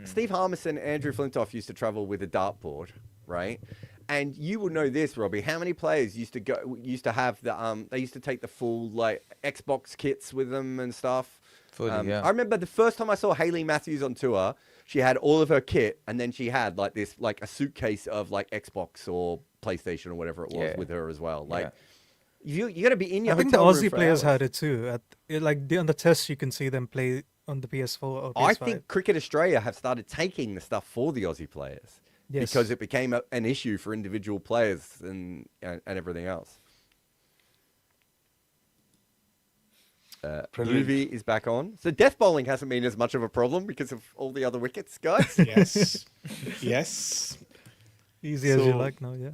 Steve Harmison and Andrew Flintoff used to travel with a dartboard, right? And you will know this, Robbie. How many players used to have the they used to take the full like Xbox kits with them and stuff. Fully, yeah. I remember the first time I saw Hayley Matthews on tour, she had all of her kit, and then she had like this like a suitcase of like Xbox or PlayStation or whatever it was Yeah. with her as well. Like Yeah. you got to be in your I think the hotel room Aussie for players hours. had it too. On the test, you can see them play on the PS4 or PS5. I think Cricket Australia have started taking the stuff for the Aussie players Yes. because it became an issue for individual players and everything else. Brilliant. Luvi is back on. So death bowling hasn't been as much of a problem because of all the other wickets, guys. Yes. Yes. Easy as you So- like now, yeah.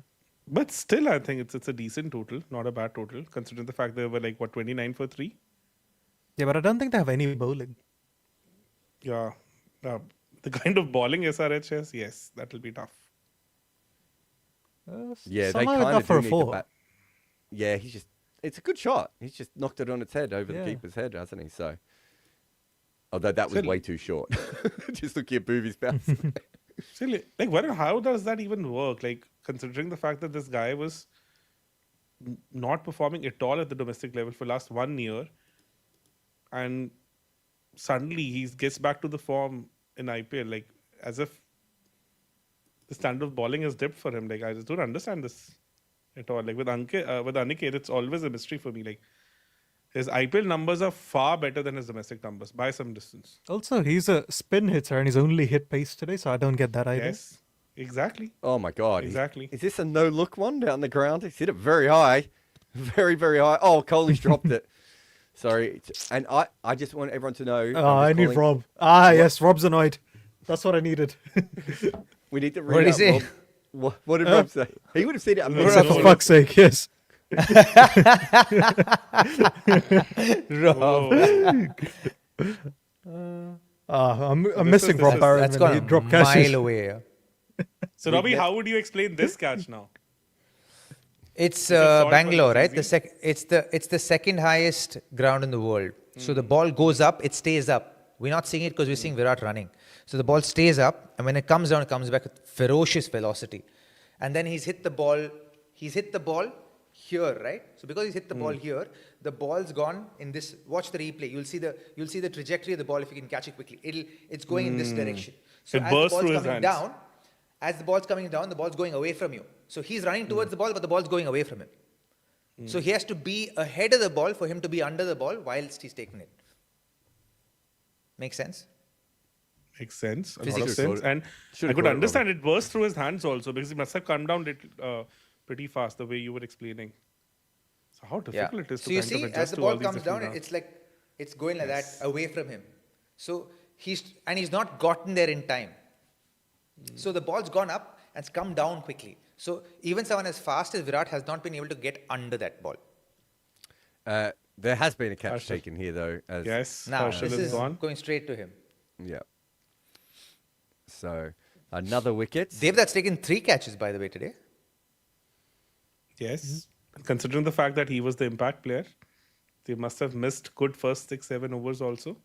But still, I think it's a decent total, not a bad total, considering the fact they were like, 29 for 3? Yeah, but I don't think they have any bowling. Yeah. The kind of bowling SRH has, yes, that will be tough. Yeah, they somehow kind enough of for do a need to 4. bat. Yeah, it's a good shot. He's just knocked it on its head over Yeah. the keeper's head, hasn't he? So, although that was Still- way too short. Just looking at Boovy's bounce. Still, like, how does that even work? Like, considering the fact that this guy was not performing at all at the domestic level for last 1 year, and suddenly he gets back to the form in IPL, like as if the standard of bowling has dipped for him. Like, I just don't understand this at all. Like with Aniket, it's always a mystery for me. Like his IPL numbers are far better than his domestic numbers by some distance. Also, he's a spin hitter and he's only hit pace today, so I don't get that either. Yes, exactly. Oh my God. Exactly. Is this a no-look one down the ground? He's hit it very high. Very, very high. Oh, Kohli's dropped it. Sorry. And I just want everyone to know. Oh, I need Rob. Yes, Rob's annoyed. That's what I needed. We need to read What did he out say? Rob. What did Rob say? He would have said it a No, minute no, For before. fuck's sake, yes. I'm missing Rob Barron That's when he gone a dropped catches. mile away. So Robbie, how would you explain this catch now? It's it short Bangalore, or right? easy? It's the second highest ground in the world. So the ball goes up, it stays up. We're not seeing it because we're seeing Virat running. So the ball stays up, and when it comes down, it comes back with ferocious velocity. And then he's hit the ball here, right? So because he's hit the ball here, the ball's gone in this. Watch the replay. You'll see the trajectory of the ball if you can catch it quickly. It's going in this direction. So It as the bursts ball's through his coming hands. down, as the ball's coming down, the ball's going away from you. So he's running towards the ball, but the ball's going away from him. So he has to be ahead of the ball for him to be under the ball whilst he's taking it. Makes sense? Makes sense. A lot of Physics. sense. And Should've I could caught it, understand it burst through his hands also because he must have come down pretty fast the way you were explaining. So how difficult it is So to you kind see, of adjust as the to all ball these comes different down, rounds. it's going like that away from him. So he's not gotten there in time. So the ball's gone up and it's come down quickly. So even someone as fast as Virat has not been able to get under that ball. There has been a catch Harshal. taken here, though. As, Yes, Now Harshal this is is gone. going straight to him. Yeah. So, another wicket. Devdutt's taken 3 catches, by the way, today. Yes. Considering the fact that he was the impact player, they must have missed good first 6-7 overs also.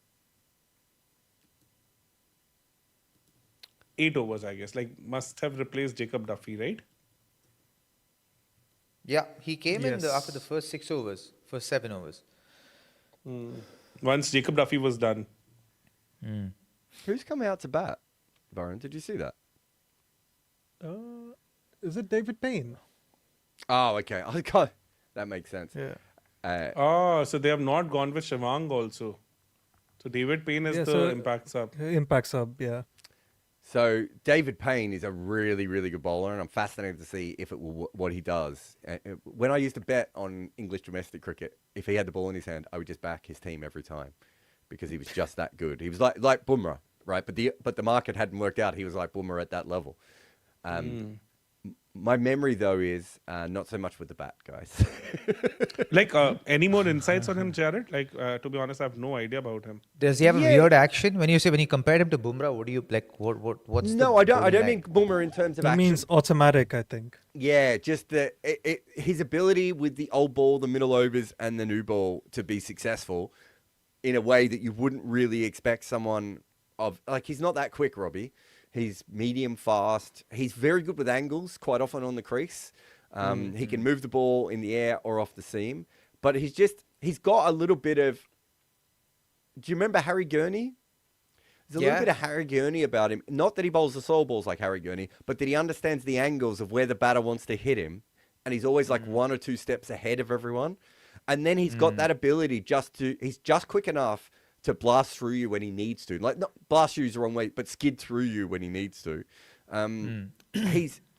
8 overs, I guess. Like, must have replaced Jacob Duffy, right? Yeah, he came in Yes. after the first 6 overs, first 7 overs. Once Jacob Duffy was done. Who's coming out to bat? Varun, did you see that? Is it David Payne? Oh, okay. That makes sense. Yeah. Oh, so they have not gone with Shivang also. So David Payne is Yeah, the so- impact sub. Impact sub, yeah. So David Payne is a really, really good bowler, and I'm fascinated to see if it will what he does. When I used to bet on English domestic cricket, if he had the ball in his hand, I would just back his team every time because he was just that good. He was like Bumrah, right? But the market hadn't worked out. He was like Bumrah at that level. My memory though is not so much with the bat, guys. Like, any more insights on him, Jarrod? Like, to be honest, I have no idea about him. Does he have a Yeah. weird action? When you compared him to Bumrah, what do you like? What's No, the I don't. I don't bowling mean Bumrah in terms of It action. means automatic, I think. Yeah, just his ability with the old ball, the middle overs, and the new ball to be successful in a way that you wouldn't really expect someone of. Like, he's not that quick, Robbie. He's medium fast. He's very good with angles, quite often on the crease. He can move the ball in the air or off the seam. But he's got a little bit of. Do you remember Harry Gurney? There's a little Yeah. bit of Harry Gurney about him. Not that he bowls the soul balls like Harry Gurney, but that he understands the angles of where the batter wants to hit him. And he's always like 1 or 2 steps ahead of everyone. And then he's got that ability he's just quick enough to blast through you when he needs to. Like, not blast you is the wrong way, but skid through you when he needs to.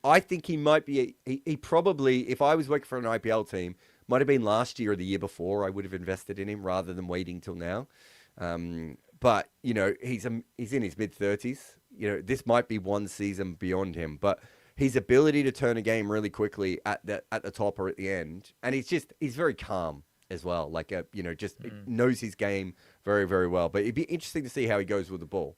I think he might be, he probably, if I was working for an IPL team, might have been last year or the year before I would have invested in him rather than waiting till now. But, you know, he's in his mid-30s. You know, this might be one season beyond him. But his ability to turn a game really quickly at the top or at the end, and he's very calm as well. Like, knows his game very, very well. But it'd be interesting to see how he goes with the ball.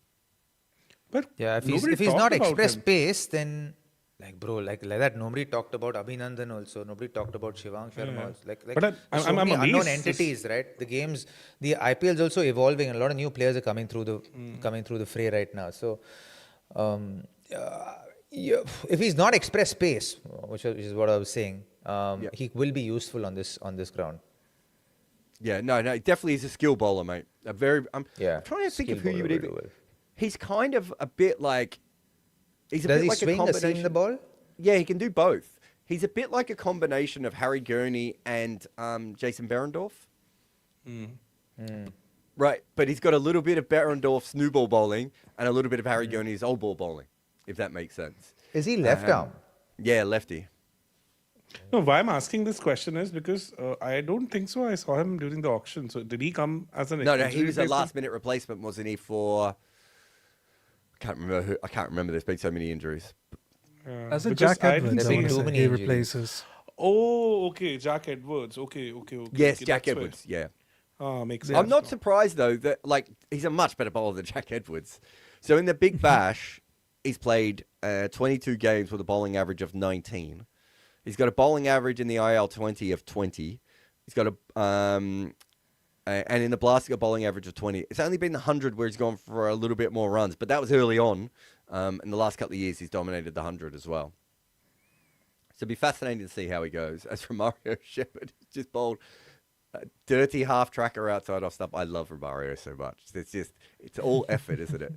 But Yeah, if nobody he's talked not about express him. pace, then like that nobody talked about Abhinandan also. Nobody talked about Shivang Sharma. Also. Like But I'm there's so amazed. many unknown This- entities, right? The IPL is also evolving, and a lot of new players are coming through the fray right now. So, if he's not express pace, which is what I was saying, he will be useful on this ground. Yeah, no, definitely he's a skill bowler, mate. I'm trying to think skill of who you would bowler even. very well. He's kind of a bit like. He's a Does bit he like swing a or combination. seam the ball? Yeah, he can do both. He's a bit like a combination of Harry Gurney and Jason Behrendorff. Right, but he's got a little bit of Behrendorff's new ball bowling and a little bit of Harry Gurney's old ball bowling, if that makes sense. Is he left arm? Yeah, lefty. No, why I'm asking this question is because I don't think so. I saw him during the auction. So did he come as an No, he injury was a replacement? last-minute replacement, wasn't he? For I can't remember. There's been so many injuries. As a Because Jack I didn't Edwards, I see want too to say many he injuries. replaces. Oh, okay, Jack Edwards. Okay. Yes, okay, Jack that's where- Edwards. Yeah. Makes sense. I'm not surprised though that he's a much better bowler than Jack Edwards. So in the Big Bash, he's played 22 games with a bowling average of 19. He's got a bowling average in the IL 20 of 20. He's got And in the blast, he got bowling average of 20. It's only been the 100 where he's gone for a little bit more runs, but that was early on. In the last couple of years, he's dominated the 100 as well. So it'll be fascinating to see how he goes. As for Mario Shepherd, he's just bowled a dirty half tracker outside off stump. I love Romario so much. It's all effort, isn't it?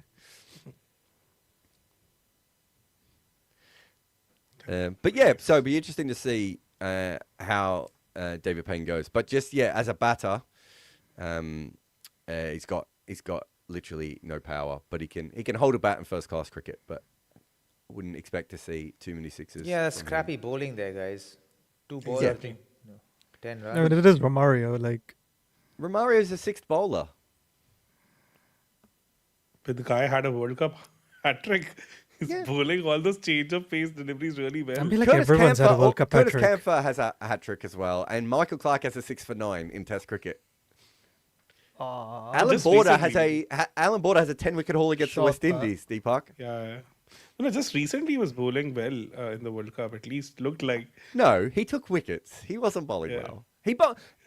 But yeah, so it'd be interesting to see how David Payne goes. But just as a batter, he's got literally no power, but he can hold a bat in first class cricket. But I wouldn't expect to see too many sixes. Yeah, that's scrappy bowling there, guys. 2 balls, I think. No, 10 runs. I mean, it is Romario. Like, Romario's a sixth bowler. But the guy had a World Cup hat trick. He's Yeah. bowling all those change of pace deliveries really well. I mean, like everyone's had a World Cup hat Curtis trick. Camphor has a hat trick as well, and Michael Clark has a 6 for 9 in Test cricket. Alan Just Border recently. has a 10-wicket haul against the West Indies. Deepak. Yeah. No, just recently he was bowling well in the World Cup. At least looked like. No, he took wickets. He wasn't bowling Yeah. well.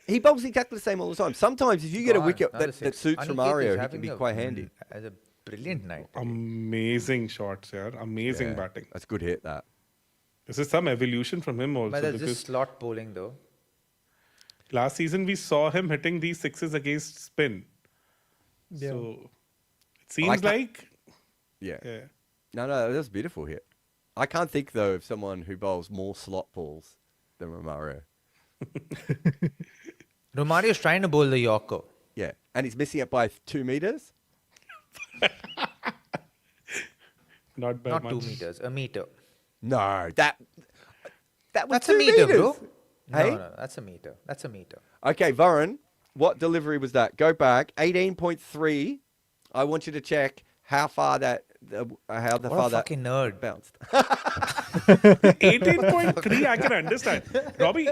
He bowls exactly the same all the time. Sometimes if you get a Gone, wicket another that six. suits Aniket is Romario, he having can be a- quite handy. As a brilliant night. Amazing shots, yeah. Amazing Yeah, batting. That's a good hit, that. This is some evolution from him also. But that's Because just slot bowling, though. last season we saw him hitting these sixes against spin. Yeah. So it seems like that. like. Yeah. Yeah. No, that was a beautiful hit. I can't think, though, of someone who bowls more slot balls than Romario. Romario's trying to bowl the Yorker. Yeah. And he's missing it by 2 meters. Not by Not much. 2 meters, a meter. No, that was That's 2 a meter, meters. bro. Hey? No, that's a meter. That's a meter. Okay, Varun, what delivery was that? Go back, 18.3. I want you to check how far that What a fucking nerd. bounced. 18.3, I can understand. Robbie,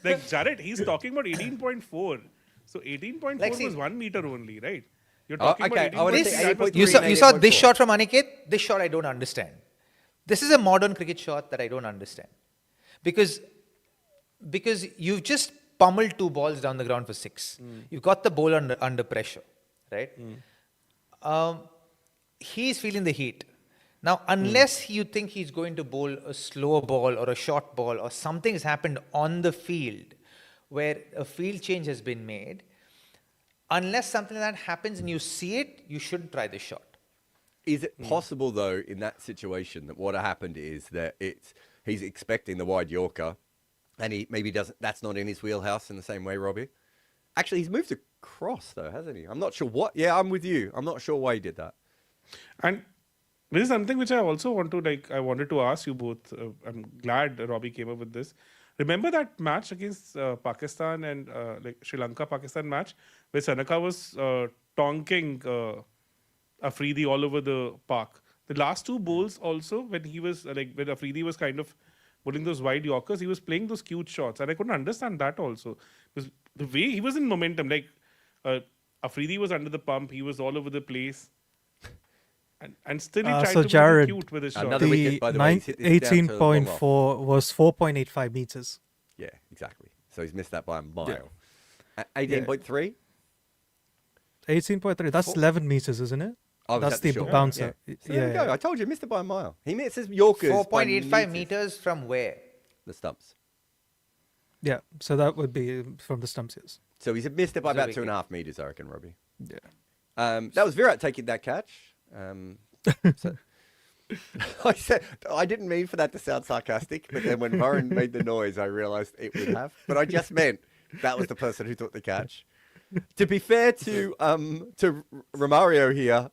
like Jarrod, he's talking about 18.4. So 18.4 Like, see- was 1 meter only, right? You're Oh, talking okay, I about wanna 18.3. say that was 8.3. You saw this 18.4. shot from Aniket? This shot I don't understand. This is a modern cricket shot that I don't understand. Because you've just pummeled 2 balls down the ground for 6. You've got the bowler under pressure, right? He's feeling the heat. Now, unless you think he's going to bowl a slower ball or a short ball or something has happened on the field where a field change has been made, unless something like that happens and you see it, you shouldn't try this shot. Is it possible, though, in that situation, that what happened is that he's expecting the wide Yorker, and he maybe doesn't? That's not in his wheelhouse in the same way, Robbie. Actually, he's moved across, though, hasn't he? I'm not sure what. Yeah, I'm with you. I'm not sure why he did that. And this is something which I also I wanted to ask you both. I'm glad Robbie came up with this. Remember that match against Pakistan and Sri Lanka-Pakistan match where Sanaka was tonking Afridi all over the park. The last 2 bowls also, when he was when Afridi was kind of bowling those wide Yorkers, he was playing those cute shots, and I couldn't understand that also because the way he was in momentum, Afridi was under the pump, he was all over the place, and still he tried so to Jarrod, be cute with his shot. Another The wicket, by the way, he's hit this down to long off. 18.4 was 4.85 meters. Yeah, exactly. So he's missed that by a mile. Yeah. 18.3? 18.3, that's 11 meters, isn't it? Oh, That's the short one? bouncer. Yeah. So there we go. I told you, missed it by a mile. He misses Yorkers by 4.85 meters from where? The stumps. Yeah, so that would be from the stumps, yes. So he's missed it by So about we 2.5 meters, I reckon, Robbie. Yeah. That was Virat taking that catch. So I didn't mean for that to sound sarcastic, but then when Varun made the noise, I realised it would have. But I just meant that was the person who took the catch. To be fair to Romario here,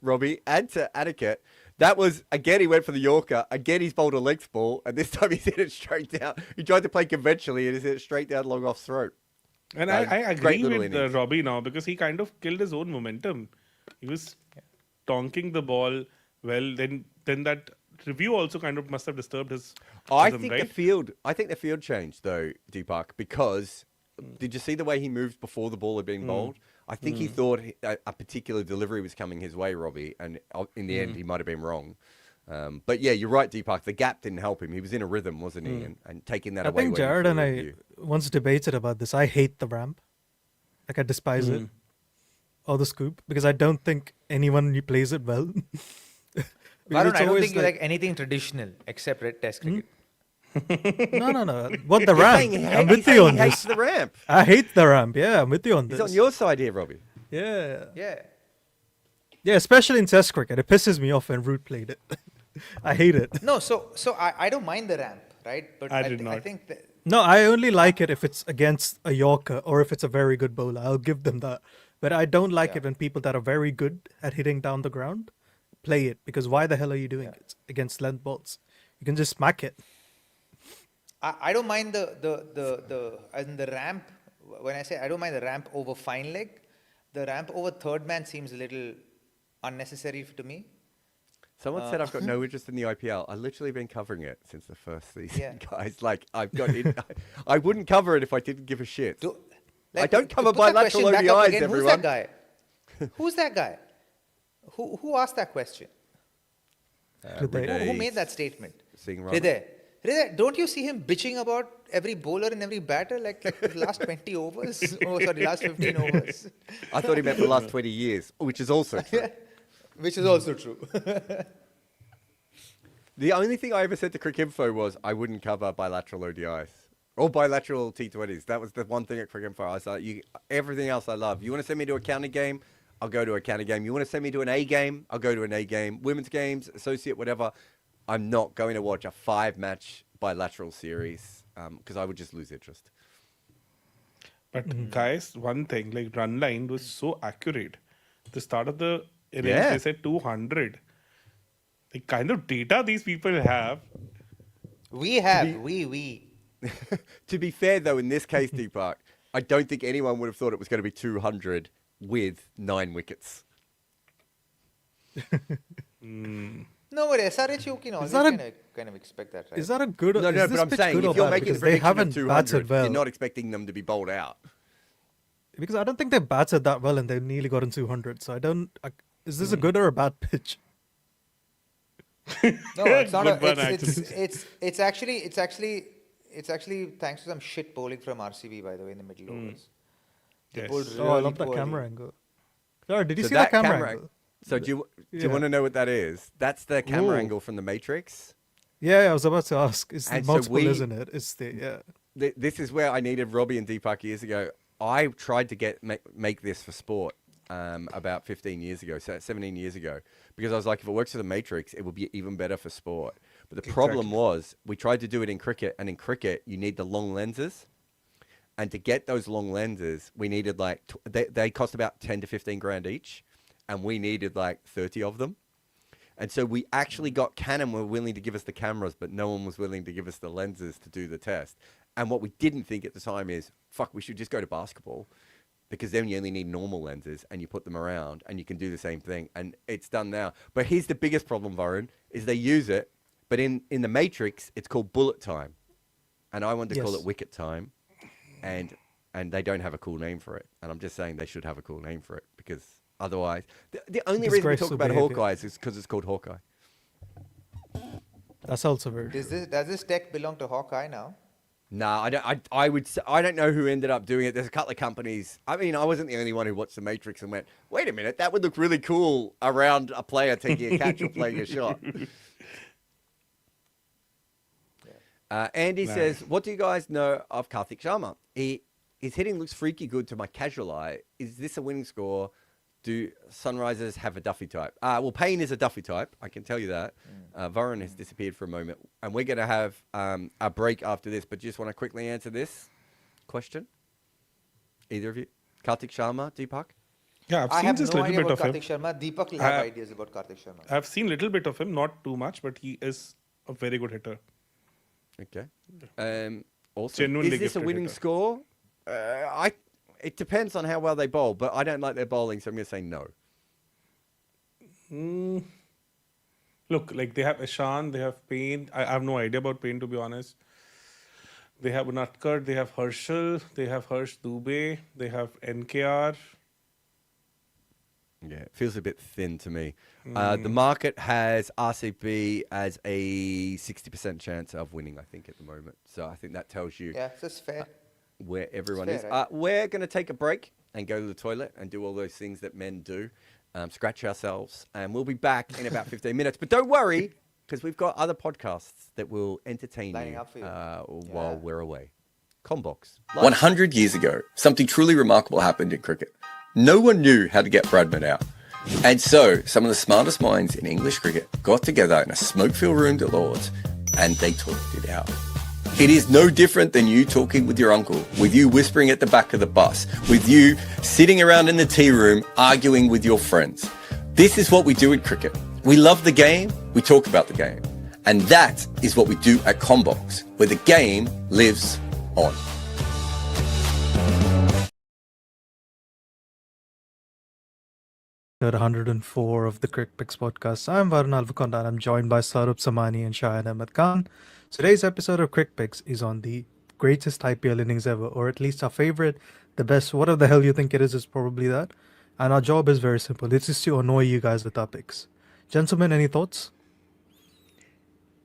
Robbie, and to Aniket, that was, again, he went for the Yorker. Again, he's bowled a length ball, and this time he's hit it straight down. He tried to play conventionally, and he's hit it straight down long off throat. And I Great agree little with innings. Robbie now because he kind of killed his own momentum. He was tonking the ball well. Then that review also kind of must have disturbed his I rhythm, think right? the field changed though, Deepak, because did you see the way he moved before the ball had been bowled? I think he thought a particular delivery was coming his way, Robbie, and in the end he might have been wrong. But yeah, you're right, Deepak. The gap didn't help him. He was in a rhythm, wasn't he? And taking that I away. think waiting Jarrod for and the I review. once debated about this. I hate the ramp. Like I despise it. Or the scoop, because I don't think anyone plays it well. Because Varun, it's I don't always think you like anything traditional except red test cricket. no. What the He's saying ramp? he I'm he's with you saying on he hates this. the ramp. I hate the ramp. Yeah, I'm with you on He's this. on your side here, Robbie. Yeah. Yeah. Yeah, especially in Test cricket. It pisses me off when Root played it. I hate it. No, so I don't mind the ramp, right? But I did I not. think that No, I only like it if it's against a Yorker or if it's a very good bowler. I'll give them that. But I don't like it when people that are very good at hitting down the ground play it, because why the hell are you doing it against length balls? You can just smack it. I don't mind the ramp. When I say I don't mind the ramp over fine leg, the ramp over third man seems a little unnecessary to me. Someone said I've got no interest in the IPL. I've literally been covering it since the first season, Yeah. guys. Like, I've got it. I wouldn't cover it if I didn't give a shit. I don't to cover put that bilateral question back up ODIs, again, everyone. Who's that guy? Who's that guy? Who asked that question? Hriday. Who made that statement? Singh Hriday, don't you see him bitching about every bowler and every batter like the last 20 overs? Oh, sorry, last 15 overs. I thought he meant the last 20 years, which is also true. Which is also true. The only thing I ever said to Cricinfo was I wouldn't cover bilateral ODIs or bilateral T20s. That was the one thing at Cricinfo. I was like, everything else I love. You want to send me to a county game? I'll go to a county game. You want to send me to an A game? I'll go to an A game. Women's games, associate, whatever. I'm not going to watch a 5-match bilateral series because I would just lose interest. But guys, one thing, like run line was so accurate. The start of the innings, Yeah. they said 200. The kind of data these people have. We have, we. To be fair, though, in this case, Deepak, I don't think anyone would have thought it was going to be 200 with 9 wickets. No, but SRH, you can always that a- kind of expect that, right? Is that a good? No, is no, this but I'm pitch saying good or if you're bad? making a Because they prediction of haven't 200, batted well. you're not expecting them to be bowled out. Because I don't think they batted that well and they've nearly gotten 200. So I don't. Is this a good or a bad pitch? No, it's not. Good one, It's actually thanks to some shit bowling from RCB, by the way, in the middle overs. They Yes. bowled Oh, I really love that poorly. camera angle. Sorry, did you So see that camera angle? So do you Yeah. want to know what that is? That's the camera Ooh. angle from the Matrix. Yeah, I was about to ask. It's And so multiple, we- isn't it? It's the This is where I needed Robbie and Deepak years ago. I tried to make this for sport about 15 years ago, so 17 years ago, because I was like, if it works for the Matrix, it will be even better for sport. But the problem was, we tried to do it in cricket, and in cricket, you need the long lenses. And to get those long lenses, we needed like, they cost about 10 to 15 grand each, and we needed like 30 of them. And so we actually got Canon were willing to give us the cameras, but no one was willing to give us the lenses to do the test. And what we didn't think at the time is, fuck, we should just go to basketball, because then you only need normal lenses and you put them around and you can do the same thing. And it's done now. But here's the biggest problem, Varun, is they use it, but in the Matrix, it's called bullet time. And I wanted to call Yes. it wicket time. And they don't have a cool name for it. And I'm just saying they should have a cool name for it, because otherwise, the only reason we talk Disgraceful about behavior. Hawkeyes is because it's called Hawkeye. that's also very. Does this tech belong to Hawkeye now? Nah, I would say, I don't know who ended up doing it. There's a couple of companies. I mean, I wasn't the only one who watched The Matrix and went, wait a minute, that would look really cool around a player taking a catch or playing a shot. Andy says, what do you guys know of Karthik Sharma? His hitting looks freaky good to my casual eye. Is this a winning score? Do Sunrisers have a Duffy type? Well, Payne is a Duffy type. I can tell you that. Varun has disappeared for a moment. And we're going to have a break after this. But just want to quickly answer this question. Either of you? Karthik Sharma, Deepak? Yeah, I've I seen have just no little idea bit about of him. Karthik Sharma. Deepak will have ideas about Karthik Sharma. I've seen little bit of him, not too much, but he is a very good hitter. Okay. Also, Genuinely is this a gifted winning hitter. score? It depends on how well they bowl, but I don't like their bowling, so I'm going to say no. Look, like they have Ishan, they have Payne. I have no idea about Payne, to be honest. They have Unatkar, they have Herschel, they have Harsh Dubey, they have NKR. Yeah, it feels a bit thin to me. The market has RCB as a 60% chance of winning, I think, at the moment. So I think that tells you Yeah, so it's fair. where everyone fair, is. right? We're going to take a break. and go to the toilet and do all those things that men do, scratch ourselves, and we'll be back in about 15 minutes. But don't worry, because we've got other podcasts that will entertain Lining you up for you. while we're away. Commbox. 100 years ago, something truly remarkable happened in cricket. No one knew how to get Bradman out. And so, some of the smartest minds in English cricket got together in a smoke-filled room at Lord's, and they talked it out. It is no different than you talking with your uncle, with you whispering at the back of the bus, with you sitting around in the tea room arguing with your friends. This is what we do in cricket. We love the game, we talk about the game. And that is what we do at Commbox, where the game lives on. Episode 104 of the Crick Picks podcast. I'm Varun Alvakonda and I'm joined by Saurabh Samani and Shayan Ahmed Khan. Today's episode of Crick Picks is on the greatest IPL innings ever, or at least our favorite, the best, whatever the hell you think it is probably that. And our job is very simple. It's just to annoy you guys with our picks. Gentlemen, any thoughts?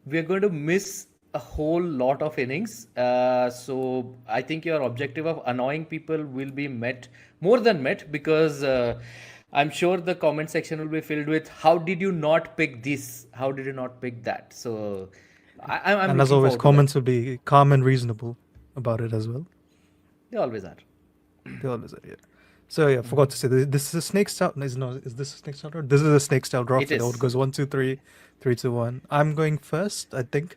We're going to miss a whole lot of innings. So I think your objective of annoying people will be met, more than met, because I'm sure the comment section will be filled with, how did you not pick this? How did you not pick that? So I'm And as looking always, forward to comments will be calm and reasonable about it as well. that. They always are. They always are, yeah. So yeah, forgot to say this is a snake style. Is this a snake style draft? This is a snake style draft. It is. It goes 1, 2, 3, 3, 2, 1. I'm going first, I think.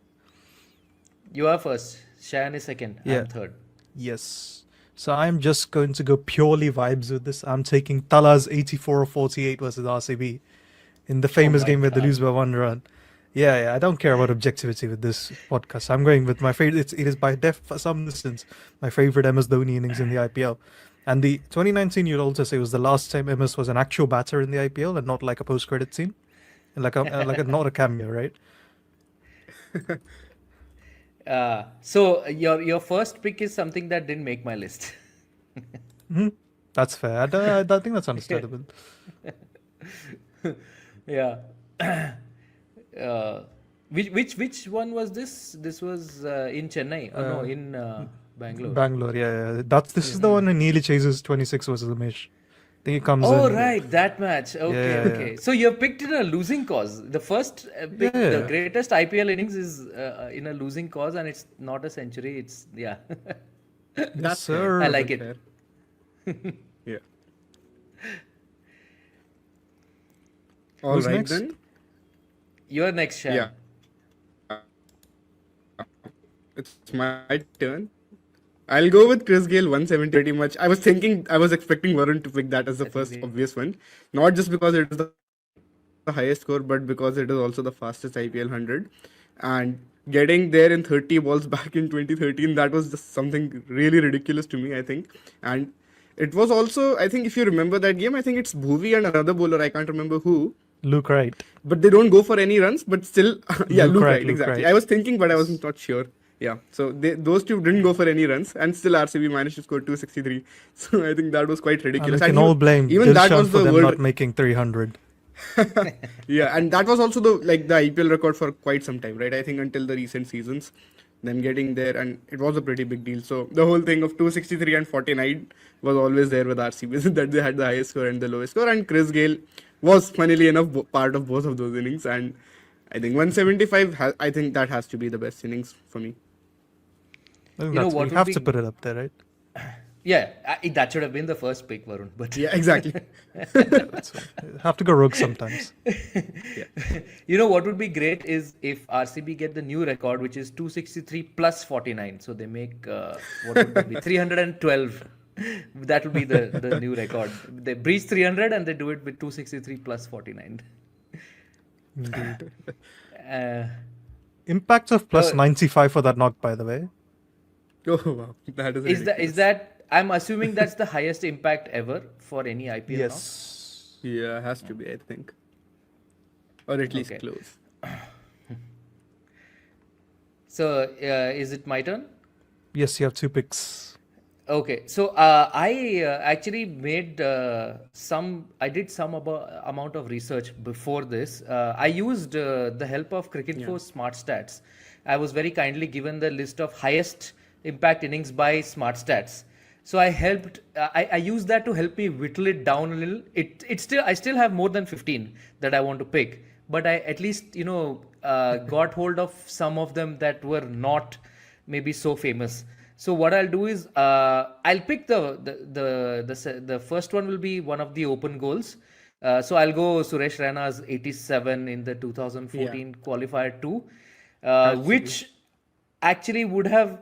You are first. Shayan is second. Yeah. I'm third. Yes. So I'm just going to go purely vibes with this. I'm taking Tala's 84 or 48 versus RCB in the famous my game where they God. lose by 1 run. Yeah, I don't care about objectivity with this podcast. I'm going with my favorite. It is by for some distance my favorite MS Dhoni innings in the IPL. And the 2019, you'd also say, was the last time MS was an actual batter in the IPL and not like a post-credit scene, and not a cameo, right? So your first pick is something that didn't make my list. That's fair. I think that's understandable. Yeah. Which one was this? This was in Chennai. No, in Bangalore. Bangalore, yeah. This is the one who nearly chases 26 versus Umesh. I think he comes in. Oh right, that match. Okay, Yeah. okay. So you have picked in a losing cause. The first pick, Yeah. the greatest IPL innings is in a losing cause, and it's not a century. It's Yes, sir. I like it. Yeah. All Who's right next? then. You're next, Shan. Yeah. It's my turn. I'll go with Chris Gayle 170 pretty much. I was expecting Varun to pick that as the first Definitely. obvious one. Not just because it is the highest score, but because it is also the fastest IPL 100. And getting there in 30 balls back in 2013, that was just something really ridiculous to me, I think. And it was also, I think if you remember that game, I think it's Bhuvi and another bowler, I can't remember who. Luke Wright. But they don't go for any runs, but still, yeah, Luke Luke Wright, Wright, Luke exactly. Wright. I was thinking, but I wasn't not sure. Yeah, so those two didn't go for any runs, and still RCB managed to score 263. So I think that was quite And we ridiculous. can And all blame even that Dilshan was for the them world. not making 300. Yeah, and that was also the IPL record for quite some time, right? I think until the recent seasons, them getting there, and it was a pretty big deal. So the whole thing of 263 and 49 was always there with RCB, that they had the highest score and the lowest score. And Chris Gayle was, funnily enough, part of both of those innings. And I think 175, I think that has to be the best innings for me. I think You know that's- what we would have be- to put it up there, right? Yeah, that should have been the first pick, Varun. But Yeah, exactly. Have to go rogue sometimes. you know what would be great is if RCB get the new record, which is 263 plus 49. So they make what would that be 312. That would be the new record. They breach 300 and they do it with 263 plus 49. Indeed. Uh, Impact of plus Uh, 95 for that knock, by the way. Oh, wow. That is ridiculous. is that I'm assuming that's the highest impact ever for any IPL knock? Yes. Yeah, has to be, I think. Or at least Okay. close. So is it my turn? Yes, you have 2 picks. Okay, so I actually made I did some amount of research before this. I used the help of Cricket4 Smart Stats. I was very kindly given the list of highest impact innings by Smart Stats. So I used that to help me whittle it down a little. I still have more than 15 that I want to pick, but I at least got hold of some of them that were not maybe so famous. So what I'll do is I'll pick the first one will be one of the open goals. So I'll go Suresh Raina's 87 in the 2014 qualifier 2, which actually would have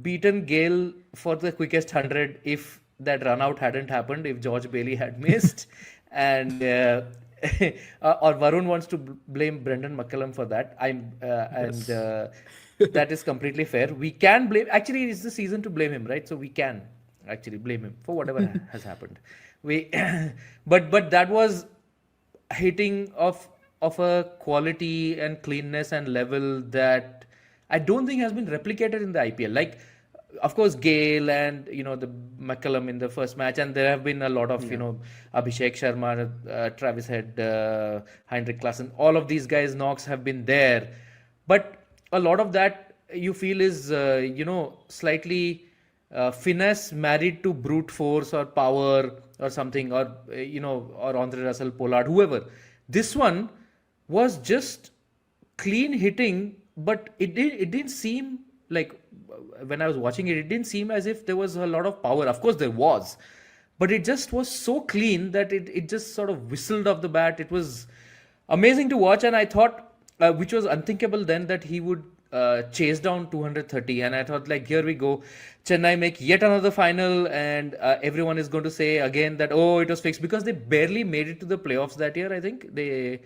beaten Gale for the quickest 100 if that run out hadn't happened, if George Bailey had missed. And or Varun wants to blame Brendan McCullum for that. That is completely fair. We can blame, actually it's the season to blame him, right? So we can actually blame him for whatever has happened. But that was hitting of a quality and cleanness and level that I don't think has been replicated in the IPL. Like, of course, Gale and the McCullum in the first match, and there have been a lot of Abhishek Sharma, Travis Head, Heinrich Klaassen, all of these guys, knocks have been there, but a lot of that you feel is slightly finesse married to brute force or power or something, or or Andre Russell, Pollard, whoever. This one was just clean hitting, but it didn't seem like, when I was watching it, it didn't seem as if there was a lot of power. Of course there was, but it just was so clean that it just sort of whistled off the bat. It was amazing to watch, and I thought, which was unthinkable then, that he would chase down 230, and I thought, like, here we go, Chennai make yet another final, and everyone is going to say again that, oh, it was fixed, because they barely made it to the playoffs that year. I think they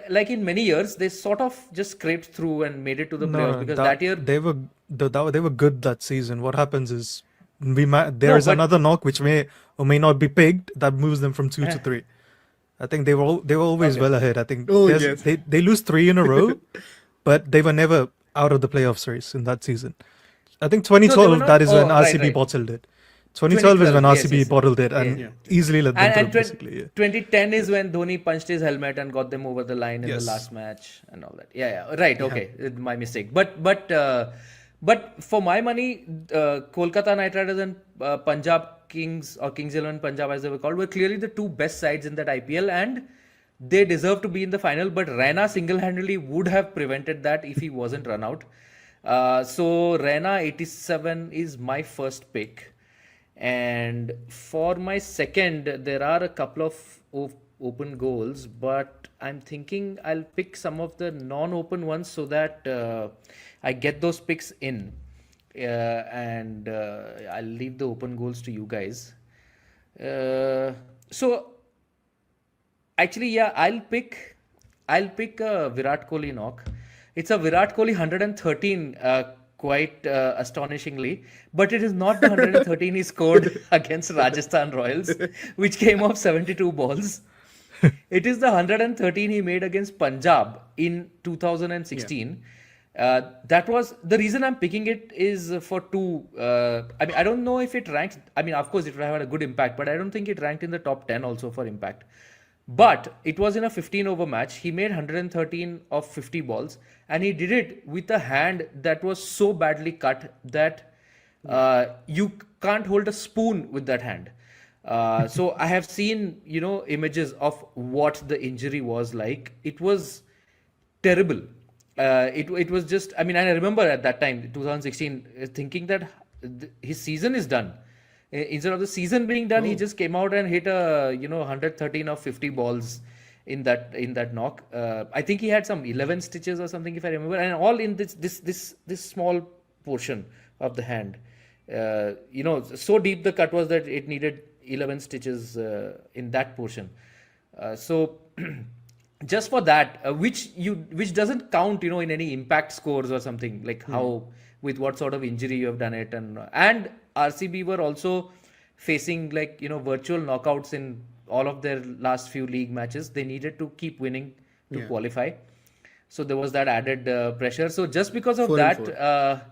like in many years they sort of just scraped through and made it to the playoffs, because that year they were good that season. What happens is there is another knock which may or may not be picked that moves them from 2 to 3. I think they were always well ahead. I think they lose 3 in a row, but they were never out of the playoffs race in that season. I think 2012 that is when RCB bottled it. 2012 is when RCB bottled it and easily let them through, basically. 2010 is when Dhoni punched his helmet and got them over the line in the last match and all that. Right. Okay, my mistake. But for my money, Kolkata Knight Riders and Punjab Kings, or Kings 11 Punjab as they were called, were clearly the two best sides in that IPL, and they deserve to be in the final. But Raina single-handedly would have prevented that if he wasn't run out. So Raina 87 is my first pick. And for my second, there are a couple of open goals, but I'm thinking I'll pick some of the non-open ones so that I get those picks in, and I'll leave the open goals to you guys. So actually, I'll pick a Virat Kohli knock. It's a Virat Kohli 113. Quite astonishingly, but it is not the 113 he scored against Rajasthan Royals, which came off 72 balls. It is the 113 he made against Punjab in 2016. That was the reason I'm picking it, is for two. I don't know if it ranks. Of course it would have had a good impact, but I don't think it ranked in the top 10 also for impact. But it was in a 15-over match. He made 113 of 50 balls, and he did it with a hand that was so badly cut that you can't hold a spoon with that hand. So I have seen, images of what the injury was like. It was terrible. It was just, and I remember at that time, 2016, thinking that his season is done. Instead of the season being done, he just came out and hit 113 of 50 balls in that knock. I think he had some 11 stitches or something, if I remember, and all in this small portion of the hand. So deep the cut was that it needed 11 stitches in that portion. So just for that, which doesn't count, in any impact scores or something, like how, with what sort of injury you have done it, and RCB were also facing virtual knockouts in all of their last few league matches. They needed to keep winning to qualify, so there was that added pressure. So just because of that,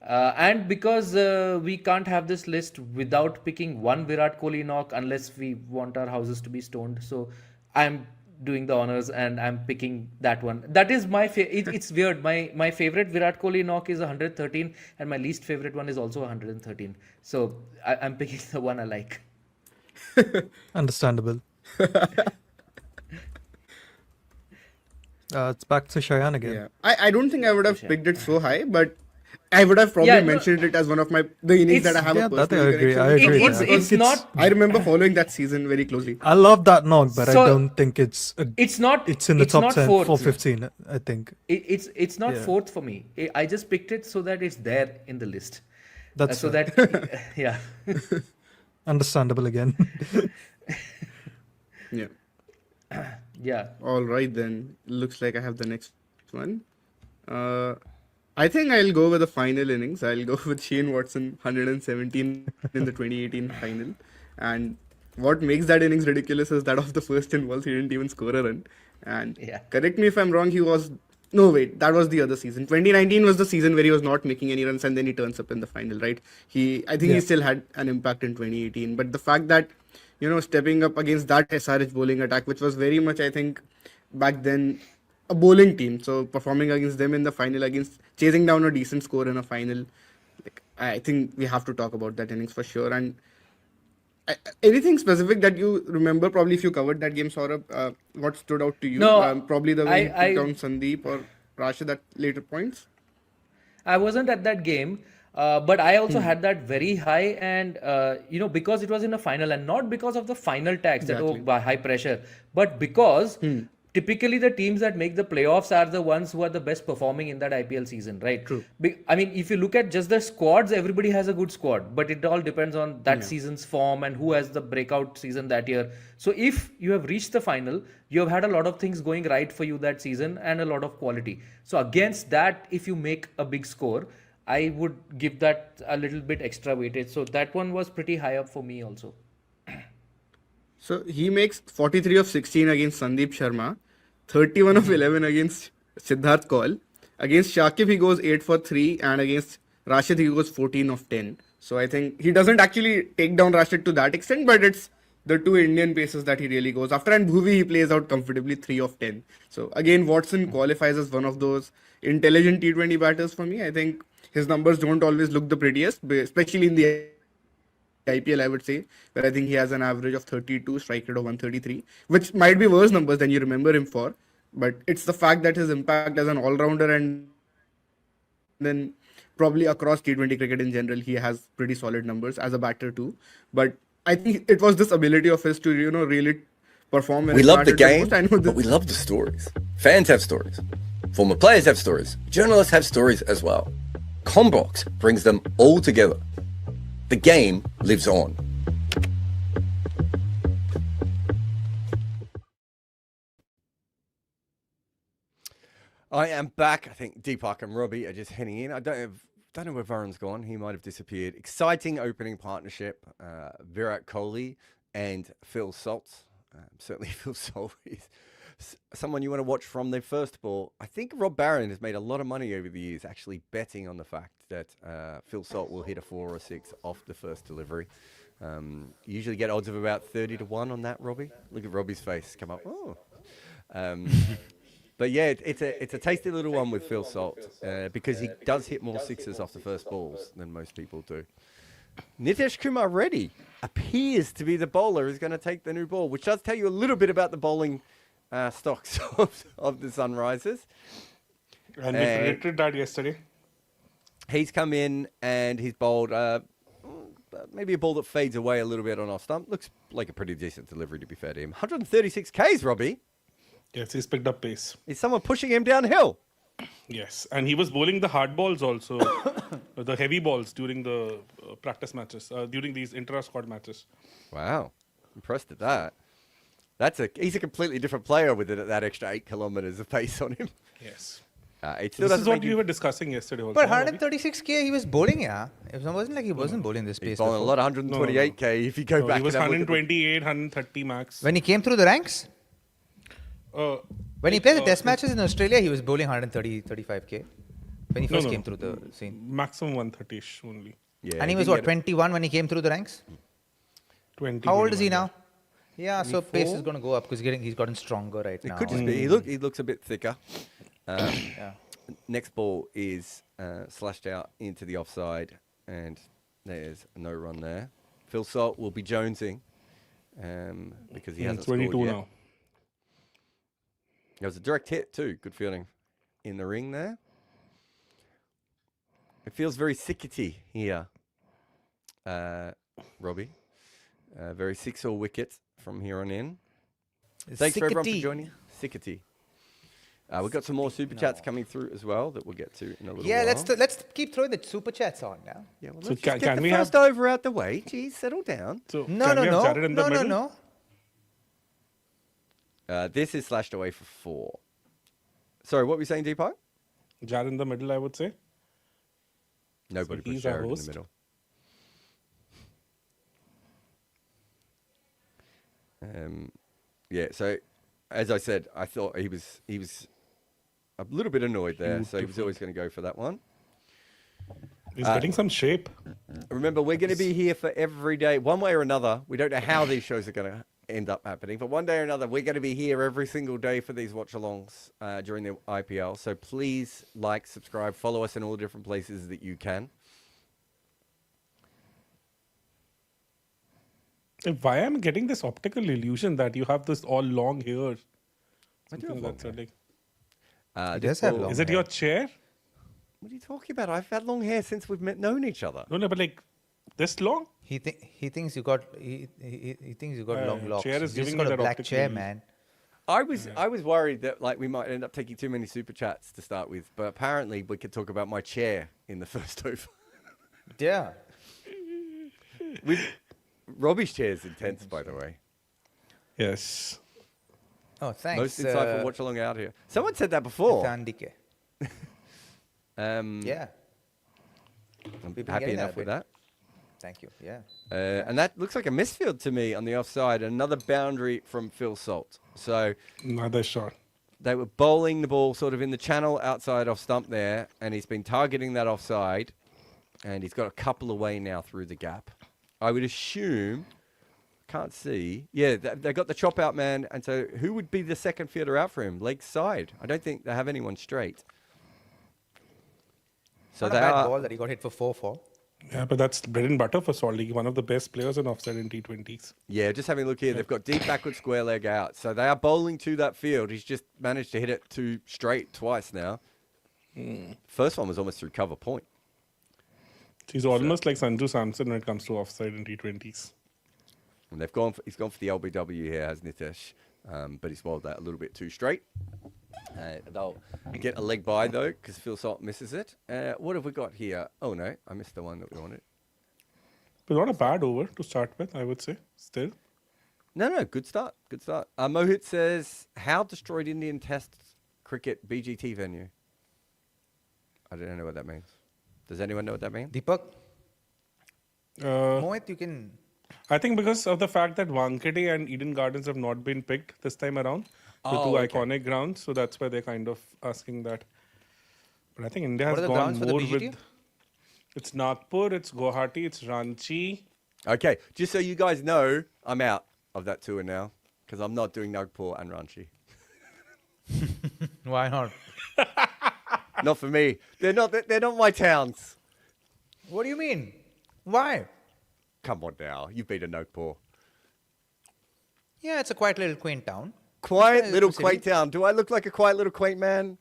and because we can't have this list without picking one Virat Kohli knock unless we want our houses to be stoned. So I'm doing the honors, and I'm picking that one. That is my it's weird. My favorite Virat Kohli knock is 113, and my least favorite one is also 113. So I'm picking the one I like. Understandable. It's back to Cheyenne again. Yeah, I don't think I would have picked it so high, but I would have probably Yeah, no, mentioned it as one of the innings that I have Yeah, a that personal I agree. connection I with. agree. It's yeah. it's not I remember following that season very closely. I love that knock, but So, I don't think it's it's not it's in the it's top not 10 fourth. for 15. I think It's not Yeah. fourth for me. I just picked it so that it's there in the list. that's So fair. that yeah. Understandable again. Yeah. Yeah. All right then. Looks like I have the next one. I think I'll go with the final innings. I'll go with Shane Watson 117 in the 2018 final. And what makes that innings ridiculous is that of the first 10 balls he didn't even score a run. And Yeah. correct me if I'm wrong, he was no wait, that was the other season. 2019 was the season where he was not making any runs and then he turns up in the final, right? I think he still had an impact in 2018. But the fact that stepping up against that SRH bowling attack, which was very much, I think, back then a bowling team. So performing against them in the final, against chasing down a decent score in a final, like, I think we have to talk about that innings for sure. And anything specific that you remember, probably if you covered that game, Saurabh, what stood out to you? No, probably the way I- he took down Sandeep or Rashid at later points. I wasn't at that game, but I also had that very high, and because it was in a final, and not because of the final tax that by high pressure, but because typically the teams that make the playoffs are the ones who are the best performing in that IPL season, right? True. I mean, if you look at just the squads, everybody has a good squad, but it all depends on that season's form and who has the breakout season that year. So if you have reached the final, you have had a lot of things going right for you that season and a lot of quality. So against that, if you make a big score, I would give that a little bit extra weightage. So that one was pretty high up for me also. So he makes 43 of 16 against Sandeep Sharma, 31 of 11 against Siddharth Kaul. Against Shakib, he goes 8 for 3, and against Rashid, he goes 14 of 10. So I think he doesn't actually take down Rashid to that extent, but it's the two Indian paces that he really goes after. And Bhuvi, he plays out comfortably 3 of 10. So again, Watson qualifies as one of those intelligent T20 batters for me. I think his numbers don't always look the prettiest, especially in the IPL, I would say, where I think he has an average of 32, strike rate of 133, which might be worse numbers than you remember him for. But it's the fact that his impact as an all-rounder and then probably across T20 cricket in general, he has pretty solid numbers as a batter too. But I think it was this ability of his to, really perform. When We it love the mattered the game, most. I know but we love the stories. Fans have stories. Former players have stories. Journalists have stories as well. Commbox brings them all together. The game lives on. I am back. I think Deepak and Robbie are just heading in. I don't know where Varun's gone. He might have disappeared. Exciting opening partnership. Virat Kohli and Phil Salt. Certainly Phil Salt is someone you want to watch from their first ball. I think Rob Barron has made a lot of money over the years actually betting on the fact that Phil Salt will hit a 4 or 6 off the first delivery. You usually get odds of about 30 to 1 on that, Robbie. Look at Robbie's face come up. Oh. But yeah, it's a tasty little one with Phil Salt because he does hit more sixes off the first balls than most people do. Nitesh Kumar Reddy appears to be the bowler who's going to take the new ball, which does tell you a little bit about the bowling stocks of the Sunrisers. And we predicted that yesterday. He's come in and he's bowled maybe a ball that fades away a little bit on off stump. Looks like a pretty decent delivery, to be fair to him. 136 Ks, Robbie. Yes, he's picked up pace. Is someone pushing him downhill? Yes, and he was bowling the hard balls also, the heavy balls during the practice matches, during these intra-squad matches. Wow, impressed at that. He's a completely different player with that extra 8 kilometers of pace on him. Yes. It still This is doesn't what make we him- were discussing yesterday also. But no, Ravi? 136k he was bowling, yeah. It wasn't like he wasn't bowling this He's pace. bowling a before. lot of 128k if you go No, back. he was and have a look at the- 128, 130 max. When he came through the ranks, Uh, when he played the test matches in Australia, he was bowling 130, 35k. When he first no. came through the scene. maximum 130-ish only. Yeah, And he was didn't what, get 21 when he came through the ranks? 20. How old is he 21, now? Yeah, so pace is 24? going to go up because he's gotten stronger right It now. could just be. He looks a bit thicker. Yeah. Next ball is slashed out into the offside, and there's no run there. Phil Salt will be jonesing because he hasn't scored 22 yet. now. It was a direct hit too. Good fielding in the ring there. It feels very sickety here, Robbie. Very 6-all wicket from here on in. Thanks for everyone for Sickety. joining. Sickety. We've got some more super chats coming through as well that we'll get to in a little Yeah, while. let's keep throwing the super chats on now. Yeah, well, So let's can- just get can the we first have- over out the way. Geez, settle down. So No, can no, we have no, Jarrod in the no, no, middle? no. This is slashed away for 4. Sorry, what were you saying, Deepak? Jarrod in the middle, I would say. Nobody put he's our Jarrod in the host. middle. Yeah, so as I said, I thought he was a little bit annoyed there, so he was always going to go for that one. He's getting some shape. Remember, we're going to be here for every day, one way or another. We don't know how these shows are going to end up happening, but one day or another, we're going to be here every single day for these watch-alongs during the IPL. So please like, subscribe, follow us in all the different places that you can. Why am I getting this optical illusion that you have this all long hair? I do Something have long that's hair. like- He does have long Is it your chair? What are you talking about? I've had long hair since we've known each other. No, but like this long? He thinks you got he thinks you got long locks. chair is You just giving got me a that black optical chair, illusion. man. I was worried that like we might end up taking too many super chats to start with, but apparently we could talk about my chair in the first over. Yeah. Robbie's chair is intense, by the way. Yes. Oh, thanks. Most insightful watch along out here. Someone said that before. Thandike. Yeah. I'm We've been happy getting that enough a with bit. that. Thank you. Yeah. And that looks like a misfield to me on the offside. Another boundary from Phil Salt. So Another shot. they were bowling the ball sort of in the channel outside off stump there, and he's been targeting that offside, and he's got a couple away now through the gap. I would assume, can't see, yeah, they got the chop out man, and so who would be the second fielder out for him? Leg side. I don't think they have anyone straight. So Not they a bad are, ball that he got hit for 4-4. Yeah, but that's bread and butter for Salty. One of the best players in offside in T20s. yeah, just having a look here. They've got deep backward square leg out. So they are bowling to that field. He's just managed to hit it to straight twice now. First one was almost through cover point. He's almost like Sanju Samson when it comes to offside in T20s. And he's gone for the LBW here, has Nitesh. But he's bowled that a little bit too straight. They'll get a leg by, though, because Phil Salt misses it. What have we got here? Oh, no, I missed the one that we wanted. But not a bad over to start with, I would say. Still. No, good start. Good start. Mohit says, how destroyed Indian Test cricket BGT venue? I don't know what that means. Does anyone know what that means? Deepak, Uh, Mohit, you can. I think because of the fact that Wankhede and Eden Gardens have not been picked this time around, the Oh, two okay. iconic grounds, so that's why they're kind of asking that. But I think India What has are the gone grounds for the more BGT? with. It's Nagpur, it's Guwahati, it's Ranchi. Okay, just so you guys know, I'm out of that tour now because I'm not doing Nagpur and Ranchi. Why not? Not for me. They're not my towns. What do you mean? Why? Come on now, you've been to Nagpur. Yeah, it's a quiet little quaint town. Quiet Yeah, little city. quaint town. Do I look like a quiet little quaint man?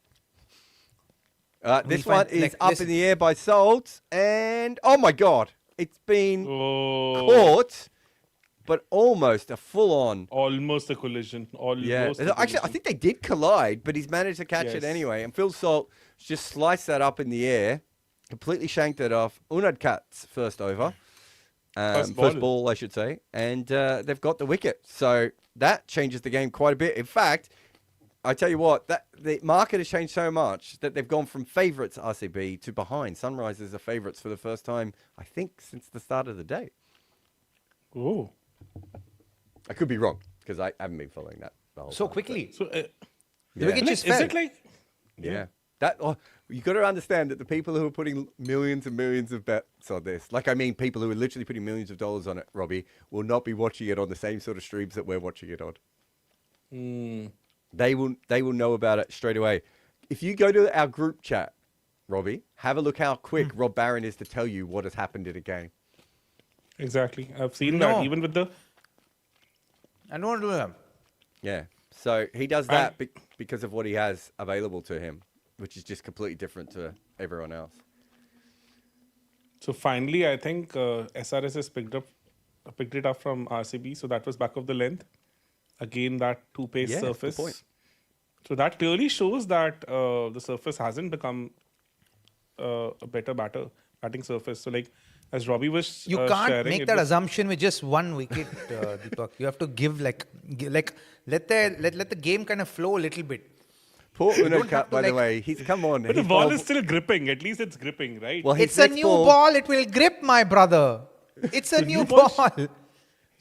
This We'll one find- is like, up listen. in the air by Salt, and oh my god, it's been Oh, caught, but almost a full-on. almost a collision. Almost. Yeah, a actually, I collision. think they did collide, but he's managed to catch it Yes. anyway. And Phil Salt just sliced that up in the air, completely shanked it off. Unad Kat's first over, First first ball. ball, I should say, and they've got the wicket. So that changes the game quite a bit. In fact, I tell you what, that the market has changed so much that they've gone from favourites RCB to behind. Sunrisers are favourites for the first time, I think, since the start of the day. Oh. I could be wrong because I haven't been following that the whole So time, but quickly. So, The Yeah. wicket like, just is fell. it like. Yeah. You got to understand that the people who are putting millions and millions of bets on this, like I mean, people who are literally putting millions of dollars on it, Robbie, will not be watching it on the same sort of streams that we're watching it on. They will know about it straight away. If you go to our group chat, Robbie, have a look how quick Rob Barron is to tell you what has happened in a game. Exactly. I've seen that even with the. I don't want to do that. Yeah. So he does that because of what he has available to him, which is just completely different to everyone else. So finally, I think SRS has picked it up from RCB. So that was back of the length. Again, that two-pace Yeah, good surface. point. So that clearly shows that the surface hasn't become a better batting surface. So like as Robbie was You can't sharing, make it that was- assumption with just one wicket, Deepak. You have to give let the game kind of flow a little bit. Portland don't have have cut, to, by the like- way. He's come on. But the he's ball bowled- is still gripping. At least it's gripping, right? Well, his It's a next new ball. It will grip, my brother. It's a The new new ball ball.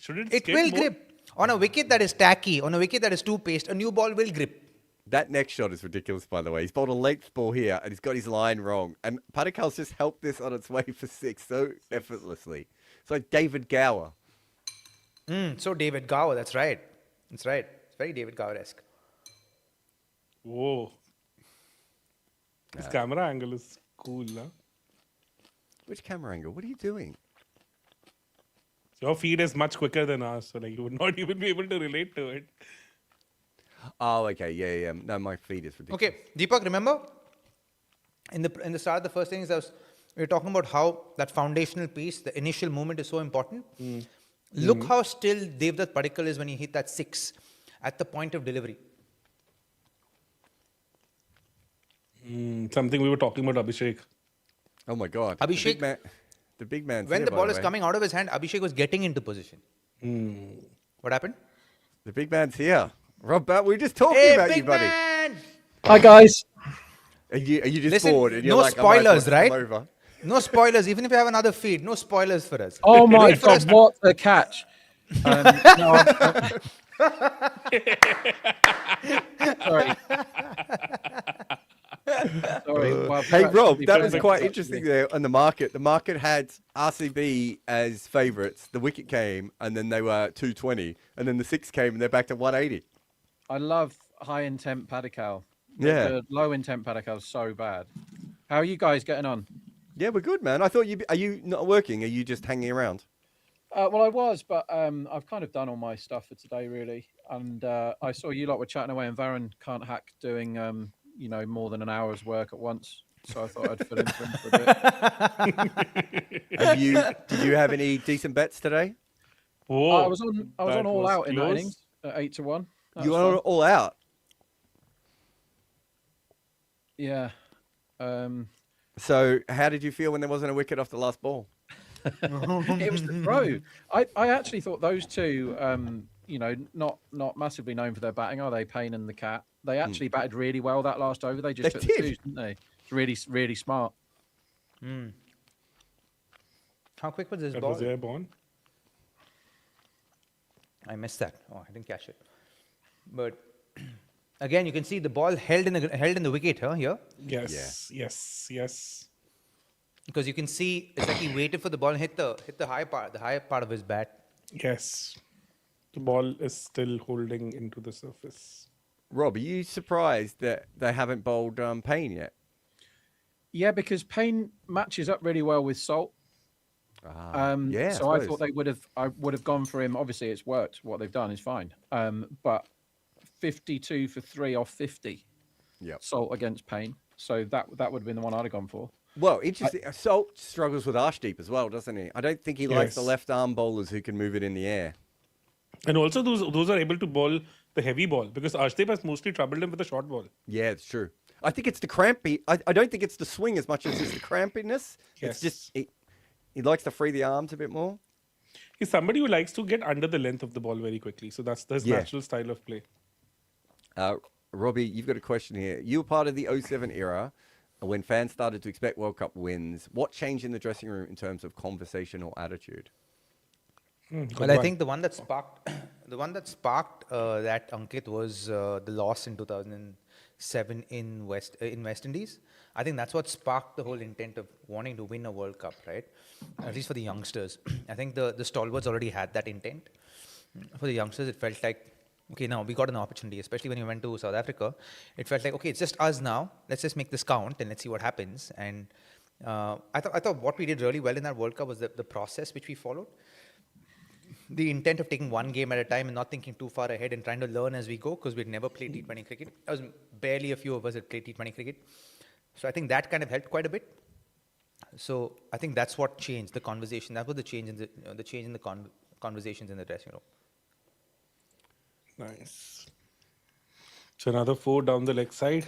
Shouldn't It skip will more? grip. On a wicket that is tacky, on a wicket that is two-paced, a new ball will grip. That next shot is ridiculous, by the way. He's bowled a length ball here, and he's got his line wrong. And Padikal's just helped this on its way for 6 so effortlessly. It's like David Gower. So David Gower, that's right. That's right. It's very David Gower-esque. Whoa. This camera angle is cool, huh? Which camera angle? What are you doing? Your feed is much quicker than ours, so like you would not even be able to relate to it. Oh, okay. Yeah. No, my feed is ridiculous. Okay, Deepak, remember? In the start of the first innings, we were talking about how that foundational piece, the initial movement is so important. Look how still Devdutt Padikkal is when he hit that 6 at the point of delivery. Something we were talking about Abhishek. Oh, my God. Abhishek- The big man's When here, the by ball is way. coming out of his hand, Abhishek was getting into position. What happened? The big man's here. Rob, we were just talking Hey, about you, big buddy. man! Hi guys. Are you just Listen, bored? And you're no like, I might as well spoilers, come right? over. No spoilers. Even if you have another feed, no spoilers for us. Oh my Wait for us god, what a catch! No, sorry. Sorry. Well, Hey, that's Rob, to be that fair, was that's quite actually- interesting there on the market. The market had RCB as favourites. The wicket came, and then they were 220. And then the 6 came, and they're back to 180. I love high intent Padikal. Yeah. The low intent Padikal is so bad. How are you guys getting on? Yeah, we're good, man. I thought are you not working? Are you just hanging around? Well, I was, but I've kind of done all my stuff for today, really. And I saw you lot were chatting away, and Varun can't hack doing, more than an hour's work at once. So I thought I'd fill in for him for a bit. Did you have any decent bets today? Whoa. I was on that all was out in that close. innings at 8-1. That You was are fun. all out. Yeah. So how did you feel when there wasn't a wicket off the last ball? It was the throw. I actually thought those two, not massively known for their batting, are they? Payne and the Cat. They actually batted really well that last over. They just They took did. the twos, didn't they? It's really, really smart. How quick was this That ball? was airborne. I missed that. Oh, I didn't catch it. But again, you can see the ball held in the wicket here, Yes. because you can see it's like he waited for the ball and hit the high part of his bat. Yes. The ball is still holding into the surface. Rob, are you surprised that they haven't bowled Payne yet? Yeah, because Payne matches up really well with Salt. Yeah. So I thought I would have gone for him. Obviously, it's worked. What they've done is fine. But 52 for 3 off 50. Yep. Salt against Payne. So that would have been the one I'd have gone for. Well, interesting. Salt struggles with Arshdeep as well, doesn't he? I don't think he likes the Yes. left arm bowlers who can move it in the air. And also those are able to bowl the heavy ball because Arshdeep has mostly troubled him with the short ball. Yeah, it's true. I think it's the crampy. I don't think it's the swing as much as it's the crampiness. It's just he likes to free the arms a bit more. He's somebody who likes to get under the length of the ball very quickly. So that's his Yeah. natural style of play. Robbie, you've got a question here. You were part of the 07 era when fans started to expect World Cup wins. What changed in the dressing room in terms of conversation or attitude? Well, I think the one that sparked that Ankit was the loss in 2006 7 in West Indies. I think that's what sparked the whole intent of wanting to win a World Cup, right? At least for the youngsters. I think the stalwarts already had that intent. For the youngsters, it felt like, okay, now we got an opportunity, especially when you went to South Africa. It felt like, okay, it's just us now. Let's just make this count and let's see what happens. And I thought what we did really well in that World Cup was the process which we followed. The intent of taking one game at a time and not thinking too far ahead and trying to learn as we go, because we'd never played T20 cricket. There was barely a few of us that played T20 cricket. So I think that kind of helped quite a bit. So I think that's what changed the conversation. That was the change in the conversations in the dressing room. Nice. So another 4 down the leg side.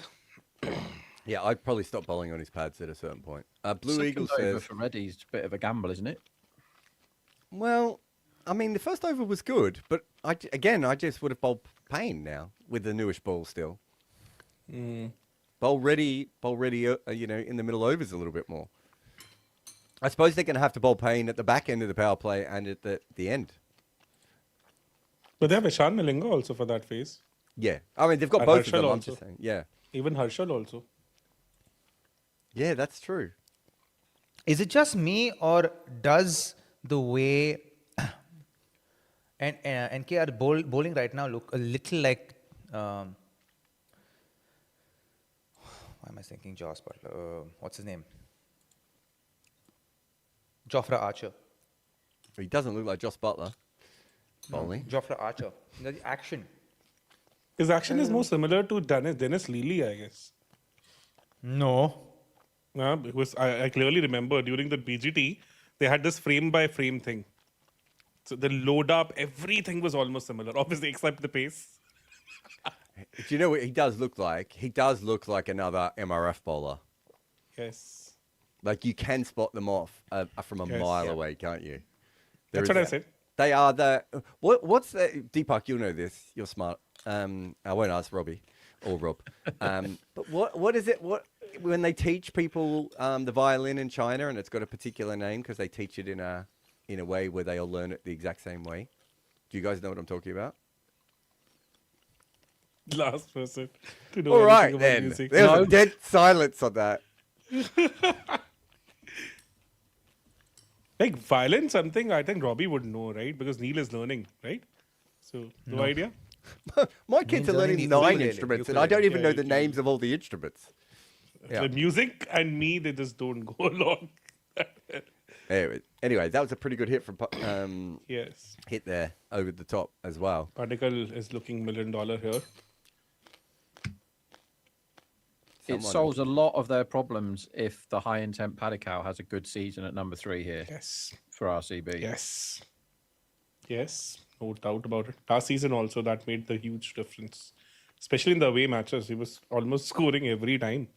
Yeah, I'd probably stop bowling on his pads at a certain point. Blue Second Eagle over says, for Reddy's a bit of a gamble, isn't it? well, I mean, the first over was good, but I just would have bowled Payne now with the newish ball still. Bowl ready, in the middle overs a little bit more. I suppose they're going to have to bowl Payne at the back end of the power play and at the end. But they have Ishan Malinga also for that phase. Yeah, I mean, they've got And both of Harshal them, I'm also. just saying. Yeah. Even Harshal also. Yeah, that's true. Is it just me, or does the way and NKR bowling right now look a little like why am I thinking Joss Butler? What's his name? Jofra Archer. He doesn't look like Joss Butler bowling. Jofra Archer. The action. His action is more similar to Dennis Lely, I guess. No. Because I clearly remember during the BGT, they had this frame by frame thing. So the load up, everything was almost similar, obviously, except the pace. Do you know what he does look like? He does look like another MRF bowler. Yes. Like, you can spot them off from a Yes. mile Yeah. away, can't you? That's what I said. They are the... What's the... Deepak, you'll know this. You're smart. I won't ask Robbie or Rob. But what is it? When they teach people the violin in China, and it's got a particular name because they teach it in a way where they all learn it the exact same way. Do you guys know what I'm talking about? Last person to know All right, anything about then. music. There's a dead silence on that. Like violin, something I think Robbie would know, right? Because Neil is learning, right? So, no idea? My kids are Means learning learning 9 ukulele, instruments, and I don't even know the ukulele. names of all the instruments. Yeah. The music and me, they just don't go along. Anyway, that was a pretty good hit from Yes. hit there over the top as well. Particle is looking $1 million here. It solves a lot of their problems if the high intent Padikal has a good season at number 3 here Yes. for RCB. Yes. Yes. No doubt about it. Last season also, that made the huge difference. Especially in the away matches. He was almost scoring every time.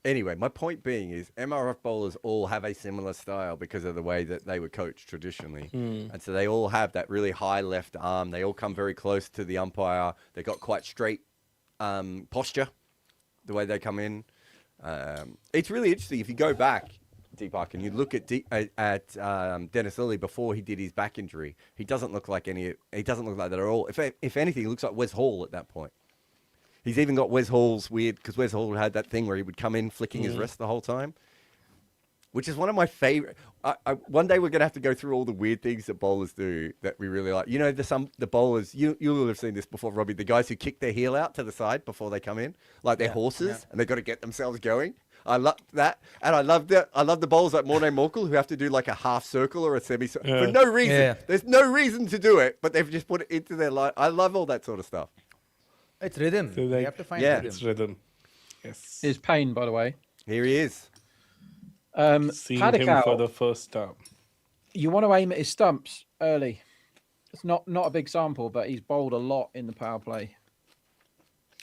Anyway, my point being is MRF bowlers all have a similar style because of the way that they were coached traditionally. And so they all have that really high left arm. They all come very close to the umpire. They got quite straight posture, the way they come in. It's really interesting. If you go back, Deepak, and you look at Dennis Lilly before he did his back injury, he doesn't look like he doesn't look like that at all. If anything, he looks like Wes Hall at that point. He's even got Wes Hall's weird, because Wes Hall had that thing where he would come in flicking his wrist the whole time, which is one of my favorite. One day we're going to have to go through all the weird things that bowlers do that we really like. You know, the bowlers, you will have seen this before, Robbie, the guys who kick their heel out to the side before they come in, like they're horses, and they've got to get themselves going. I love that. And I love the bowlers like Morne Morkel who have to do like a half circle or a semi-circle for no reason. Yeah. There's no reason to do it, but they've just put it into their life. I love all that sort of stuff. It's rhythm. So You like- have to find Yeah. rhythm. It's rhythm. Yes. Here's Payne, by the way. Here he is. Seeing him Padikal, for the first time. you want to aim at his stumps early. It's not a big sample, but he's bowled a lot in the power play.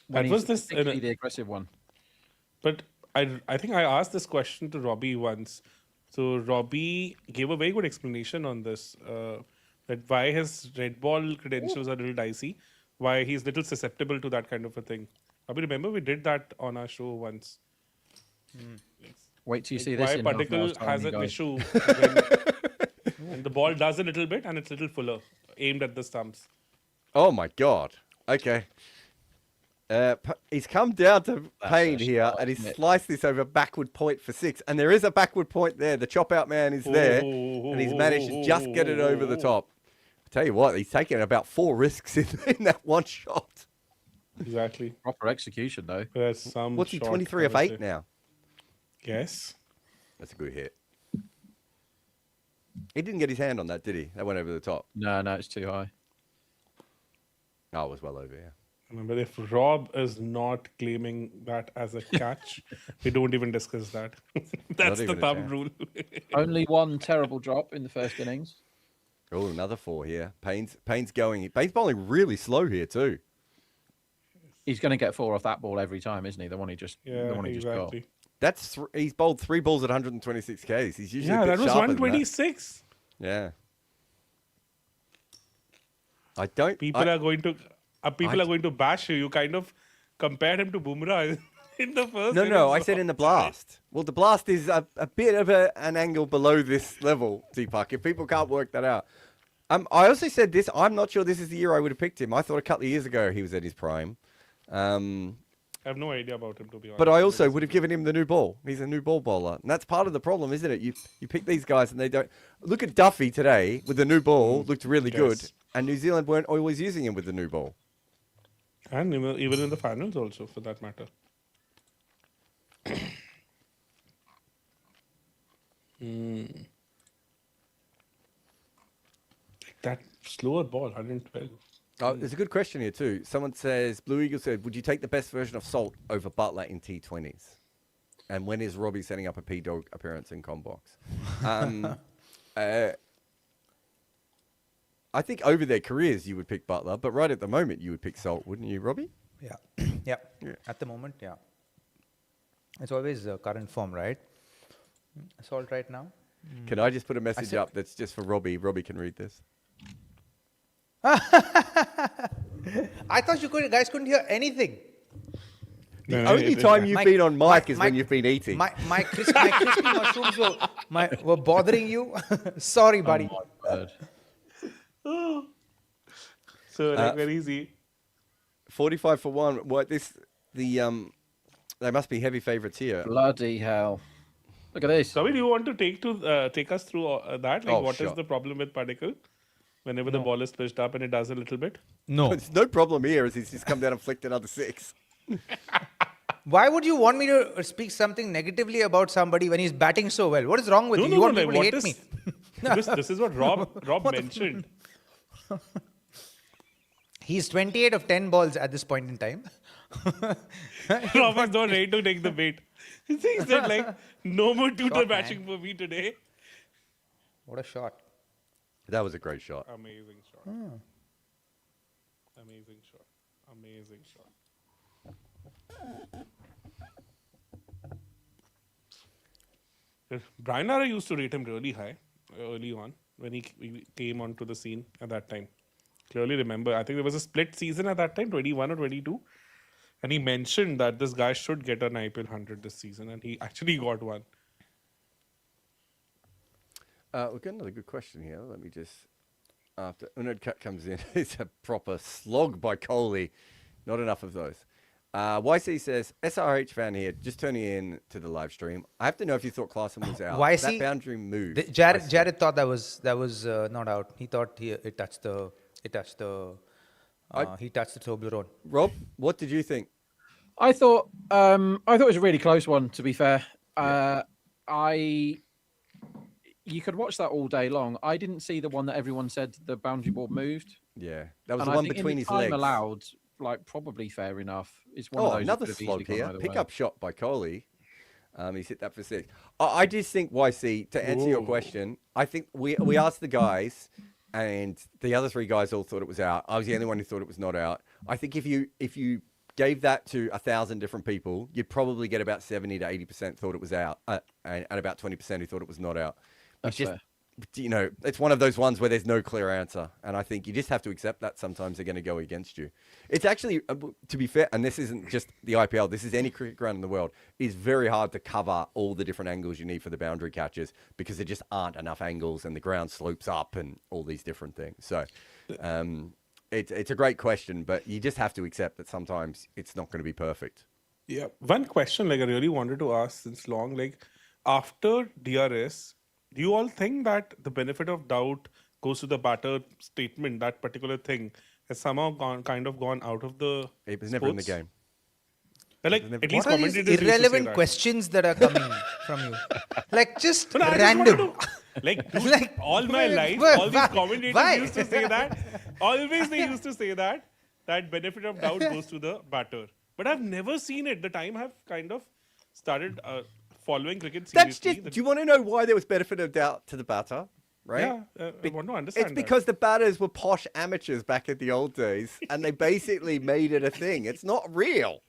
When And was he's this in particularly a- the aggressive one? But I think I asked this question to Robbie once. So Robbie gave a very good explanation on this, that why his red ball credentials are a little dicey, why he's little susceptible to that kind of a thing. Robbie, remember we did that on our show once. Wait till you see Why this. in half an hour's particle time, has you an guys. issue when the ball does a little bit and it's a little fuller, aimed at the stumps. Oh my God. Okay. He's come down to Payne here, and he's sliced this over backward point for 6. And there is a backward point there. The chop out man is there, and he's managed to just get it over the top. I tell you what, he's taken about 4 risks in that one shot. Exactly. Proper execution, though. There's some. What's he, shot, 23 of I would 8 say. now? Yes. That's a good hit. He didn't get his hand on that, did he? That went over the top. No, it's too high. Oh, it was well over, yeah. Remember, if Rob is not claiming that as a catch, we don't even discuss that. That's the even a thumb chance. rule. Only one terrible drop in the first innings. Oh, another 4 here. Payne's going. Payne's bowling really slow here too. He's going to get 4 off that ball every time, isn't he? The one he just, Yeah, the one he just got. exactly. That's he's bowled 3 balls at 126 Ks. He's usually Yeah, a bit that was sharper than that. 126. Yeah. I don't. People are going to bash you. You kind of compared him to Bumrah in the first. No, innings. I said in the blast. Well, the blast is a bit of an angle below this level, Deepak, if people can't work that out. I also said this. I'm not sure this is the year I would have picked him. I thought a couple of years ago he was at his prime. I have no idea about him, to be honest. But I also would have given him the new ball. He's a new ball bowler. And that's part of the problem, isn't it? You pick these guys and they don't... Look at Duffy today with the new ball. Looked really good. Yes. And New Zealand weren't always using him with the new ball. And even in the finals also, for that matter. That slower ball, 112. Oh, there's a good question here too. Someone says, Blue Eagle said, would you take the best version of Salt over Butler in T20s? And when is Robbie setting up a P-Dog appearance in Commbox? I think over their careers you would pick Butler, but right at the moment you would pick Salt, wouldn't you, Robbie? Yeah. Yeah. At the moment, yeah. It's always current form, right? Salt right now. Can I just put a message up that's just for Robbie? Robbie can read this. I thought you guys couldn't hear anything. The only time you've been on mic is when you've been eating. My crispy mushrooms were bothering you. Sorry, buddy. So, like, very easy. 45 for 1. What they must be heavy favourites here. Bloody hell. Look at this. Sabi, do you want to take us through that? Like, what is sure. the problem with Particle? Whenever the ball is pitched up and it does a little bit? No. There's no problem here as he's just come down and flicked another 6. Why would you want me to speak something negatively about somebody when he's batting so well? What is wrong with you? You want people to hate me? This is what Rob mentioned. He's 28 of 10 balls at this point in time. Rob is not ready to take the bait. He said, like, no more tutor Shot, batching for me today. What a shot. That was a great shot. Amazing shot. Amazing shot. Amazing shot. Brian Lara used to rate him really high early on when he came onto the scene at that time. Clearly remember, I think there was a split season at that time, 21 or 22. And he mentioned that this guy should get an IPL 100 this season. And he actually got one. We've got another good question here. Let me just... After Unad Cut comes in, it's a proper slog by Kohli. Not enough of those. YC says, SRH fan here, just turning in to the live stream. I have to know if you thought Klaasen was out. YC? That boundary move. Jarrod thought that was not out. He thought it touched the Toblerone. Rob, what did you think? I thought it was a really close one, to be fair. You could watch that all day long. I didn't see the one that everyone said the boundary board moved. Yeah, that was And the I one think between in the his time legs. allowed, like, probably fair enough. It's one of those Another that could have slog easily here. gone either Pick way. up shot by Kohli. He's hit that for 6. I just think, YC, to answer your question, I think we asked the guys, and the other 3 guys all thought it was out. I was the only one who thought it was not out. I think if you gave that to 1,000 different people, you'd probably get about 70 to 80% thought it was out, and about 20% who thought it was not out. That's fair. You know, it's one of those ones where there's no clear answer. And I think you just have to accept that sometimes they're going to go against you. It's actually, to be fair, and this isn't just the IPL, this is any cricket ground in the world, it's very hard to cover all the different angles you need for the boundary catches because there just aren't enough angles and the ground slopes up and all these different things. So it's a great question, but you just have to accept that sometimes it's not going to be perfect. Yeah. One question like I really wanted to ask since long, like after DRS, do you all think that the benefit of doubt goes to the batter statement, that particular thing has somehow kind of gone out of the It was never in the sports? game. But like at least What are these commentators used to say irrelevant that. questions that are coming from you? Like just No, I just wanted random. to, like, dude, Like, all my life, why- all these commentators why? used to say that. Always they used to say that benefit of doubt goes to the batter. But I've never seen it. The time I've kind of started following cricket That's seriously. just. Do you want to know why there was benefit of doubt to the batter? Right? Yeah, I want to understand It's because the batters were posh amateurs back in the old days, and they basically made it a thing. It's not real,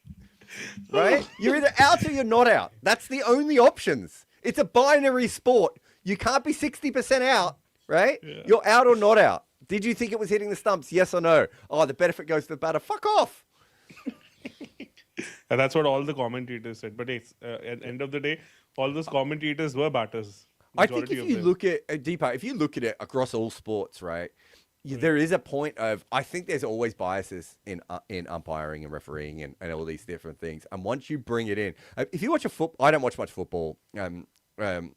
right? You're either out or you're not out. That's the only options. It's a binary sport. You can't be 60% out, right? Yeah. You're out or not out. Did you think it was hitting the stumps? Yes or no? Oh, the benefit goes to the batter. Fuck off. And that's what all the commentators said. But it's, at the end of the day, all those commentators were batters. I think Majority if of you them. look at Deepak, if you look at it across all sports, right, there is a point of I think there's always biases in umpiring and refereeing and all these different things. And once you bring it in, if you watch I don't watch much football.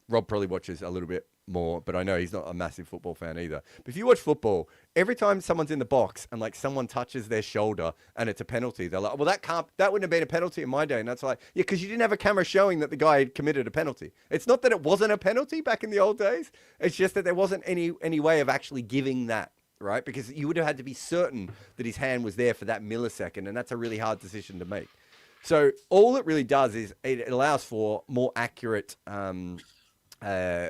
Rob probably watches a little bit more, but I know he's not a massive football fan either. But if you watch football, every time someone's in the box and like someone touches their shoulder and it's a penalty, they're like, well, that wouldn't have been a penalty in my day. And that's like, yeah, because you didn't have a camera showing that the guy had committed a penalty. It's not that it wasn't a penalty back in the old days. It's just that there wasn't any way of actually giving that, right? Because you would have had to be certain that his hand was there for that millisecond. And that's a really hard decision to make. So all it really does is it allows for more accurate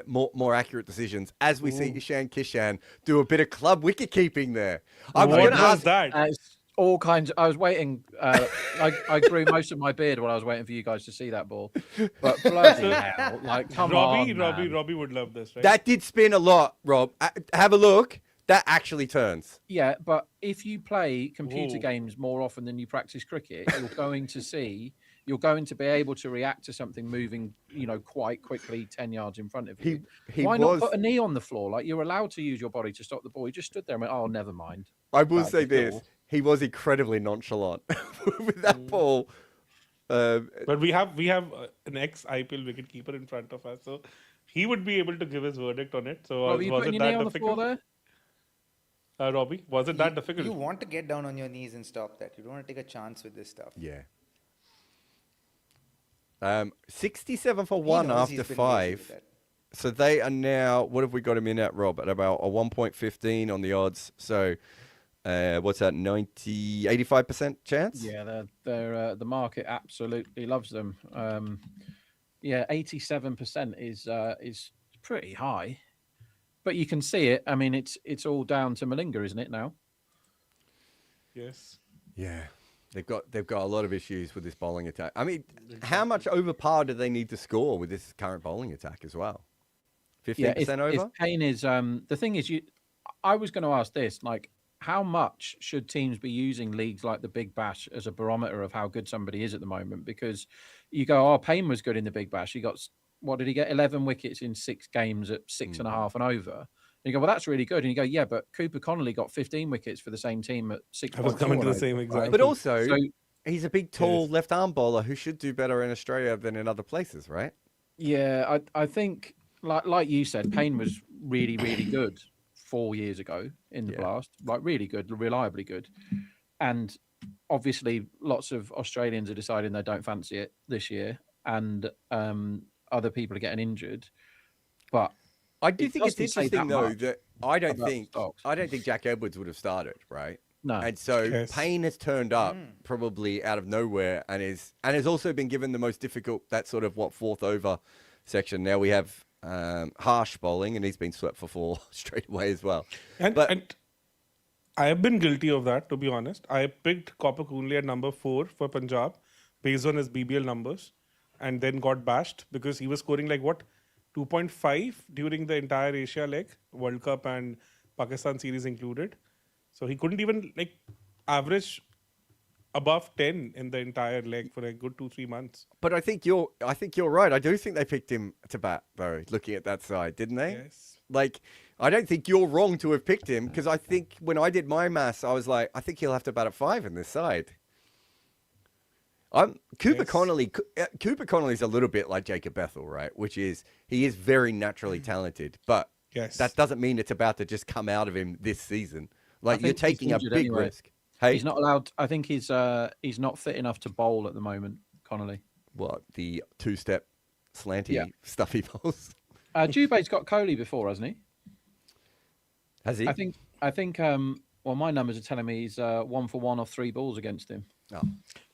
more accurate decisions, as we see Ishan Kishan do a bit of club wicket keeping there. I was What going to was ask that? It's all kinds. I was waiting. I grew most of my beard while I was waiting for you guys to see that ball. But bloody hell! Like, come on, man. Robbie would love this, right? that did spin a lot, Rob. Have a look. That actually turns. Yeah, but if you play computer Whoa. games more often than you practice cricket, you're going to be able to react to something moving, quite quickly 10 yards in front of you. Why not put a knee on the floor? Like, you're allowed to use your body to stop the ball. He just stood there and went, oh, never mind. I will About say the this: ball. he was incredibly nonchalant with that ball. But we have an ex IPL wicketkeeper in front of us, so he would be able to give his verdict on it. So Robbie, you was putting it your knee that on the floor difficult? there? Robbie, was it that difficult? You want to get down on your knees and stop that. You don't want to take a chance with this stuff. Yeah. 67 for He one knows he's after been lazy with 5. that. So they are now. What have we got him in at, Rob? At about a 1.15 on the odds. So what's that? 85% chance. Yeah, they're the market absolutely loves them. 87% is pretty high, but you can see it. I mean, it's all down to Malinga, isn't it now? Yes. Yeah. They've got a lot of issues with this bowling attack. I mean, how much over par do they need to score with this current bowling attack as well? 15% over? If Payne is the thing is, I was going to ask this, like, how much should teams be using leagues like the Big Bash as a barometer of how good somebody is at the moment? Because you go, oh, Payne was good in the Big Bash. He got, what did he get? 11 wickets in 6 games at 6.5 and over. And you go, well, that's really good. And you go, yeah, but Cooper Connolly got 15 wickets for the same team at 6. I was coming to the same example. But also, So- he's a big, tall left arm bowler who should do better in Australia than in other places, right? Yeah, I think, like you said, Payne was really, really good 4 years ago in the Blast. Like, really good, reliably good. And obviously, lots of Australians are deciding they don't fancy it this year. And other people are getting injured. But I do think it's doesn't say interesting that though much that I don't about think Stokes. Jack Edwards would have started, right? No. And so Yes. Payne has turned up probably out of nowhere and has also been given the most difficult, that sort of fourth over section. Now we have Harsh bowling and he's been swept for 4 straight away as well. And I have been guilty of that, to be honest. I picked Copper Coonley at number 4 for Punjab based on his BBL numbers and then got bashed because he was scoring 2.5 during the entire Asia leg, World Cup and Pakistan series included. So he couldn't even average above 10 in the entire leg for a good 2-3 months. But I think you're right. I do think they picked him to bat though, looking at that side, didn't they? Yes. Like, I don't think you're wrong to have picked him because I think when I did my maths, I was like, I think he'll have to bat at 5 in this side. Cooper Connolly's a little bit like Jacob Bethel, right? Which is he is very naturally talented, but that doesn't mean it's about to just come out of him this season. Like you're taking a big risk. Hey, he's not allowed. I think he's not fit enough to bowl at the moment. Connolly. What, the 2-step slanty stuff he bowls? Jube's got Kohli before, hasn't he? Has he? I think. Well, my numbers are telling me he's 1 for 1 off 3 balls against him. Oh.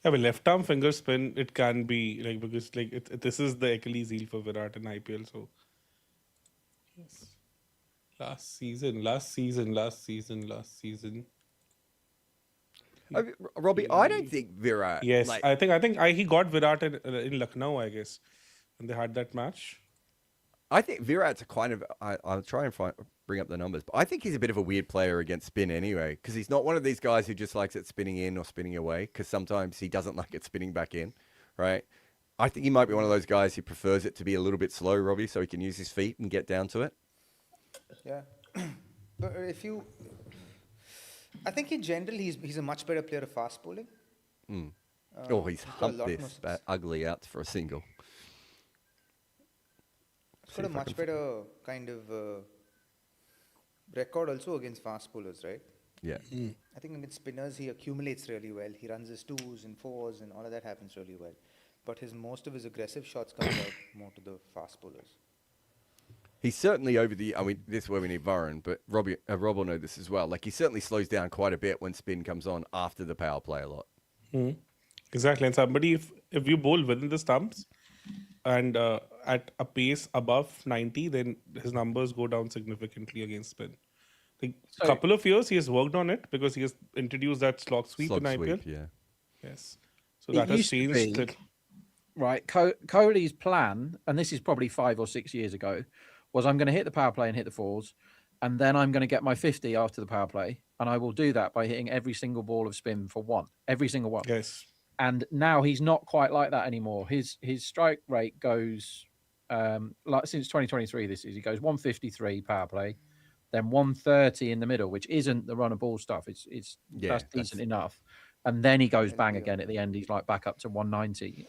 Yeah, but left arm finger spin, it can be like because like this is the Achilles heel for Virat in IPL. So yes, last season. Robbie, I don't think Virat. Yes, like, I think he got Virat in Lucknow, I guess, and they had that match. I think Virat's a kind of. I'll try and bring up the numbers, but I think he's a bit of a weird player against spin anyway, because he's not one of these guys who just likes it spinning in or spinning away, because sometimes he doesn't like it spinning back in, right? I think he might be one of those guys who prefers it to be a little bit slow, Robbie, so he can use his feet and get down to it. Yeah. But I think in general he's a much better player of fast bowling. He's humped this ugly out for a single. He's got a much better kind of record also against fast bowlers, right? Yeah. I think against spinners he accumulates really well. He runs his 2s and 4s and all of that happens really well. But most of his aggressive shots come out more to the fast bowlers. He's certainly over the. I mean, this is where we need Varun, but Rob will know this as well. Like he certainly slows down quite a bit when spin comes on after the power play a lot. Exactly, and somebody if you bowl within the stumps and at a pace above 90, then his numbers go down significantly against spin. Like a couple of years he has worked on it because he has introduced that slog sweep in IPL. Yeah. Yes, so that has changed it. Right, Kohli's plan, and this is probably 5 or 6 years ago, was I'm going to hit the power play and hit the 4s, and then I'm going to get my 50 after the power play, and I will do that by hitting every single ball of spin for 1, every single one. Yes. And now he's not quite like that anymore. His strike rate goes like since 2023. He goes 153 power play, then 130 in the middle, which isn't the run of ball stuff. That's decent enough, and then he goes bang again at the end. He's like back up to 190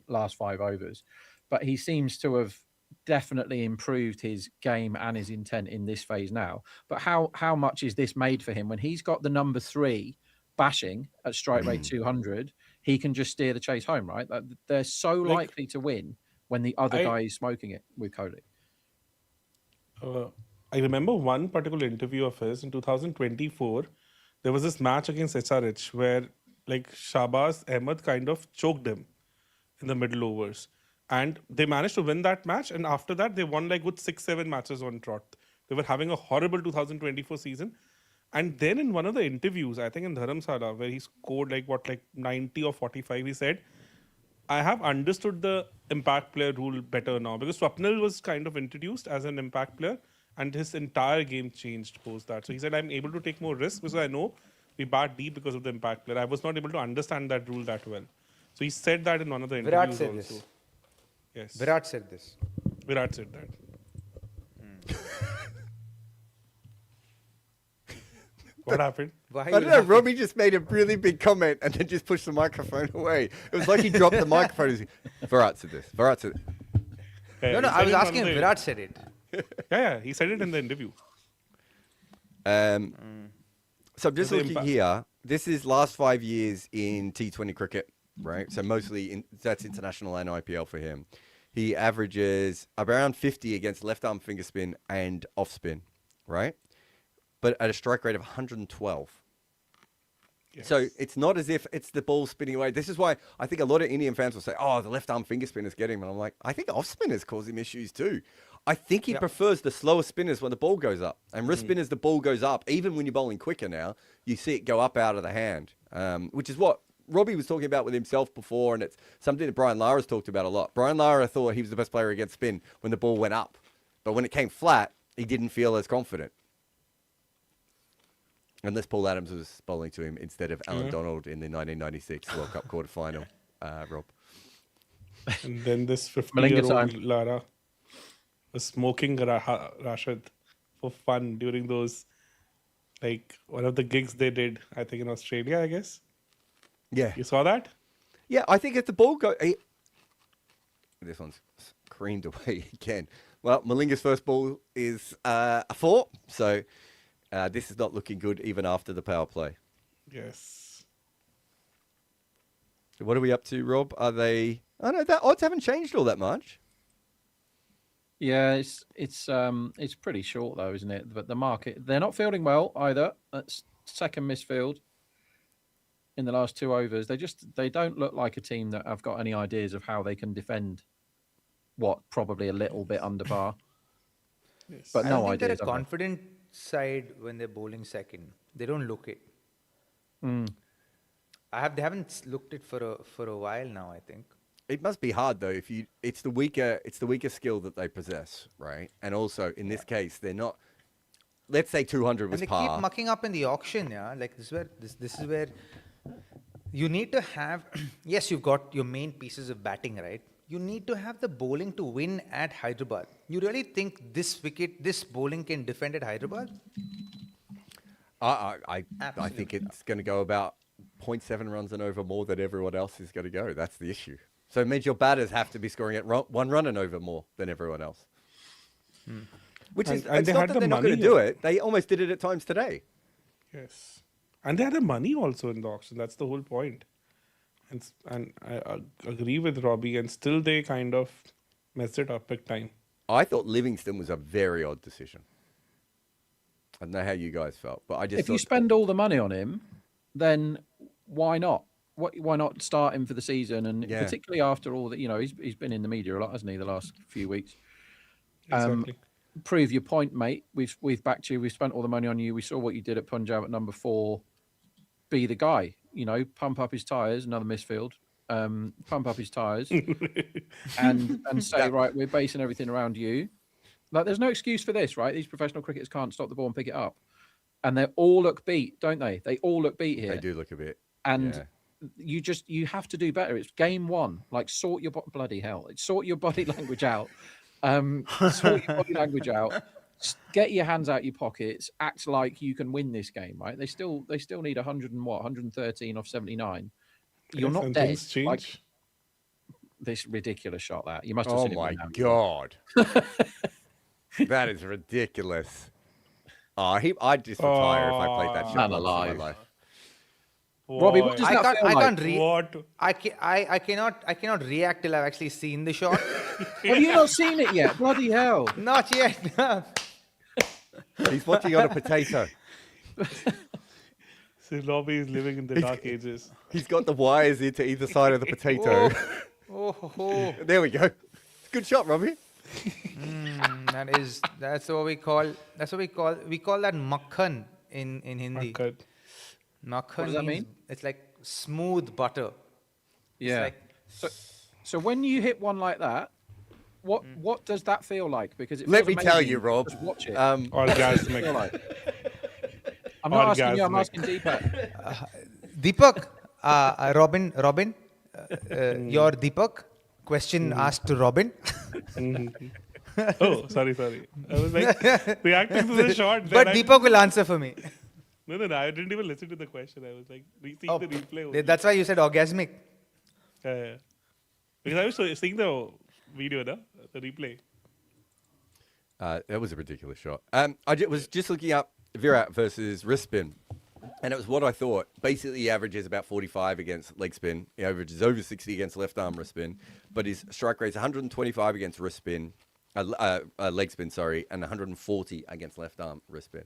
last 5 overs, but he seems to have definitely improved his game and his intent in this phase now. But how much is this made for him when he's got the number 3 bashing at strike rate 200? He can just steer the chase home, right? They're so likely to win when the other guy is smoking it with Kohli. I remember one particular interview of his in 2024. There was this match against SRH where like Shahbaz Ahmed kind of choked him in the middle overs. And they managed to win that match. And after that, they won like good 6-7 matches on trot. They were having a horrible 2024 season. And then in one of the interviews, I think in Dharamsala, where he scored like 90 or 45, he said, I have understood the impact player rule better now. Because Swapnil was kind of introduced as an impact player and his entire game changed post that. So he said, I'm able to take more risks because I know we bat deep because of the impact player. I was not able to understand that rule that well. So he said that in one of the interviews Virat said also. this. Yes. Virat said this. Virat said that. What happened? I don't know. Robbie just made a really big comment and then just pushed the microphone away. It was like he dropped the microphone. Virat said this. Virat said it. Yeah, No, he I said was it in asking one if of the- Virat said it. Yeah, he said it in the interview. So I'm just The looking impact. here. This is last 5 years in T20 cricket, right? So mostly that's international and IPL for him. He averages around 50 against left arm finger spin and off spin, right? But at a strike rate of 112. Yes. So it's not as if it's the ball spinning away. This is why I think a lot of Indian fans will say, oh, the left arm finger spinners get him. And I'm like, I think off spinners cause him issues too. I think he prefers the slower spinners when the ball goes up. And wrist spinners, the ball goes up. Even when you're bowling quicker now, you see it go up out of the hand, which is what Robbie was talking about with himself before. And it's something that Brian Lara's talked about a lot. Brian Lara thought he was the best player against spin when the ball went up. But when it came flat, he didn't feel as confident. Unless Paul Adams was bowling to him instead of Alan Donald in the 1996 World Cup quarterfinal, Rob. And then this Malinga 50-year-old time. Lara. was smoking Rashid for fun during those, like, one of the gigs they did, I think in Australia, I guess. Yeah. You saw that? Yeah, I think if the ball go... This one's creamed away again. Well, Malinga's first ball is a 4, so this is not looking good even after the power play. Yes. So what are we up to, Rob? Are they... Oh, no, that odds haven't changed all that much. Yeah, it's pretty short though, isn't it? But the market, they're not fielding well either. That's second misfield in the last 2 overs. They don't look like a team that have got any ideas of how they can defend what probably a little bit under par. Yes. But I no don't think they're ideas. a confident side when they're bowling second. They don't look it. Mm. They haven't looked it for a while now, I think. It must be hard though if you it's the weaker skill that they possess, right? And also in this case they're not, let's say 200 And was they par. keep mucking up in the auction, yeah. Like this is where you need to have yes, you've got your main pieces of batting, right? You need to have the bowling to win at Hyderabad. You really think this bowling can defend at Hyderabad? I think it's going to go about 0.7 runs and over more than everyone else is going to go. That's the issue. So it means your batters have to be scoring at 1 run and over more than everyone else. Which is, And it's they not had that the they're not going to money. do it. They almost did it at times today. Yes. And they had the money also in the auction. That's the whole point. And I agree with Robbie, and still they kind of messed it up big time. I thought Livingston was a very odd decision. I don't know how you guys felt, but I just If you spend all the money on him, then why not? Why not start him for the season? And Yeah. particularly after all that, he's been in the media a lot, hasn't he, the last few weeks? Exactly. Prove your point, mate. We've backed you. We've spent all the money on you. We saw what you did at Punjab at number 4. Be the guy, pump up his tyres. Another misfield. Pump up his tyres, and say, right, we're basing everything around you. Like, there's no excuse for this, right? These professional cricketers can't stop the ball and pick it up, and they all look beat, don't they? They all look beat here. They do look a bit. And yeah. you have to do better. It's game 1. Like, sort your bloody hell. Sort your body language out. Sort your body language out. Get your hands out your pockets. Act like you can win this game, right? They still need 113 off 79. You're Yes, not and dead. things change. Like, this ridiculous shot that you must have Oh seen. my it by now. God. That is ridiculous. I'd just retire if I played that shot Man once in alive. my life. Robbie, what does I that can't. feel I like? can't. What? I cannot react till I've actually seen the shot. Have you not seen it yet? Bloody hell! Not yet. He's watching on a potato. So Robbie is living in the dark ages. He's got the wires into either side of the potato. Oh. There we go. Good shot, Robbie. That's what we call that makhan in Hindi. Okay. Makhan What does that means mean? it's like smooth butter. Yeah. like- So when you hit one like that, what does that feel like? Because Let feels me tell amazing. you, Rob. Just watch it. Orgasmic. Feel like? I'm not asking you. I'm Orgasmic. asking Deepak. Deepak, Robin, your Deepak. Question asked to Robin. Oh, sorry. I was like reacting to the shot. But then Deepak will answer for me. No, I didn't even listen to the question. I was like seeing the replay. only. That's why you said orgasmic. Yeah. Because I was seeing the video, no? The replay. That was a ridiculous shot. I was just looking up Virat versus wrist spin, and it was what I thought. Basically, he averages about 45 against leg spin. He averages over 60 against left arm wrist spin, but his strike rate's 125 against wrist spin, leg spin, sorry, and 140 against left arm wrist spin.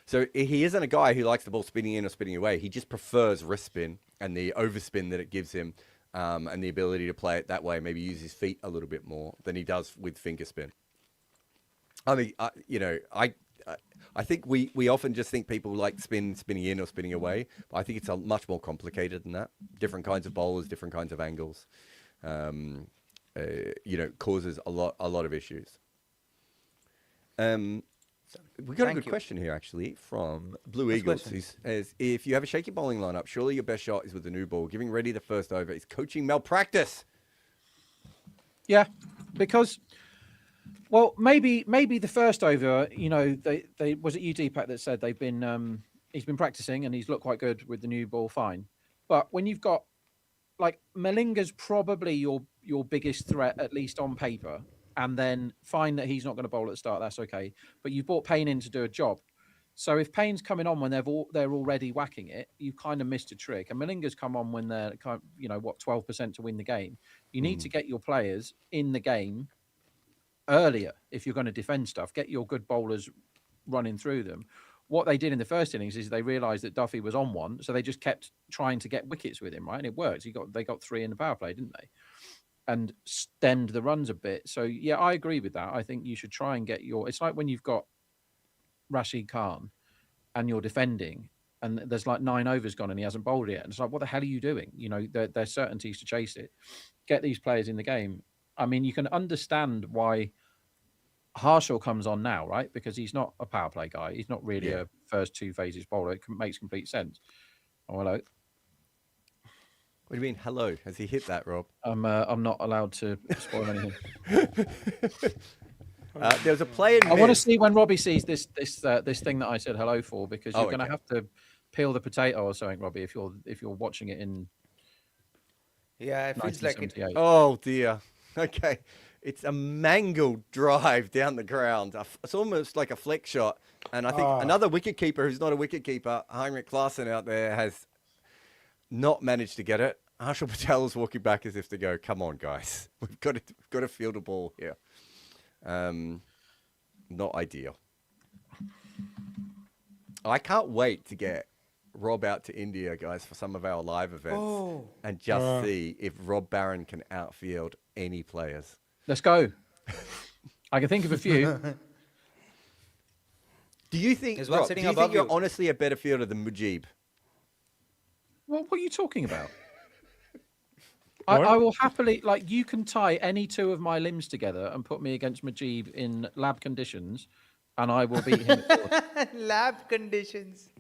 So he isn't a guy who likes the ball spinning in or spinning away. He just prefers wrist spin and the overspin that it gives him, and the ability to play it that way. Maybe use his feet a little bit more than he does with finger spin. I mean, I think we often just think people like spinning in or spinning away, but I think it's much more complicated than that. Different kinds of bowlers, different kinds of angles, causes a lot of issues. We got a good question here, actually, from Blue Eagles, who says, if you have a shaky bowling lineup, surely your best shot is with the new ball. Giving ready the first over is coaching malpractice. Yeah, because Well, maybe the first over, you know, they was it you, Deepak, that said they've been he's been practicing and he's looked quite good with the new ball, fine. But when you've got like Malinga's probably your biggest threat, at least on paper, and then fine that he's not going to bowl at the start, that's okay. But you brought Payne in to do a job. So if Payne's coming on when they're already whacking it, you kind of missed a trick. And Malinga's come on when they're kind of, you know, what, 12% to win the game. You need to get your players in the game earlier if you're going to defend stuff. Get your good bowlers running through them. What they did in the first innings is they realised that Duffy was on one, so they just kept trying to get wickets with him, right? And it worked. They got 3 in the power play, didn't they? And stemmed the runs a bit. So yeah, I agree with that. I think you should try and get your. It's like when you've got Rashid Khan and you're defending, and there's like 9 overs gone and he hasn't bowled yet. And it's like, what the hell are you doing? You know, there's certainties to chase it. Get these players in the game. I mean, you can understand why Harshaw comes on now, right? Because he's not a power play guy. He's not really a first 2 phases bowler. It makes complete sense. Oh, hello. What do you mean, hello? Has he hit that, Rob? I'm not allowed to spoil anything. There's a play in I want to see when Robbie sees this thing that I said hello for, because you're going to have to peel the potato or something, Robbie, if you're watching it in. Yeah, it feels like it. Oh dear. Okay. It's a mangled drive down the ground. It's almost like a flick shot. And I think another wicketkeeper who's not a wicketkeeper, Heinrich Klaassen out there, has not managed to get it. Harshal Patel is walking back as if to go, come on, guys. We've got to field a ball here. Not ideal. I can't wait to get Rob out to India, guys, for some of our live events and just see if Rob Barron can outfield any players. Let's go. I can think of a few. Do you think, Rob, you're honestly a better fielder than Mujib? What are you talking about? I will happily, like, you can tie any 2 of my limbs together and put me against Mujib in lab conditions, and I will beat him. Lab conditions.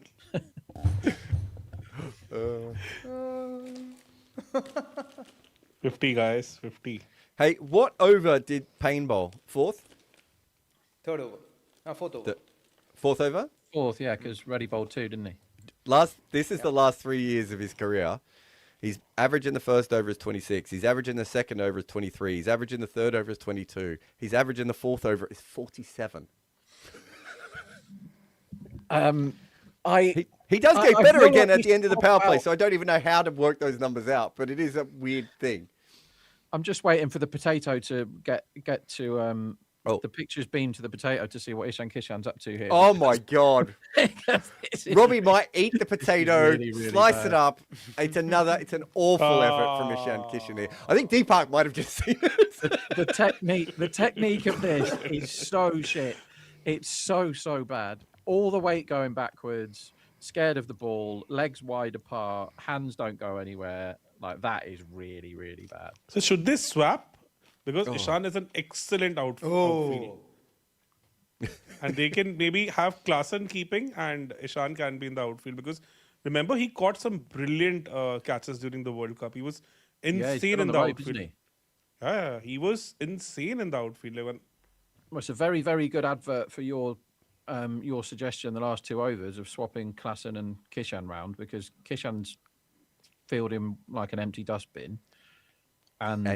50, guys, 50. Hey, what over did Payne bowl? 4th? 3rd over. No, 4th over. 4th over? 4th, yeah, because Reddy bowled 2, didn't he? This is the last 3 years of his career. He's average in the first over is 26. He's average in the second over is 23. He's average in the third over is 22. He's average in the 4th over is 47. He does get better again at the end of the power play, so I don't even know how to work those numbers out, but it is a weird thing. I'm just waiting for the potato to get to the picture's been to the potato to see what Ishan Kishan's up to here. Oh my God. Robbie might eat the potato, really slice it up. It's an awful effort from Ishan Kishan here. I think Deepak might have just seen it. The technique of this is so shit. It's so bad. All the weight going backwards, scared of the ball, legs wide apart, hands don't go anywhere. Like, that is really, really bad. So should they swap? Because Ishan is an excellent outfielder. And they can maybe have Klaassen keeping and Ishan can be in the outfield. Because remember, he caught some brilliant catches during the World Cup. He was insane in the outfield. Yeah, he was insane in the outfield. Well, it's a very, very good advert for your suggestion the last 2 overs of swapping Klaassen and Kishan round, because Kishan's fielding like an empty dustbin. And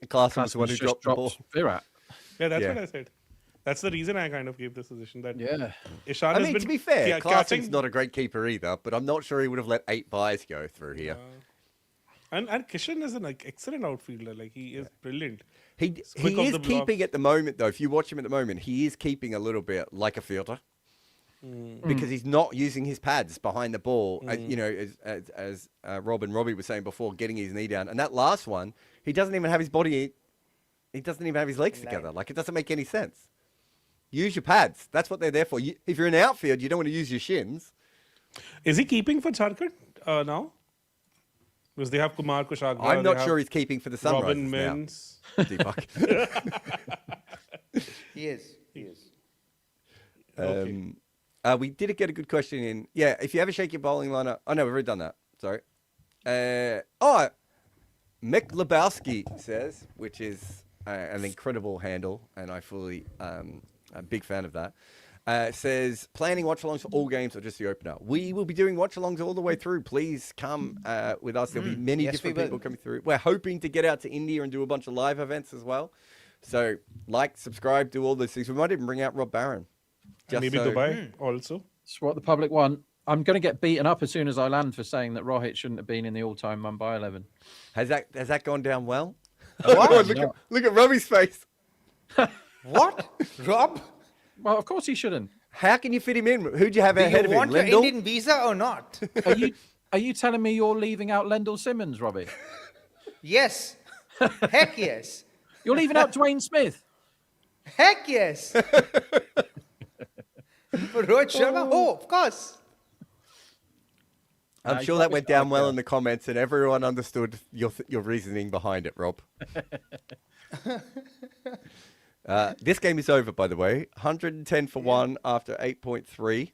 Klaassen was the one who dropped the ball. Virat. Yeah, that's what I said. That's the reason I kind of gave the suggestion that Ishan I has mean, been to be fair, Klaassen's not a great keeper either, but I'm not sure he would have let 8 byes go through here. And Kishan is an excellent outfielder. Like, he is brilliant. He is keeping at the moment, though. If you watch him at the moment, he is keeping a little bit like a fielder. Because he's not using his pads behind the ball, as Rob and Robbie were saying before, getting his knee down. And that last one, he doesn't even have his body, he doesn't even have his legs together. Like, it doesn't make any sense. Use your pads. That's what they're there for. If you're in the outfield, you don't want to use your shins. Is he keeping for Jharkhand now? Because they have Kumar Kushagra. I'm not sure he's keeping for the Sunrisers Robin Mins. now. Deepak. He is. We did get a good question in. Yeah, if you ever shake your bowling lineup. Oh, no, we've already done that. Sorry. Mick Lebowski says, which is an incredible handle, and I fully a big fan of that. Says planning watch-alongs for all games or just the opener. We will be doing watch-alongs all the way through. Please come with us. There'll be many yes, different we will. people coming through. We're hoping to get out to India and do a bunch of live events as well. So like, subscribe, do all those things. We might even bring out Rob Barron. And maybe Dubai also. It's what the public want. I'm going to get beaten up as soon as I land for saying that Rohit shouldn't have been in the all-time Mumbai 11. Has that gone down well? What? Look at Robbie's face. What? Rob? Well, of course he shouldn't. How can you fit him in? Who'd you have Do ahead you of him? want your Lendl? Indian visa or not? Are you telling me you're leaving out Lendl Simmons, Robbie? Yes. Heck yes. You're leaving out Dwayne Smith. Heck yes. For Rohit Sharma? Oh, of course. I'm he's sure that probably went down started well there. in the comments, and everyone understood your reasoning behind it, Rob. This game is over, by the way. 110 for 1 after 8.3.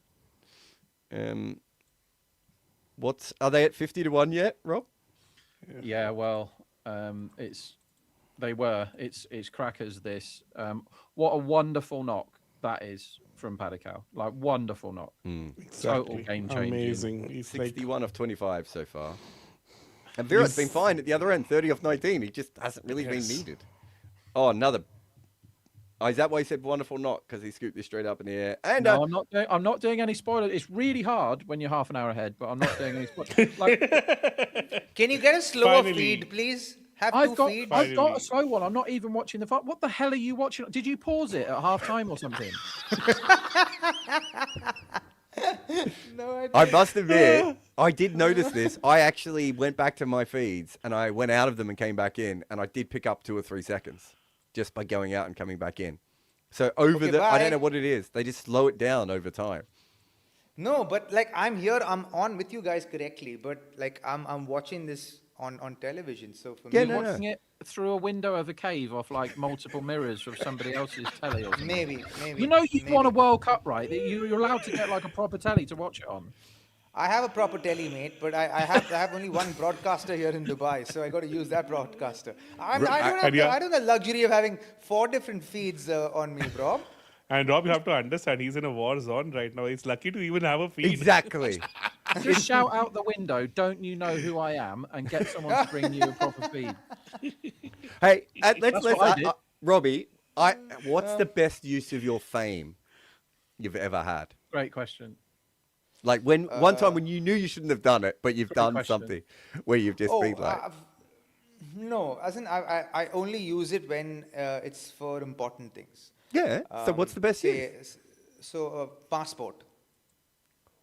Are they at 50 to 1 yet, Rob? Yeah, well, it's crackers. This what a wonderful knock that is from Padikal. Like wonderful knock, total game changing. Amazing. He's like 61 of 25 so far. And Virat's been fine at the other end, 30 of 19. He just hasn't really been needed. Oh, another. Oh, is that why he said wonderful knock? Because he scooped this straight up in the air. And No, I'm not doing any spoilers. It's really hard when you're half an hour ahead, but I'm not doing any spoilers. Like, Can you get a slower Finally. feed, please? Have I've two got feeds. I've got a slow one. I'm not even watching the fight. What the hell are you watching? Did you pause it at half time or something? I must admit, I did notice this. I actually went back to my feeds and I went out of them and came back in, and I did pick up 2 or 3 seconds just by going out and coming back in. So I Okay, don't bye. know what it is. They just slow it down over time. No, but like I'm here, I'm on with you guys correctly, but like I'm watching this on television. So for Yeah, me, no, no. Watching it through a window of a cave off like multiple mirrors of somebody else's telly or something. maybe. You know you've maybe. won a World Cup, right? You're allowed to get like a proper telly to watch it on. I have a proper telly, mate, but I have only one broadcaster here in Dubai, so I got to use that broadcaster. I don't have the luxury of having 4 different feeds on me, bro. And Rob, you have to understand, he's in a war zone right now. He's lucky to even have a feed. Exactly. Just shout out the window, don't you know who I am? And get someone to bring you a proper feed. Hey, That's what I did. Robbie, what's the best use of your fame you've ever had? Great question. Like one time when you knew you shouldn't have done it, but you've Great done question. something where you've just been like, No, as in I only use it when it's for important things. yeah. So what's the best use? So passport.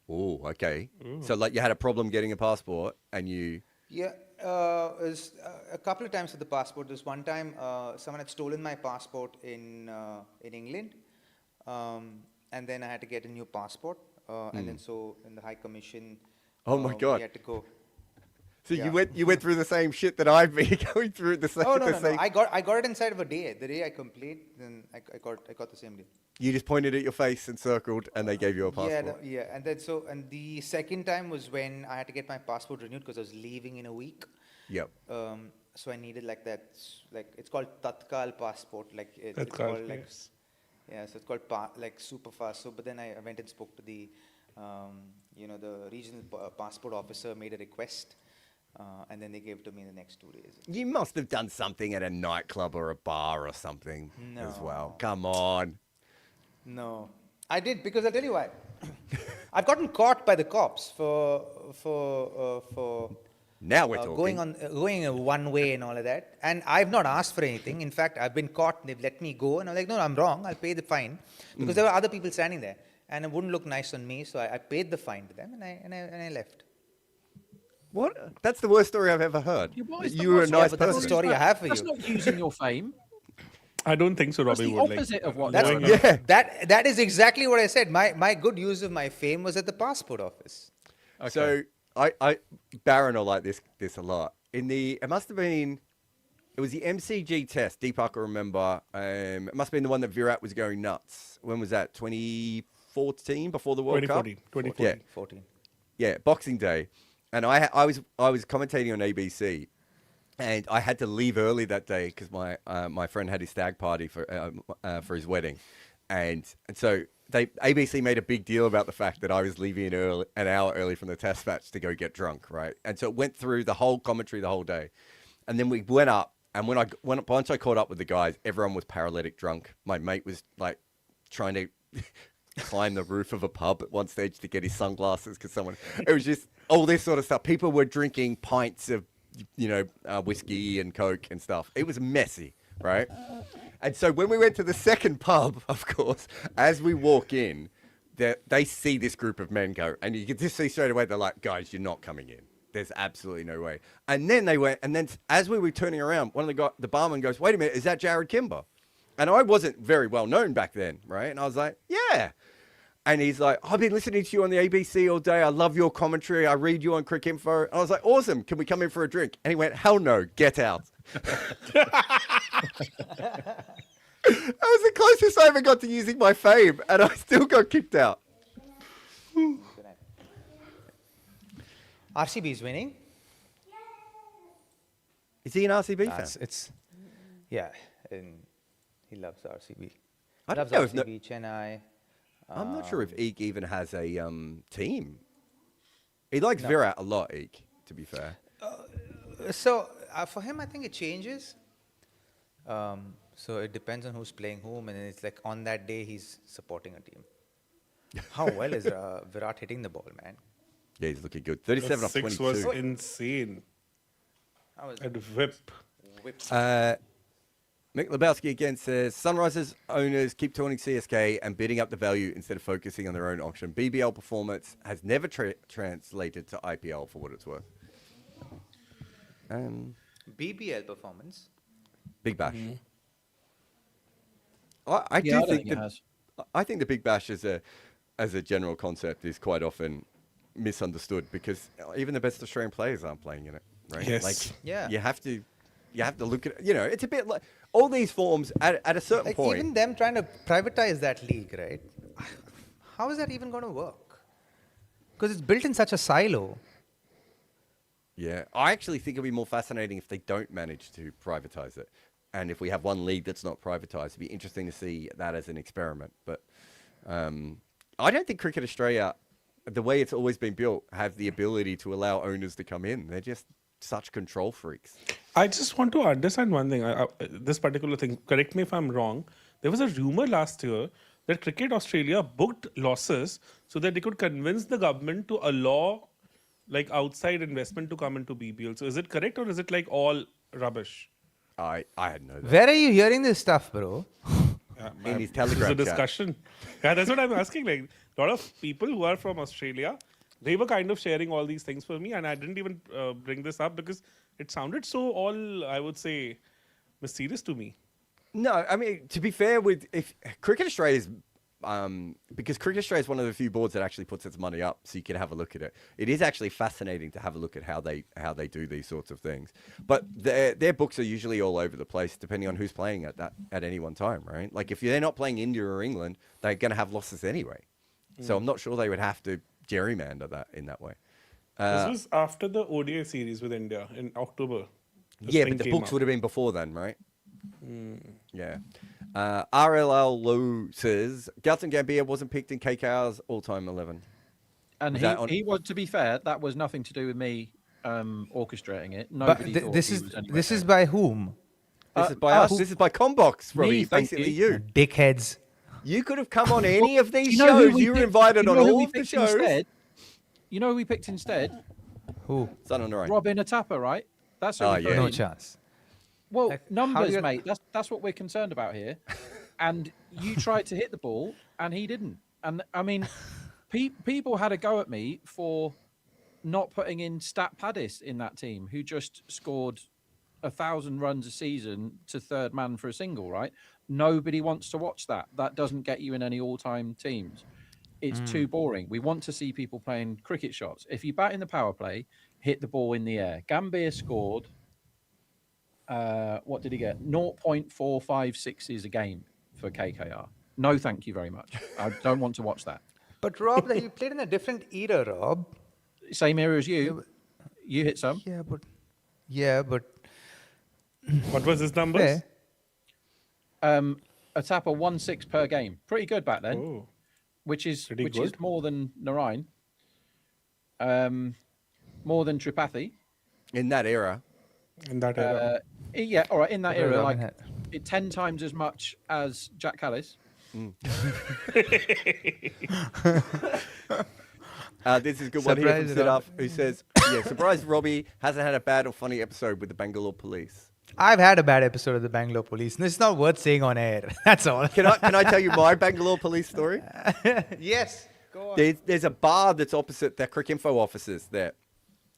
Oh, okay. So like you had a problem getting a passport and you. Yeah, a couple of times with the passport. There's one time someone had stolen my passport in England, and then I had to get a new passport, and then so in the High Commission. Oh my God. We had to go. So Yeah. you went through the same shit that I've been going through. The same. Oh no, the no, same. no! I got it inside of a day. The day I complete, then I got the same day. You just pointed at your face and circled, and they gave you a passport. Yeah, and then and the second time was when I had to get my passport renewed because I was leaving in a week. Yep. So I needed like that, like it's called Tatkal passport, like it's Tatkal, called like, yes. yeah, so it's called like super fast. So, but then I went and spoke to the, the regional passport officer, made a request, and then they gave it to me in the next 2 days. You must have done something at a nightclub or a bar or something as well. No. Come on. No, I did because I'll tell you why. I've gotten caught by the cops for Now we're talking. going one way and all of that, and I've not asked for anything. In fact, I've been caught and they've let me go, and I'm like, no, I'm wrong. I'll pay the fine because there were other people standing there, and it wouldn't look nice on me, so I paid the fine to them, and I left. What? That's the worst story I've ever heard. Yeah, what is the You were a worst- nice but that's the person. story I have for That's you. not using your fame. I don't think so, That's Robbie the would like. opposite of what That's, going on. Yeah. that is exactly what I said. My good use of my fame was at the passport office. So I Baron will like this a lot. It must have been, it was the MCG test. Deepak will remember. It must have been the one that Virat was going nuts. When was that? 2014 before the World 2014. Cup. 2014. Yeah, 14. Yeah, Boxing Day, and I was commentating on ABC, And I had to leave early that day because my friend had his stag party for his wedding, and so ABC made a big deal about the fact that I was leaving an hour early from the test match to go get drunk, right? And so it went through the whole commentary the whole day, and then we went up, and once I caught up with the guys, everyone was paralytic drunk. My mate was like trying to climb the roof of a pub at one stage to get his sunglasses because it was just all this sort of stuff. People were drinking pints of whiskey and Coke and stuff. It was messy, right? And so when we went to the second pub, of course, as we walk in, they see this group of men go, and you can just see straight away, they're like, guys, you're not coming in. There's absolutely no way. And then they went, and then as we were turning around, one of the barman goes, wait a minute, is that Jarrod Kimber? And I wasn't very well known back then, right? And I was like, yeah. And he's like, I've been listening to you on the ABC all day. I love your commentary. I read you on Cricket Info. And I was like, awesome. Can we come in for a drink? And he went, hell no, get out. That was the closest I ever got to using my fame, and I still got kicked out. RCB is winning. Is he an RCB fan? Yeah, and he loves RCB. I don't Loves know if RCB, Chennai. I'm not sure if Eek even has a team. He likes Virat a lot, Eek, to be fair. So for him, I think it changes. So it depends on who's playing whom, and it's like on that day he's supporting a team. How well is Virat hitting the ball, man? Yeah, he's looking good. 37 The off six 22. was insane. How is And whip. Mick Lebowski again says, Sunrisers owners keep taunting CSK and bidding up the value instead of focusing on their own auction. BBL performance has never translated to IPL for what it's worth. BBL performance? Big Bash. Mm-hmm. I Yeah, I do don't think it has. I think the Big Bash as a general concept is quite often misunderstood because even the best Australian players aren't playing in it, right? Yes. Like, Yeah. you have to look at it. It's a bit like all these forms at a certain Like point. even them trying to privatize that league, right? How is that even going to work? Because it's built in such a silo. Yeah, I actually think it'll be more fascinating if they don't manage to privatize it. And if we have one league that's not privatized, it'd be interesting to see that as an experiment. But I don't think Cricket Australia, the way it's always been built, have the ability to allow owners to come in. They're just such control freaks. I just want to understand one thing. This particular thing, correct me if I'm wrong. There was a rumor last year that Cricket Australia booked losses so that they could convince the government to allow like outside investment to come into BBL. So is it correct or is it like all rubbish? I had no. Where are you hearing this stuff, bro? In his This is Telegram a chat. discussion. Yeah, that's what I'm asking. Like a lot of people who are from Australia, they were kind of sharing all these things for me, and I didn't even bring this up because it sounded so all, I would say, mysterious to me. No, I mean, to be fair, if Cricket Australia is, because Cricket Australia is one of the few boards that actually puts its money up, so you can have a look at it. It is actually fascinating to have a look at how they do these sorts of things. But their books are usually all over the place, depending on who's playing at any one time, right? Like if they're not playing India or England, they're going to have losses anyway. So I'm not sure they would have to gerrymander that in that way. This was after the ODI series with India in October. This Yeah, thing but the came books out. would have been before then, right? Yeah. RLL Lou says Gautam Gambhir wasn't picked in KKR's all-time 11. And Was that on- he was, to be fair, that was nothing to do with me orchestrating it. But Nobody thought this he is was anywhere this is near. by whom? This is by us. This is by Commbox, Robbie. Me, thank Basically, you. you. Dickheads. You could have come on any of these You know who shows. we You were picked- invited you on know who all we of the picked shows. instead? You know who we picked instead? Who? Son on the right. Robin Atapa, right? That's who Oh, we put yeah. No in. chance. Well, Like, how do numbers, you- mate. That's what we're concerned about here. And you tried to hit the ball, and he didn't. And I mean, people had a go at me for not putting in Stat Paddis in that team, who just scored 1,000 runs a season to third man for a single. Right? Nobody wants to watch that. That doesn't get you in any all-time teams. It's too boring. We want to see people playing cricket shots. If you bat in the power play, hit the ball in the air. Gambhir scored. What did he get? 0.456 a game for KKR. No, thank you very much. I don't want to watch that. But Rob, you played in a different era, Rob. Same era as you. You hit some. Yeah, but What was his numbers? A tapper 1-6 per game. Pretty good back then, Oh, which is pretty good. more than Narayan. More than Tripathi. In that era. in that era. Yeah, all right. In that era, Robin like 10 times as much as Jack Callis. This is a good one here from Surprise, Sid Rob. Up, who says, yeah, surprised Robbie hasn't had a bad or funny episode with the Bangalore police. I've had a bad episode of the Bangalore police. It's not worth saying on air. That's all. Can I tell you my Bangalore police story? Yes. Go on. There's a bar that's opposite the Cricinfo offices there.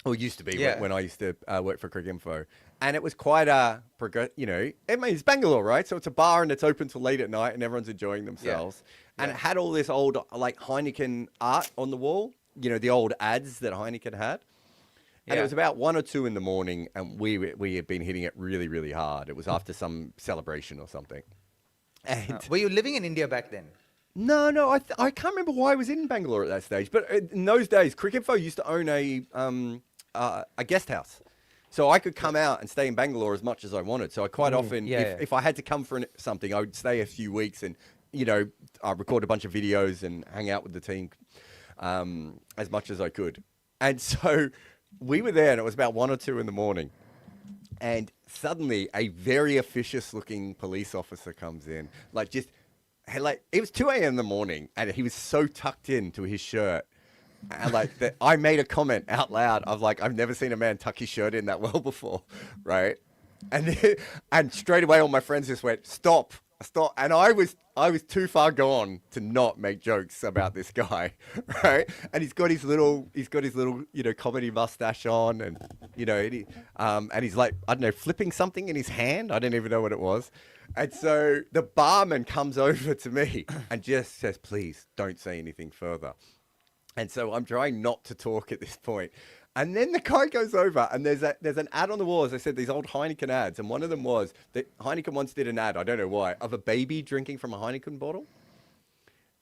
Or used to be Yeah. when I used to work for Cricinfo. And it was quite a, it's Bangalore, right? So it's a bar and it's open till late at night and everyone's enjoying themselves. And it had all this old, like, Heineken art on the wall. You know, the old ads that Heineken had. And it was about 1 or 2 in the morning, and we had been hitting it really, really hard. It was after some celebration or something. And Were you living in India back then? no, I can't remember why I was in Bangalore at that stage. But in those days, Cricinfo used to own a guest house. So I could come out and stay in Bangalore as much as I wanted. So I quite often, if I had to come for something, I would stay a few weeks and, I'd record a bunch of videos and hang out with the team as much as I could. And so we were there and it was about 1 or 2 in the morning. And suddenly a very officious looking police officer comes in. It was 2 a.m. in the morning and he was so tucked into his shirt. And I made a comment out loud of I've never seen a man tuck his shirt in that well before, right? And straight away all my friends just went, stop. And I was too far gone to not make jokes about this guy, right? And he's got his little comedy mustache on, and and he's I don't know, flipping something in his hand. I didn't even know what it was. And so the barman comes over to me and just says, "Please don't say anything further." And so I'm trying not to talk at this point. And then the guy goes over and there's an ad on the wall, as I said, these old Heineken ads. And one of them was that Heineken once did an ad, I don't know why, of a baby drinking from a Heineken bottle.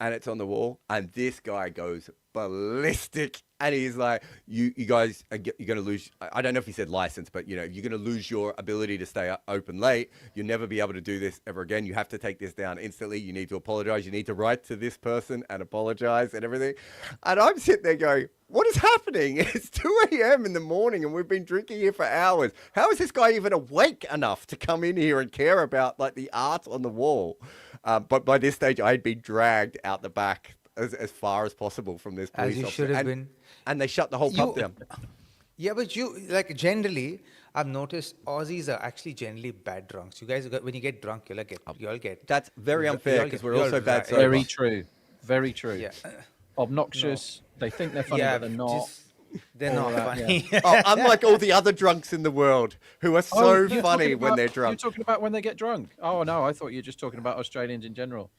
And it's on the wall. And this guy goes ballistic. And he's like, you guys, you're going to lose, I don't know if he said license, but you're going to lose your ability to stay open late. You'll never be able to do this ever again. You have to take this down instantly. You need to apologize. You need to write to this person and apologize and everything. And I'm sitting there going, what is happening? It's 2 a.m. in the morning and we've been drinking here for hours. How is this guy even awake enough to come in here and care about the art on the wall? But by this stage, I had been dragged out the back as far as possible from this police As you officer. should have been. And they shut the whole pub down. Yeah, but generally, I've noticed Aussies are actually generally bad drunks. You guys, when you get drunk, you all get. That's very you unfair all because get- we're you all also bad right. sober. Very true. Very true. Yeah. Obnoxious. They think they're funny, but they're not. They're not that, funny. Unlike all the other drunks in the world who are so you're funny talking when they're about- drunk. You're talking about when they get drunk. Oh, no, I thought you were just talking about Australians in general.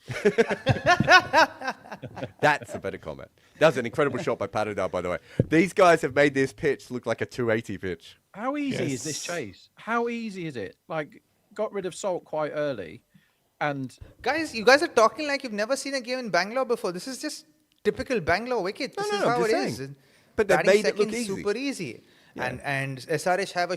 That's a better comment. That was an incredible shot by Patterdale, by the way. These guys have made this pitch look like a 280 pitch. How easy is this chase? How easy is it? Got rid of Salt quite early, and Guys, you guys are talking like you've never seen a game in Bangalore before. This is just typical Bangalore wicket. This is I'm how it just is. saying. But they've Batting made it look second, easy. super easy. And SRH have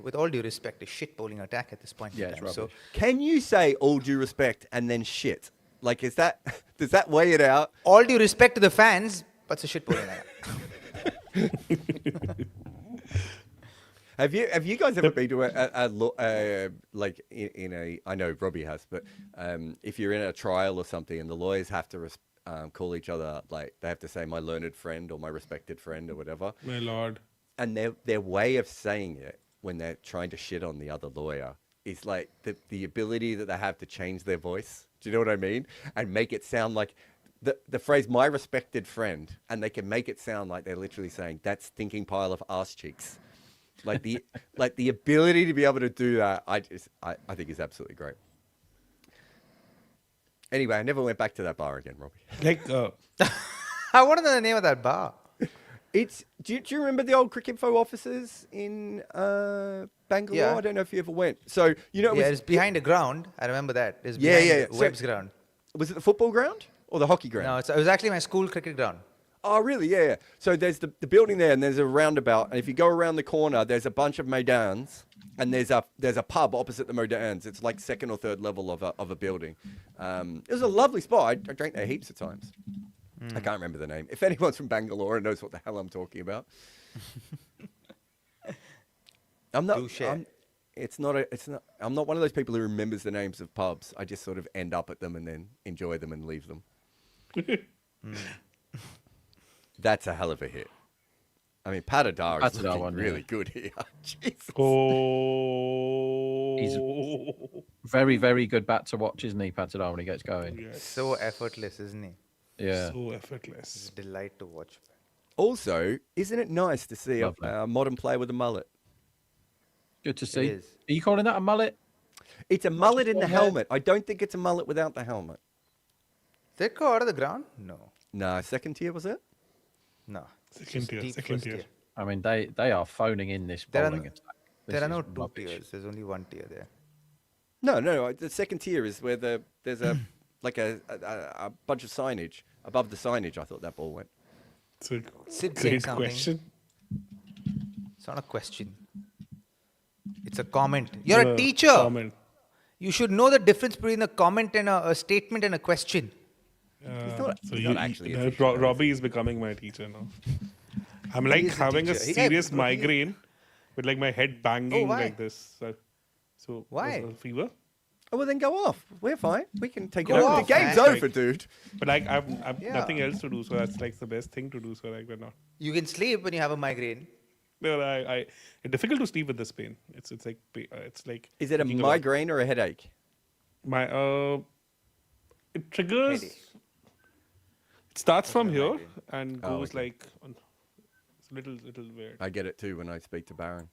with all due respect, a shit bowling attack at this point Yeah, in it's time. So rubbish. Can you say all due respect and then shit? Does that weigh it out? all due respect to the fans, but it's a shit bowling attack. Have you guys ever been to I know Robbie has, but if you're in a trial or something and the lawyers have to call each other, they have to say my learned friend or my respected friend or whatever, My lord. and their way of saying it when they're trying to shit on the other lawyer is the ability that they have to change their voice. Do you know what I mean? And make it sound like the phrase "my respected friend," and they can make it sound like they're literally saying that stinking pile of ass cheeks. The ability to be able to do that, I think is absolutely great. Anyway, I never went back to that bar again, Robbie. I want to know the name of that bar. Do you remember the old Cricinfo offices in Bangalore? Yeah. I don't know if you ever went. So It's behind a ground. I remember that. It's Yeah, behind yeah. Webb's So- ground. was it the football ground or the hockey ground? No, it was actually my school cricket ground. Oh, really? Yeah, yeah. So there's the building there, and there's a roundabout, and if you go around the corner, there's a bunch of maidans, and there's a pub opposite the Moderns. It's like second or third level of a building. It was a lovely spot. I drank there heaps of times. I can't remember the name. If anyone's from Bangalore and knows what the hell I'm talking about, I'm not. Do share. I'm not one of those people who remembers the names of pubs. I just sort of end up at them and then enjoy them and leave them. That's a hell of a hit. I mean, Patadar is looking really good here. Jesus. Oh. He's very, very good bat to watch, isn't he, Patadar, when he gets going? Yes. So effortless, isn't he? Yeah. So It's effortless. a delight to watch. Also, isn't it nice to see Lovely. a modern player with a mullet? Good to see. is. Are you calling that a mullet? It's a mullet in the one there. helmet. I don't think it's a mullet without the helmet. Did it go out of the ground? No. No, second tier was it? No. Second Just tier, deep second first tier. I mean, they are phoning in this There are bowling no- attack. There are This no is two rubbish. tiers. There's only one tier there. No. The second tier is where there's a like a bunch of signage above the signage. I thought that ball went. It's a Sid saying great something. question. It's not a question. It's a comment. You're a teacher. Comment. You should know the difference between a comment and a statement and a question. not- So he's you, not actually a you- teacher, though, is Robbie is becoming my teacher now. I'm like is a having a teacher. serious Yeah, migraine with like my head banging why? like this. So Why? was it a fever? Oh, well, then go off. We're fine. We can take Go it over. off, The game's man. over, dude. But like I've Yeah. nothing else to do, so that's like the best thing to do. So like we're not. You can sleep when you have a migraine. No, it's difficult to sleep with this pain. It's like it's like. Is it a thinking about- migraine or a headache? My it triggers. Headache. It starts from a here migraine. and Oh, goes okay. like. It's a little weird. I get it too when I speak to Baron.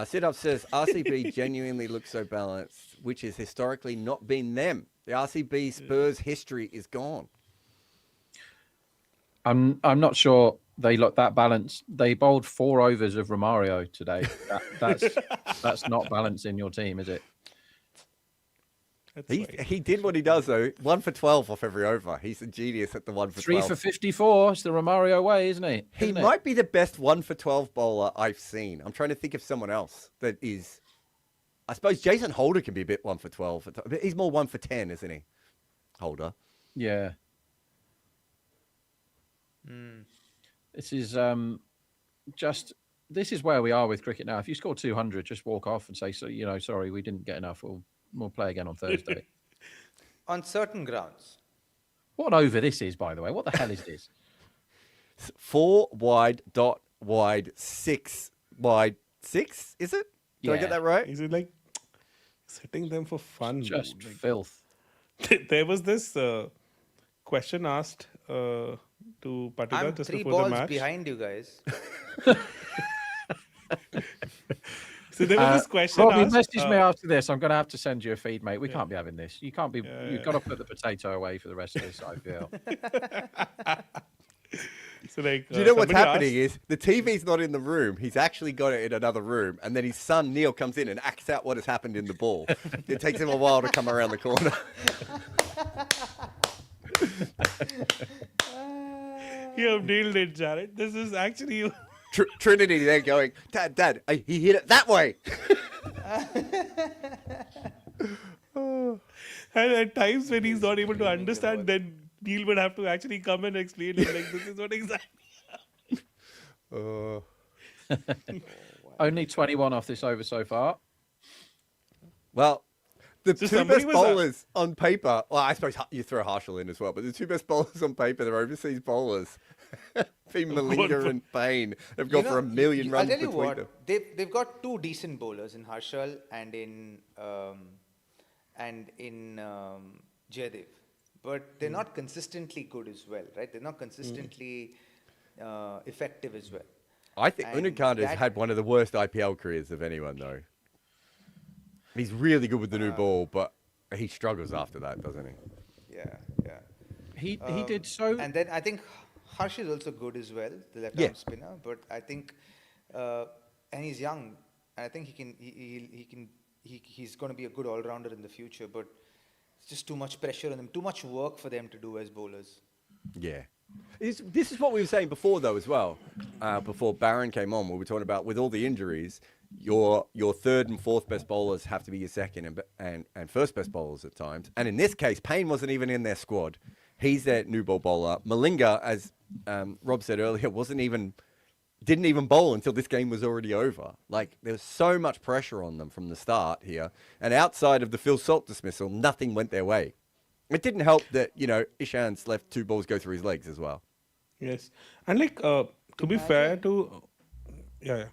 Sit Up says RCB genuinely looks so balanced, which has historically not been them. The RCB Spurs history is gone. I'm not sure they look that balanced. They bowled 4 overs of Romario today. That's not balance in your team, is it? That's why. He did what he does though. 1 for 12 off every over. He's a genius at the 1 for 3 12. for 54. It's the Romario way, isn't he? He Isn't it? might be the best 1 for 12 bowler I've seen. I'm trying to think of someone else that is. I suppose Jason Holder can be a bit 1 for 12. But he's more 1 for 10, isn't he? Holder. Yeah. This is this is where we are with cricket now. If you score 200, just walk off and say, so sorry, we didn't get enough. We'll play again on Thursday. On certain grounds. What an over this is, by the way. What the hell is this? 4 wide, dot wide, 6 wide. 6, is it? Did I Yeah. get that right? Is it like hitting them for fun? Just dude? Like, filth. there was this question asked to Patida I'm just 3 before the balls match. behind you guys. So there was this question Robbie, asked. message me after this. I'm going to have to send you a feed, mate. We can't be having this. You can't be. You've got to put the potato away for the rest of this IPL. So like, Do you know what's somebody happening asked- is the TV's not in the room. He's actually got it in another room. And then his son, Neil, comes in and acts out what has happened in the ball. It takes him a while to come around the corner. You have nailed it, Jarrod. This is actually Trinity there going, Dad, he hit it that way. and at times when he's not able to understand, then Neil would have to actually come and explain it. Like this is what exactly. Only 21 off this over so far. Well, the So two somebody best was bowlers on paper, well, I suppose you throw Harshal in as well, but the two best bowlers on paper, they're overseas bowlers. Being Malinga and Payne have got for a million runs I'll tell you between what, them. they've got 2 decent bowlers in Harshal and in Jaydev, but they're not consistently good as well, right? They're not consistently effective as well. I think And Unukant has that- had one of the worst IPL careers of anyone, though. He's really good with the new ball, but he struggles after that, doesn't he? Yeah. He did so. And then I think Harsh is also good as well, the left Yeah. arm spinner. But I think, and he's young, and I think he's going to be a good all rounder in the future. But it's just too much pressure on them, too much work for them to do as bowlers. Yeah. This is what we were saying before, though, as well. Before Barron came on, we were talking about with all the injuries, your third and fourth best bowlers have to be your second and first best bowlers at times. And in this case, Payne wasn't even in their squad. He's their new ball bowler. Malinga, as Rob said earlier, didn't even bowl until this game was already over. Like, there was so much pressure on them from the start here. And outside of the Phil Salt dismissal, nothing went their way. It didn't help that, Ishan's left 2 balls go through his legs as well. Yes. And to be fair to... Yeah.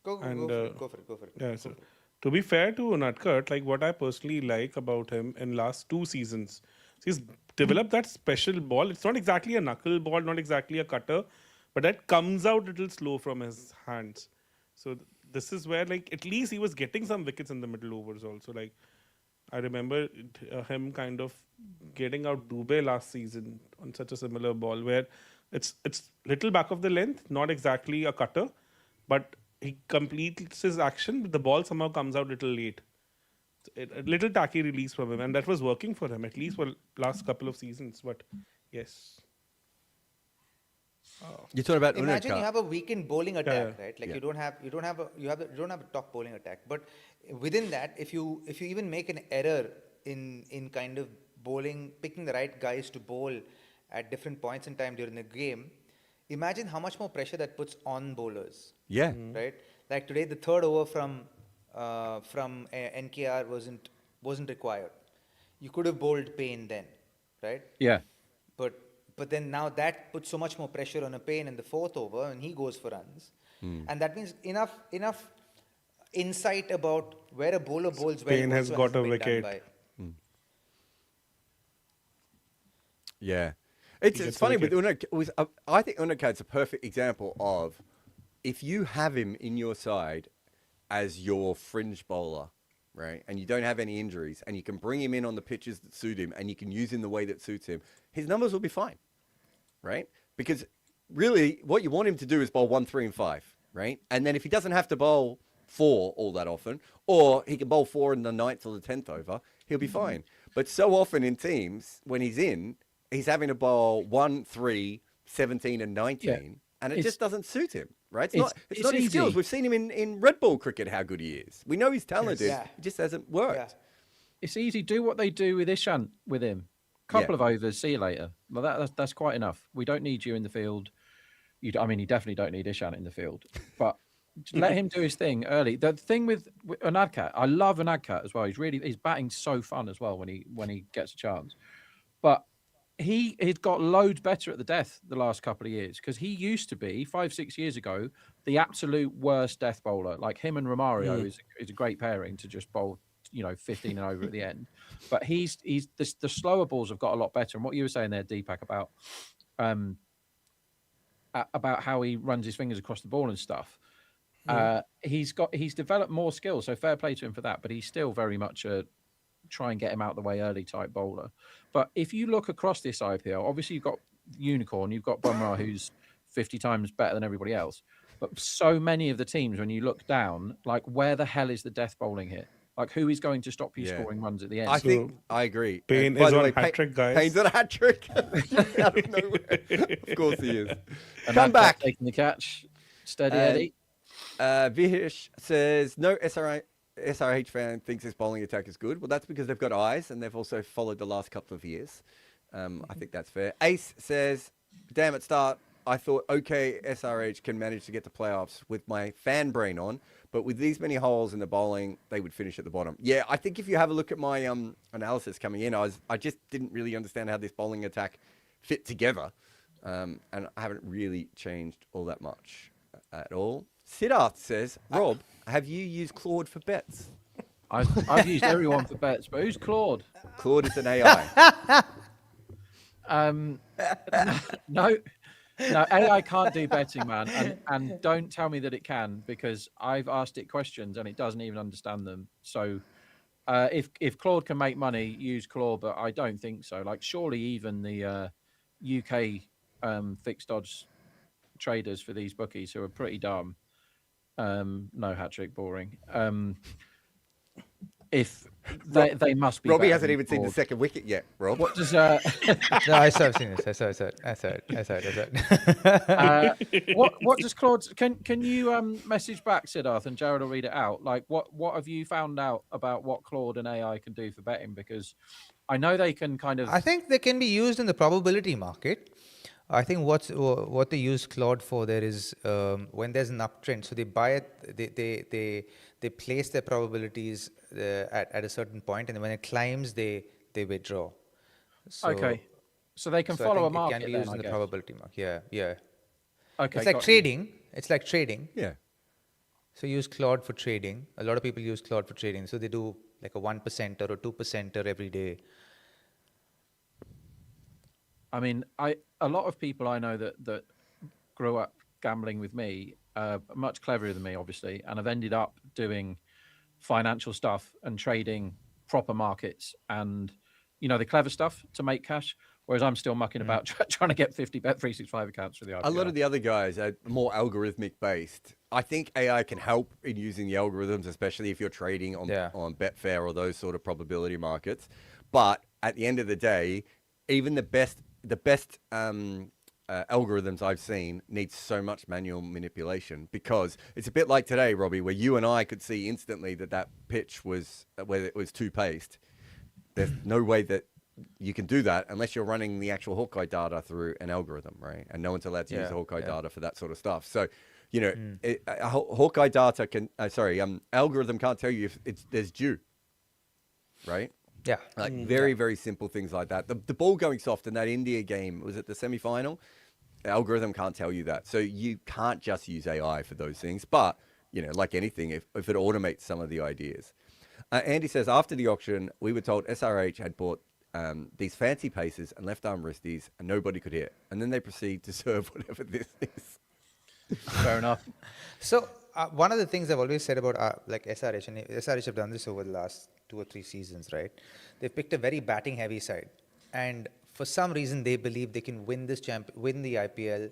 Go for it. Yeah, so to be fair to Nutcut, like what I personally like about him in last 2 seasons, he's developed that special ball. It's not exactly a knuckle ball, not exactly a cutter, but that comes out a little slow from his hands. So this is where, like, at least he was getting some wickets in the middle overs also. Like, I remember him kind of getting out Dubey last season on such a similar ball where it's little back of the length, not exactly a cutter, but he completes his action, but the ball somehow comes out a little late. A little tacky release from him, and that was working for him, at least for last couple of seasons. But yes. You're talking about Imagine Unadkat. you have a weekend bowling attack, Yeah. right? Like Yeah. you don't have a top bowling attack. But within that, if you even make an error in kind of bowling, picking the right guys to bowl at different points in time during the game, imagine how much more pressure that puts on bowlers. Yeah. Right? Like today, the third over from NKR wasn't required. You could have bowled Payne then, right? Yeah. But then now that puts so much more pressure on a Payne in the fourth over, and he goes for runs, and that means enough insight about where a bowler bowls. Payne has got a wicket. Yeah. He It's gets funny a with Unadkat. I think Unadkat's a perfect example of if you have him in your side as your fringe bowler, right, and you don't have any injuries, and you can bring him in on the pitches that suit him, and you can use him the way that suits him, his numbers will be fine, right? Because really, what you want him to do is bowl 1, 3, and 5, right? And then if he doesn't have to bowl 4 all that often, or he can bowl 4 in the 9th or the 10th over, he'll be fine. But so often in teams, when he's having to bowl 1, 3, 17, and 19, Yeah. and it It's- just doesn't suit him, right? it's It's not his easy. skills. We've seen him in red ball cricket, how good he is. We know he's talented. Yeah. It just hasn't worked. Yeah. It's easy. Do what they do with Ishant with him. Couple of overs. See you later. Well, that's quite enough. We don't need you in the field. You definitely don't need Ishant in the field. But let him do his thing early. The thing with Unadkat, I love Unadkat as well. He's batting so fun as well when he gets a chance. But he's got loads better at the death the last couple of years because he used to be 5-6 years ago the absolute worst death bowler. Like him and Romario is a great pairing to just bowl 15 and over at the end. But the slower balls have got a lot better. And what you were saying there, Deepak, about how he runs his fingers across the ball and stuff. He's developed more skills, so fair play to him for that. But he's still very much a try and get him out the way early type bowler. But if you look across this IPL, obviously you've got Unicorn, you've got Bumrah, who's 50 times better than everybody else. But so many of the teams, when you look down, like where the hell is the death bowling here? Like who is going to stop you scoring runs at the end? I think I agree. Payne By is the on way, hat-trick, guys. Payne's on a hat trick. Out of nowhere. Of course he is. And Come Adkat back. taking the catch, steady Eddie. Vihish says, no SRH fan thinks this bowling attack is good. Well, that's because they've got eyes and they've also followed the last couple of years. I think that's fair. Ace says, damn it, start. I thought, okay, SRH can manage to get to playoffs with my fan brain on, but with these many holes in the bowling, they would finish at the bottom. Yeah, I think if you have a look at my analysis coming in, I just didn't really understand how this bowling attack fit together. And I haven't really changed all that much at all. Siddharth says, Rob, have you used Claude for bets? I've used everyone for bets, but who's Claude? Claude is an AI. No, AI can't do betting, man. And don't tell me that it can, because I've asked it questions and it doesn't even understand them. So if Claude can make money, use Claude, but I don't think so. Like surely even the UK fixed odds traders for these bookies who are pretty dumb. No hat trick, boring. if they must be. Robbie better hasn't than even seen the Claude. second wicket yet, Rob. What does No, I saw. I've seen this. I saw it. what does Claude? Can you message back, Siddharth, and Jarrod will read it out? Like what have you found out about what Claude and AI can do for betting? Because I know they can kind of. I think they can be used in the probability market. I think what they use Claude for there is when there's an uptrend, so they buy it, they place their probabilities at a certain point, and when it climbs, they withdraw. So, Okay, so they can so follow I a think market. it can be then, used I in the guess. probability market. Yeah. Okay, It's like got you. trading. It's like trading. Yeah. So use Claude for trading. A lot of people use Claude for trading. So they do like a 1% or a 2% every day. I mean, a lot of people I know that grew up gambling with me, much cleverer than me, obviously, and have ended up doing financial stuff and trading proper markets and the clever stuff to make cash. Whereas I'm still mucking about trying to get 50 Bet365 accounts for the IPL. A lot of the other guys are more algorithmic based. I think AI can help in using the algorithms, especially if you're trading on Betfair or those sort of probability markets. But at the end of the day, even the best algorithms I've seen need so much manual manipulation, because it's a bit like today, Robbie, where you and I could see instantly that pitch was where it was too paced. There's no way that you can do that unless you're running the actual Hawkeye data through an algorithm, right? And no one's allowed to use the Hawkeye data for that sort of stuff. So, Hawkeye data algorithm can't tell you if there's dew, right? Yeah. Like very, very simple things like that. The ball going soft in that India game, was it the semi-final? The algorithm can't tell you that. So you can't just use AI for those things. But, like anything, if it automates some of the ideas. Andy says, after the auction, we were told SRH had bought these fancy paces and left arm wristies, and nobody could hit. And then they proceed to serve whatever this is. Fair enough. So one of the things I've always said about like SRH, and SRH have done this over the last 2 or 3 seasons, right? They've picked a very batting heavy side, and for some reason they believe they can win this win the IPL,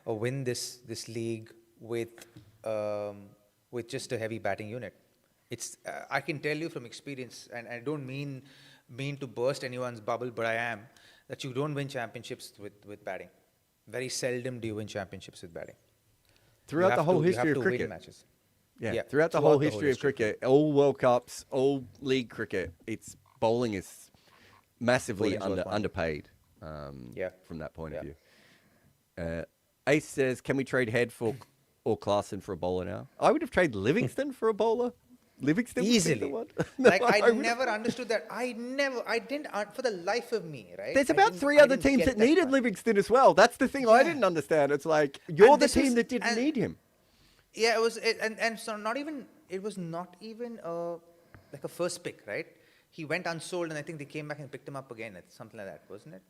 or win this league with just a heavy batting unit. It's I can tell you from experience, and I don't mean to burst anyone's bubble, but I am, that you don't win championships with batting. Very seldom do you win championships with batting. Throughout the whole history of win cricket. matches. Yeah, throughout the whole history of cricket, all World Cups, all league cricket, bowling is massively underpaid from that point of view. Ace says, can we trade Head or Klaassen for a bowler now? I would have traded Livingston for a bowler. Livingston Easily. one. Like I never understood that. I didn't for the life of me, right? There's about 3 other teams that needed Livingston as well. That's the thing I didn't understand. It's like, you're the team that didn't need him. Yeah, it was, and so it was not even like a first pick, right? He went unsold, and I think they came back and picked him up again. It's something like that, wasn't it?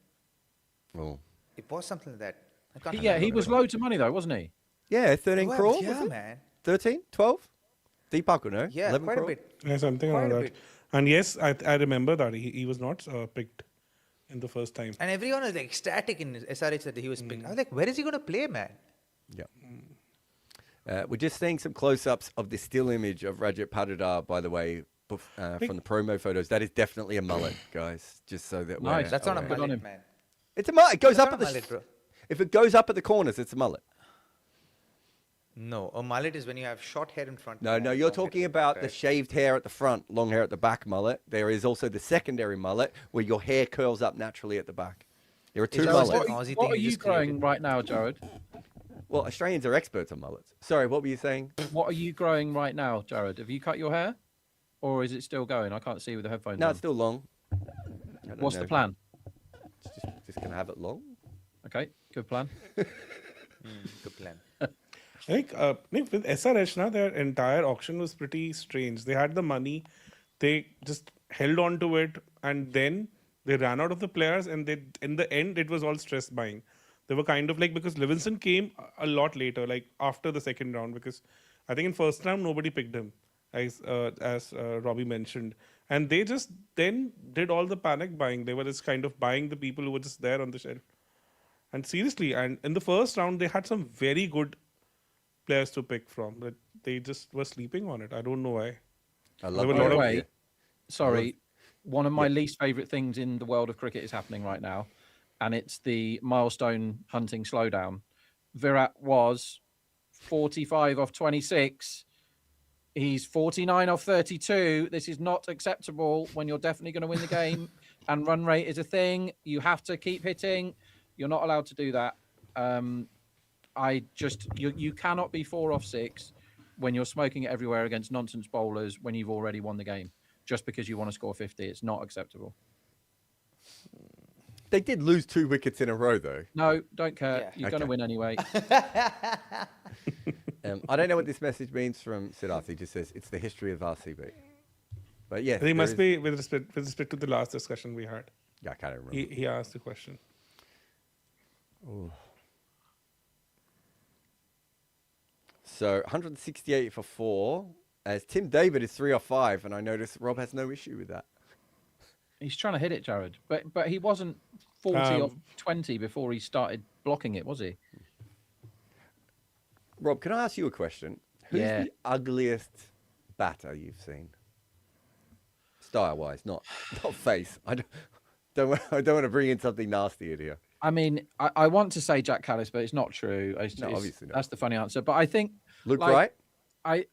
Oh. It was something like that. I can't Yeah, remember he was what it loads of money though, wasn't he? Yeah, 13 crore, yeah, was it? man. 13? 12? Deepak will know. Yeah, 11 quite crore? a bit. Yeah, something Quite like a that. bit. And yes, I remember that he was not picked in the first time. And everyone was like ecstatic in SRH that he was picked. I was like, where is he going to play, man? Yeah. We're just seeing some close-ups of the still image of Rajat Patidar, by the way, from the promo photos. That is definitely a mullet, guys. Just so that we're Nice. That's not a aware. Good on mullet, him. man. It's a mullet. It goes That's up not at a the. mullet, bro. If it goes up at the corners, it's a mullet. No, a mullet is when you have short hair in front. No, and you're long hair talking in about back, the right? shaved hair at the front, long hair at the back mullet. There is also the secondary mullet where your hair curls up naturally at the back. There are 2 It's mullets. always an Aussie What thing are you you just created. growing right now, Jarrod? Well, Australians are experts on mullets. Sorry, what were you saying? What are you growing right now, Jarrod? Have you cut your hair, or is it still going? I can't see with the headphones No, on. it's still long. I don't What's know. the plan? Just going to have it long? Okay, good plan. Good plan. I think with SRH now, their entire auction was pretty strange. They had the money, they just held on to it, and then they ran out of the players, and in the end it was all stress buying. They were kind of like, because Livingston came a lot later, like after the second round, because I think in first round nobody picked him, as Robbie mentioned, and they just then did all the panic buying. They were just kind of buying the people who were just there on the shelf. And seriously, and in the first round they had some very good players to pick from, but they just were sleeping on it. I don't know why. I There love were a By lot the of way, Sorry, one of my least favourite things in the world of cricket is happening right now, and it's the milestone hunting slowdown. Virat was 45 off 26. He's 49 off 32. This is not acceptable when you're definitely going to win the game, and run rate is a thing. You have to keep hitting. You're not allowed to do that. You cannot be 4 off 6 when you're smoking it everywhere against nonsense bowlers when you've already won the game. Just because you want to score 50, it's not acceptable. They did lose 2 wickets in a row, though. No, don't care. Yeah. You're going to win anyway. I don't know what this message means from Siddharth. He just says it's the history of RCB. But yes, I think it must be with respect to the last discussion we had. Yeah, I can't remember. He asked the question. Ooh. So 168 for 4. As Tim David is 3 off 5, and I notice Rob has no issue with that. He's trying to hit it, Jarrod. But he wasn't 40 off 20 before he started blocking it, was he? Rob, can I ask you a question? Who's the ugliest batter you've seen? Style-wise, not face. I don't want to bring in something nasty in here. I mean, I want to say Jack Callis, but it's not true. Obviously not. That's the funny answer. But I think Luke Wright? I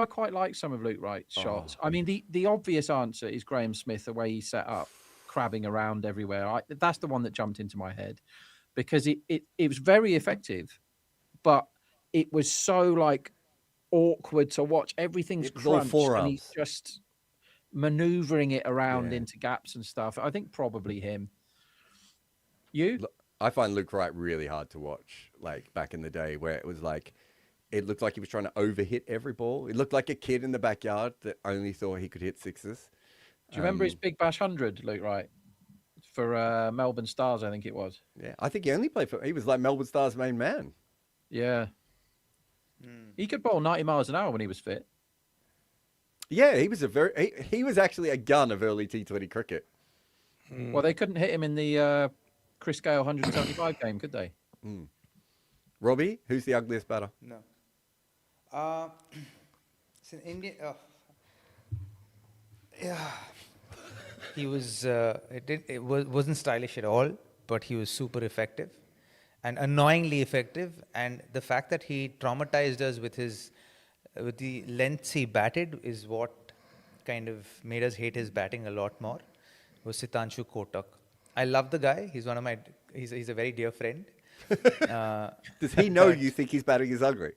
quite like some of Luke Wright's shots. I mean, the obvious answer is Graham Smith, the way he set up, crabbing around everywhere. That's the one that jumped into my head because it was very effective, but it was so like awkward to watch. Everything's crunched and he's just maneuvering it around into gaps and stuff. I think probably him. You? I find Luke Wright really hard to watch. Like back in the day, where it was like. It looked like he was trying to overhit every ball. It looked like a kid in the backyard that only thought he could hit sixes. Do you remember his Big Bash 100, Luke Wright? For Melbourne Stars, I think it was. Yeah, I think he only played for... He was like Melbourne Stars' main man. Yeah. He could bowl 90 miles an hour when he was fit. Yeah, he was he was actually a gun of early T20 cricket. Well, they couldn't hit him in the Chris Gale 175 game, could they? Robbie, who's the ugliest batter? No. It's an Indian. Yeah. He was. It wasn't stylish at all, but he was super effective, and annoyingly effective. And the fact that he traumatized us with the lengths he batted is what kind of made us hate his batting a lot more. Was Sitanshu Kotak. I love the guy. He's one of my. He's a very dear friend. Does he know you think his batting is ugly?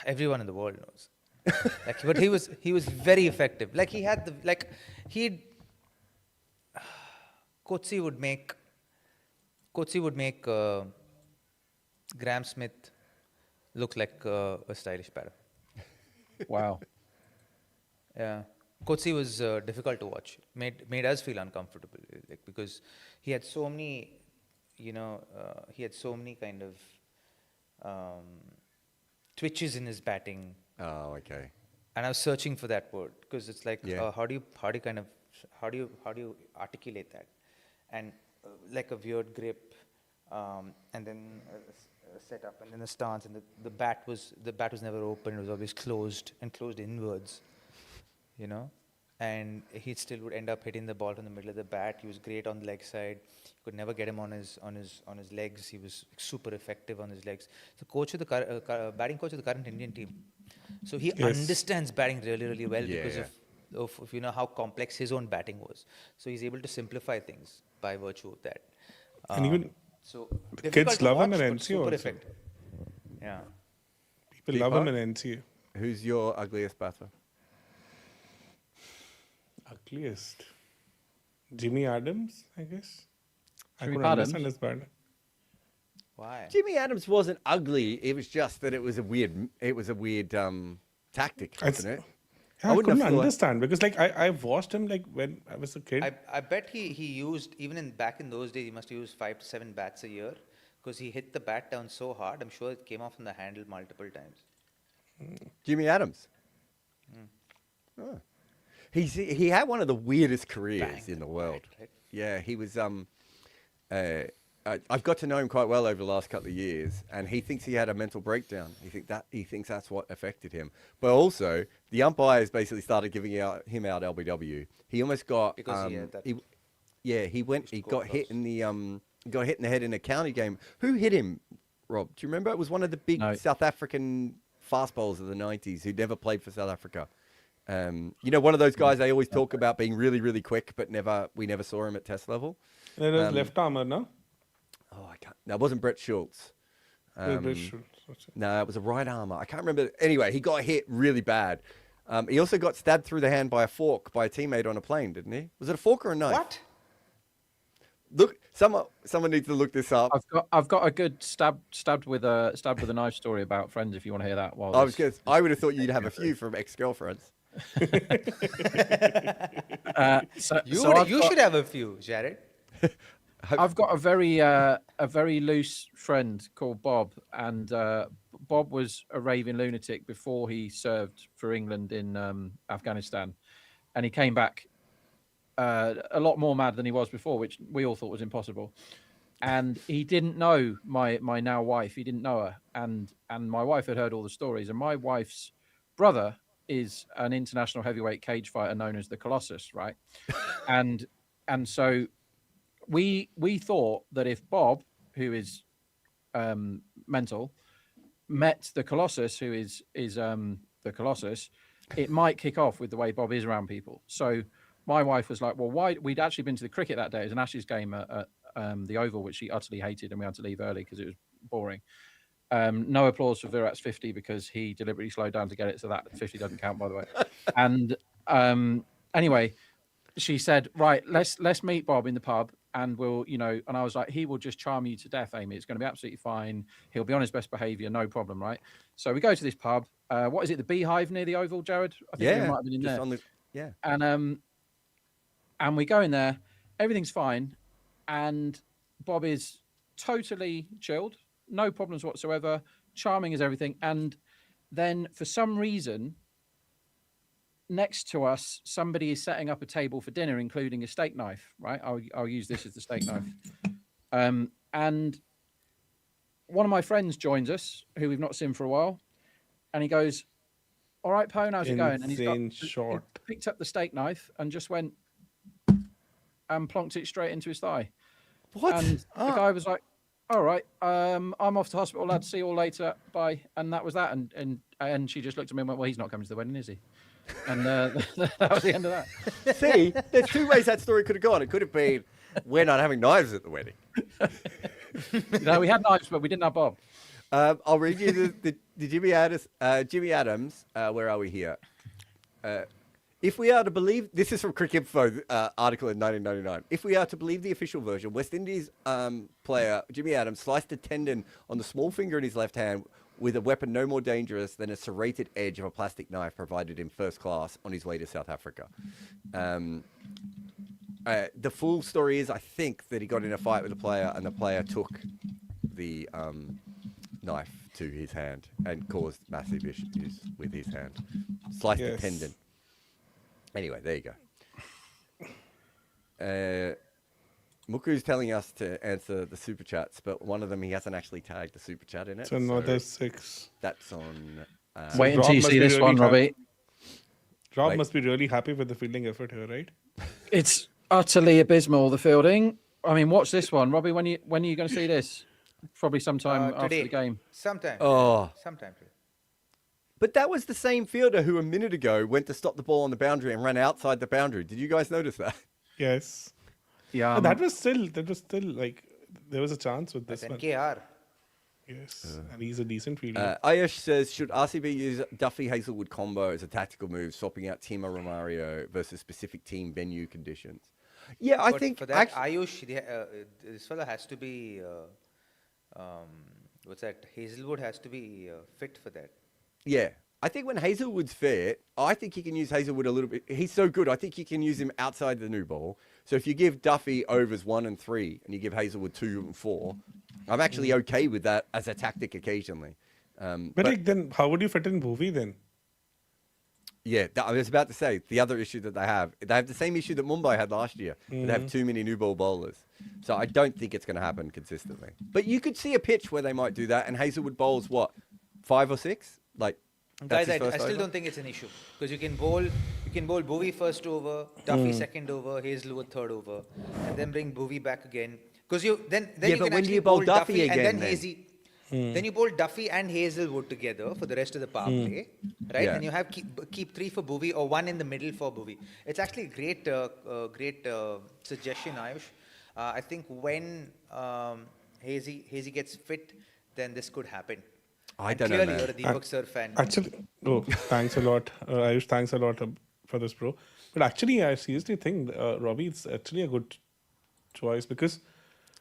Everyone in the world knows. But he was very effective. Like he had Coetzee would make Graham Smith look like a stylish batter. Wow. Yeah, Coetzee was difficult to watch. Made us feel uncomfortable, like because he had so many, he had so many kind of twitches in his batting. Oh, okay. And I was searching for that word because it's like, Yeah. how do you articulate that? And like a weird grip, and then a setup, and then a stance, and the bat was never open. It was always closed inwards, And he still would end up hitting the ball from the middle of the bat. He was great on the leg side. You could never get him on his legs. He was super effective on his legs. The batting coach of the current Indian team. So he understands batting really, really well because of how complex his own batting was. So he's able to simplify things by virtue of that. And even so the kids love him in but NCO super also. effective. Yeah. People love him in NCO. Who's your ugliest batter? Ugliest. Jimmy Adams, I guess. I Jimmy couldn't Adams? understand his batting. Why? Jimmy Adams wasn't ugly. It was just that it was a weird tactic, wasn't it? Yeah, I couldn't understand because I watched him when I was a kid. I bet he used, even back in those days, he must have used 5 to 7 bats a year because he hit the bat down so hard. I'm sure it came off from the handle multiple times. Jimmy Adams. Oh. He had one of the weirdest careers in the world. Right. Yeah, he was I've got to know him quite well over the last couple of years, and he thinks he had a mental breakdown. He thinks that's what affected him. But also, the umpires basically started giving him out LBW. He almost got Because he got hit in the head in a county game. Who hit him, Rob? Do you remember? It was one of the big No. South African fast bowlers of the 90s who never played for South Africa. One of those guys they always talk about being really, really quick, but we never saw him at test level. It was left armour, no? Oh, I can't. That wasn't Brett Schultz. No, it was a right armour. I can't remember. Anyway, he got hit really bad. He also got stabbed through the hand by a fork by a teammate on a plane, didn't he? Was it a fork or a knife? What? Look, someone needs to look this up. I've got a good stabbed with a knife story about friends. If you want to hear that, I would have thought you'd have a few from ex-girlfriends. You should have a few, Jarrod. I've got a very loose friend called Bob, and Bob was a raving lunatic before he served for England in Afghanistan, and he came back a lot more mad than he was before, which we all thought was impossible. And he didn't know my now wife. He didn't know her, and my wife had heard all the stories. And my wife's brother is an international heavyweight cage fighter known as the Colossus, right? and so we thought that if Bob, who is mental, met the Colossus, who is the Colossus, it might kick off with the way Bob is around people. So my wife was like, well, why? We'd actually been to the cricket that day. It was an Ashes game at the Oval, which she utterly hated, and we had to leave early because it was boring. No applause for Virat's 50 because he deliberately slowed down to get it, so that 50 doesn't count, by the way. And anyway, she said, right, let's meet Bob in the pub, and we'll, and I was like, he will just charm you to death, Amy. It's going to be absolutely fine. He'll be on his best behaviour, no problem, right? So we go to this pub. What is it, the Beehive near the Oval, Jarrod? I think we might have been in there. And we go in there, everything's fine, and Bob is totally chilled, no problems whatsoever, charming as everything. And then for some reason, next to us, somebody is setting up a table for dinner, including a steak knife, right? I'll use this as the steak knife. And one of my friends joins us, who we've not seen for a while, and he goes, all right, Pone, how's it going? And he picked up the steak knife and just went and plonked it straight into his thigh. What? And the guy was like, all right, I'm off to hospital, lad. See you all later. Bye. And that was that. And she just looked at me and went, well, he's not coming to the wedding, is he? And that was the end of that. See, there's two ways that story could have gone. It could have been, we're not having knives at the wedding. No, we had knives, but we didn't have Bob. I'll read you the Jimmy Adams. Where are we here? If we are to believe, this is from Cricket Info article in 1999. If we are to believe the official version, West Indies player Jimmy Adams sliced a tendon on the small finger in his left hand with a weapon no more dangerous than a serrated edge of a plastic knife provided in first class on his way to South Africa. The full story is, I think, that he got in a fight with a player and the player took the knife to his hand and caused massive issues with his hand. Sliced a tendon. Anyway, there you go. Muku's telling us to answer the super chats, but one of them he hasn't actually tagged the super chat in it. So another 6. That's on. Wait until you see this one, Robbie. Rob must be really happy with the fielding effort here, right? It's utterly abysmal, the fielding. I mean, watch this one, Robbie. When are you going to see this? Probably sometime after today. the game. Sometime. Sometime today. But that was the same fielder who a minute ago went to stop the ball on the boundary and ran outside the boundary. Did you guys notice that? Yes. Yeah. That was still like, there was a chance with this one. KKR. Yes. And he's a decent fielder. Ayesh says, should RCB use Duffy Hazelwood combo as a tactical move, swapping out Timo Romario versus specific team venue conditions? Yeah, I think for that, Ayush, this fella has to be, Hazelwood has to be fit for that. Yeah. I think when Hazelwood's fit, I think you can use Hazelwood a little bit. He's so good. I think you can use him outside the new ball. So if you give Duffy overs 1 and 3 and you give Hazelwood 2 and 4, I'm actually okay with that as a tactic occasionally. But like, then how would you fit in Bhuvi then? Yeah, I was about to say the other issue that they have the same issue that Mumbai had last year. They have too many new ball bowlers. So I don't think it's going to happen consistently. But you could see a pitch where they might do that, and Hazelwood bowls what, 5 or 6? Like, Guys, that's his I first still over? don't think it's an issue because you can bowl Bhuvi first over, Duffy second over, Hazelwood third over, and then bring Bhuvi back again. Because then Yeah, you but can when do actually you bowl Duffy and again then then? Hazy. Then you bowl Duffy and Hazelwood together for the rest of the power play, right? Yeah. And you have keep 3 for Bhuvi or 1 in the middle for Bhuvi. It's actually a great suggestion, Ayush. I think when Hazy gets fit, then this could happen. I And don't know, clearly, man. you're a Deepak sir fan. Actually, thanks a lot, Ayush. Thanks a lot for this, bro. But actually, I seriously think Robbie, it's actually a good choice because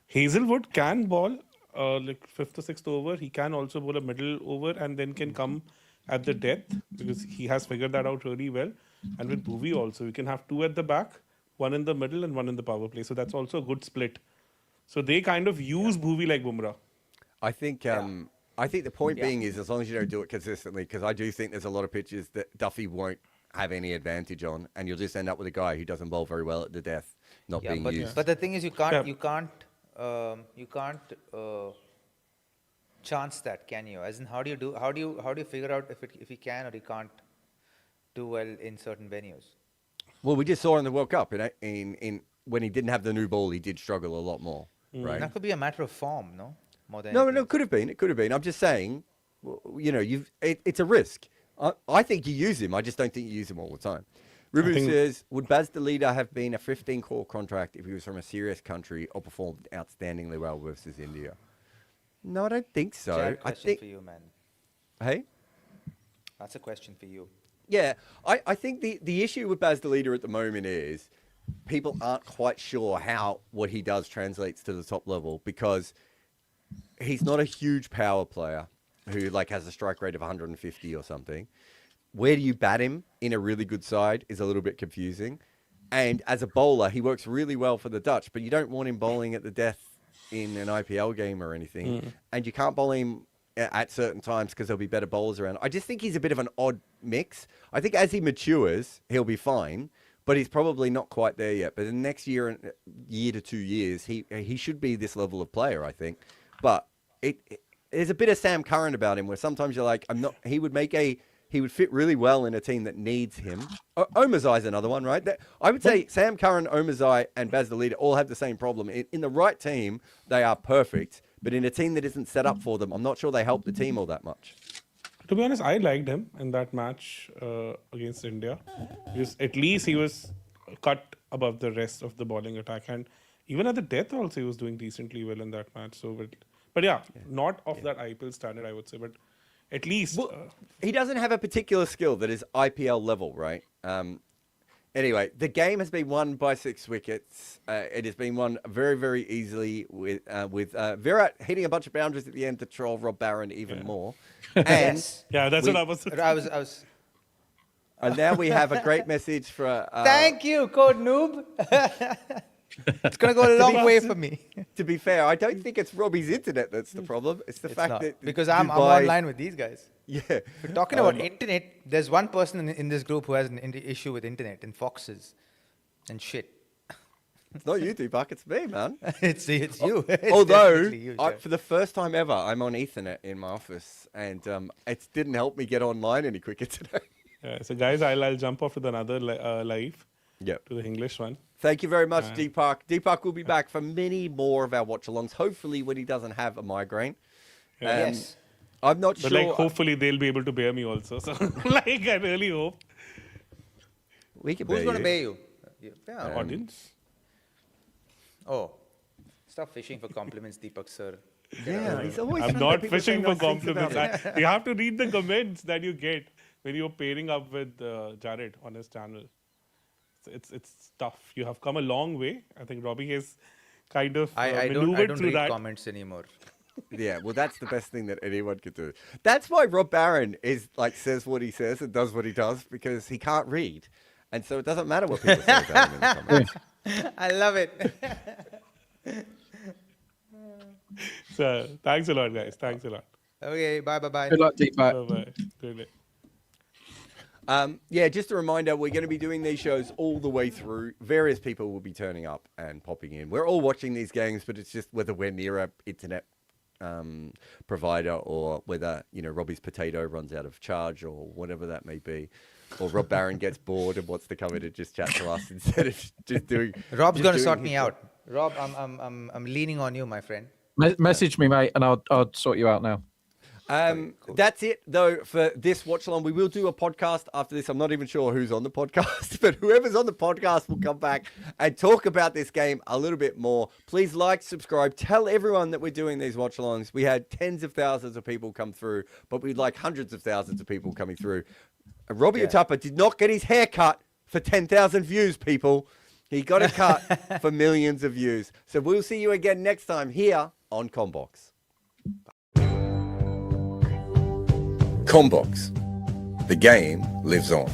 Hazelwood can bowl like 5th or 6th over. He can also bowl a middle over and then can come at the death because he has figured that out really well. And with Bhuvi also, you can have 2 at the back, 1 in the middle, and 1 in the power play. So that's also a good split. So they kind of use Bhuvi like Bumrah. I think the point being is as long as you don't do it consistently, because I do think there's a lot of pitches that Duffy won't have any advantage on, and you'll just end up with a guy who doesn't bowl very well at the death, not being used. But the thing is, you can't chance that, can you? As in, how do you figure out if he can or he can't do well in certain venues? Well, we just saw in the World Cup, in when he didn't have the new ball, he did struggle a lot more, right? That could be a matter of form, no? More than No, anything it could have been. It could have been. I'm just saying, it's a risk. I think you use him. I just don't think you use him all the time. Rubu says, would Baz the leader have been a 15-crore contract if he was from a serious country or performed outstandingly well versus India? No, I don't think so. Jarrod, I question think. for you, man. Hey? That's a question for you. Yeah, I think the issue with Baz the leader at the moment is people aren't quite sure how what he does translates to the top level because he's not a huge power player who like has a strike rate of 150 or something. Where do you bat him in a really good side is a little bit confusing. And as a bowler, he works really well for the Dutch, but you don't want him bowling at the death in an IPL game or anything. And you can't bowl him at certain times because there'll be better bowlers around. I just think he's a bit of an odd mix. I think as he matures, he'll be fine, but he's probably not quite there yet. But in the next year to 2 years, he should be this level of player, I think. But there's a bit of Sam Curran about him where sometimes you're like, he would fit really well in a team that needs him. Omazai's another one, right? I would say Sam Curran, Omazai, and Baz the leader all have the same problem. In the right team, they are perfect. But in a team that isn't set up for them, I'm not sure they help the team all that much. To be honest, I liked him in that match against India. Because at least he was cut above the rest of the bowling attack. And even at the death also, he was doing decently well in that match. So, but yeah, not of that IPL standard, I would say. But at least... he doesn't have a particular skill that is IPL level, right? Anyway, the game has been won by 6 wickets. It has been won very, very easily with Virat hitting a bunch of boundaries at the end to troll Rob Barron even more. And yeah, that's what I was... And now we have a great message for... Thank you, Code Noob. It's going to go a long way for me. To be fair, I don't think it's Robbie's internet that's the problem. It's the fact that... Because I'm Dubai- online with these guys. Yeah. We're talking about internet. There's one person in this group who has an issue with internet and foxes and shit. It's not you, Deepak. It's me, man. It's you. It's Although, definitely you, Jarrod. for the first time ever, I'm on Ethernet in my office. And it didn't help me get online any quicker today. Yeah, so guys, I'll jump off with another live Yep. to the English one. Thank you very much, Deepak. Deepak will be back for many more of our watch-alongs, hopefully when he doesn't have a migraine. Yes. I'm not But sure. like, hopefully they'll be able to bear me also. So like, I really hope. We can Who's bear going to you. bear you? Yeah. Audience. Oh, stop fishing for compliments, Deepak sir. Yeah, he's always I'm trying to not get people to say fishing for nice things about compliments. him. You have to read the comments that you get when you're pairing up with Jarrod on his channel. It's tough. You have come a long way. I think Robbie has kind of I maneuvered don't through read that. comments anymore. Yeah, well, that's the best thing that anyone could do. That's why Rob Barron is like says what he says and does what he does because he can't read, and so it doesn't matter what people say about him in the comments. I love it. So thanks a lot, guys. Thanks a lot. Okay, bye. Good luck, Deepak. Bye bye. Good day. Yeah, just a reminder, we're going to be doing these shows all the way through. Various people will be turning up and popping in. We're all watching these games, but it's just whether we're near a internet provider or whether, Robbie's potato runs out of charge or whatever that may be. Or Rob Barron gets bored and wants to come in and just chat to us instead of just doing. Rob's just going to doing sort his me job. out. Rob, I'm leaning on you, my friend. Message me, mate, and I'll sort you out now. Cool. That's it, though, for this watch along. We will do a podcast after this. I'm not even sure who's on the podcast, but whoever's on the podcast will come back and talk about this game a little bit more. Please like, subscribe, tell everyone that we're doing these watch alongs. We had tens of thousands of people come through, but we'd like hundreds of thousands of people coming through. Robbie Utapa did not get his hair cut for 10,000 views, people. He got it cut for millions of views. So we'll see you again next time here on Commbox. Commbox. The game lives on.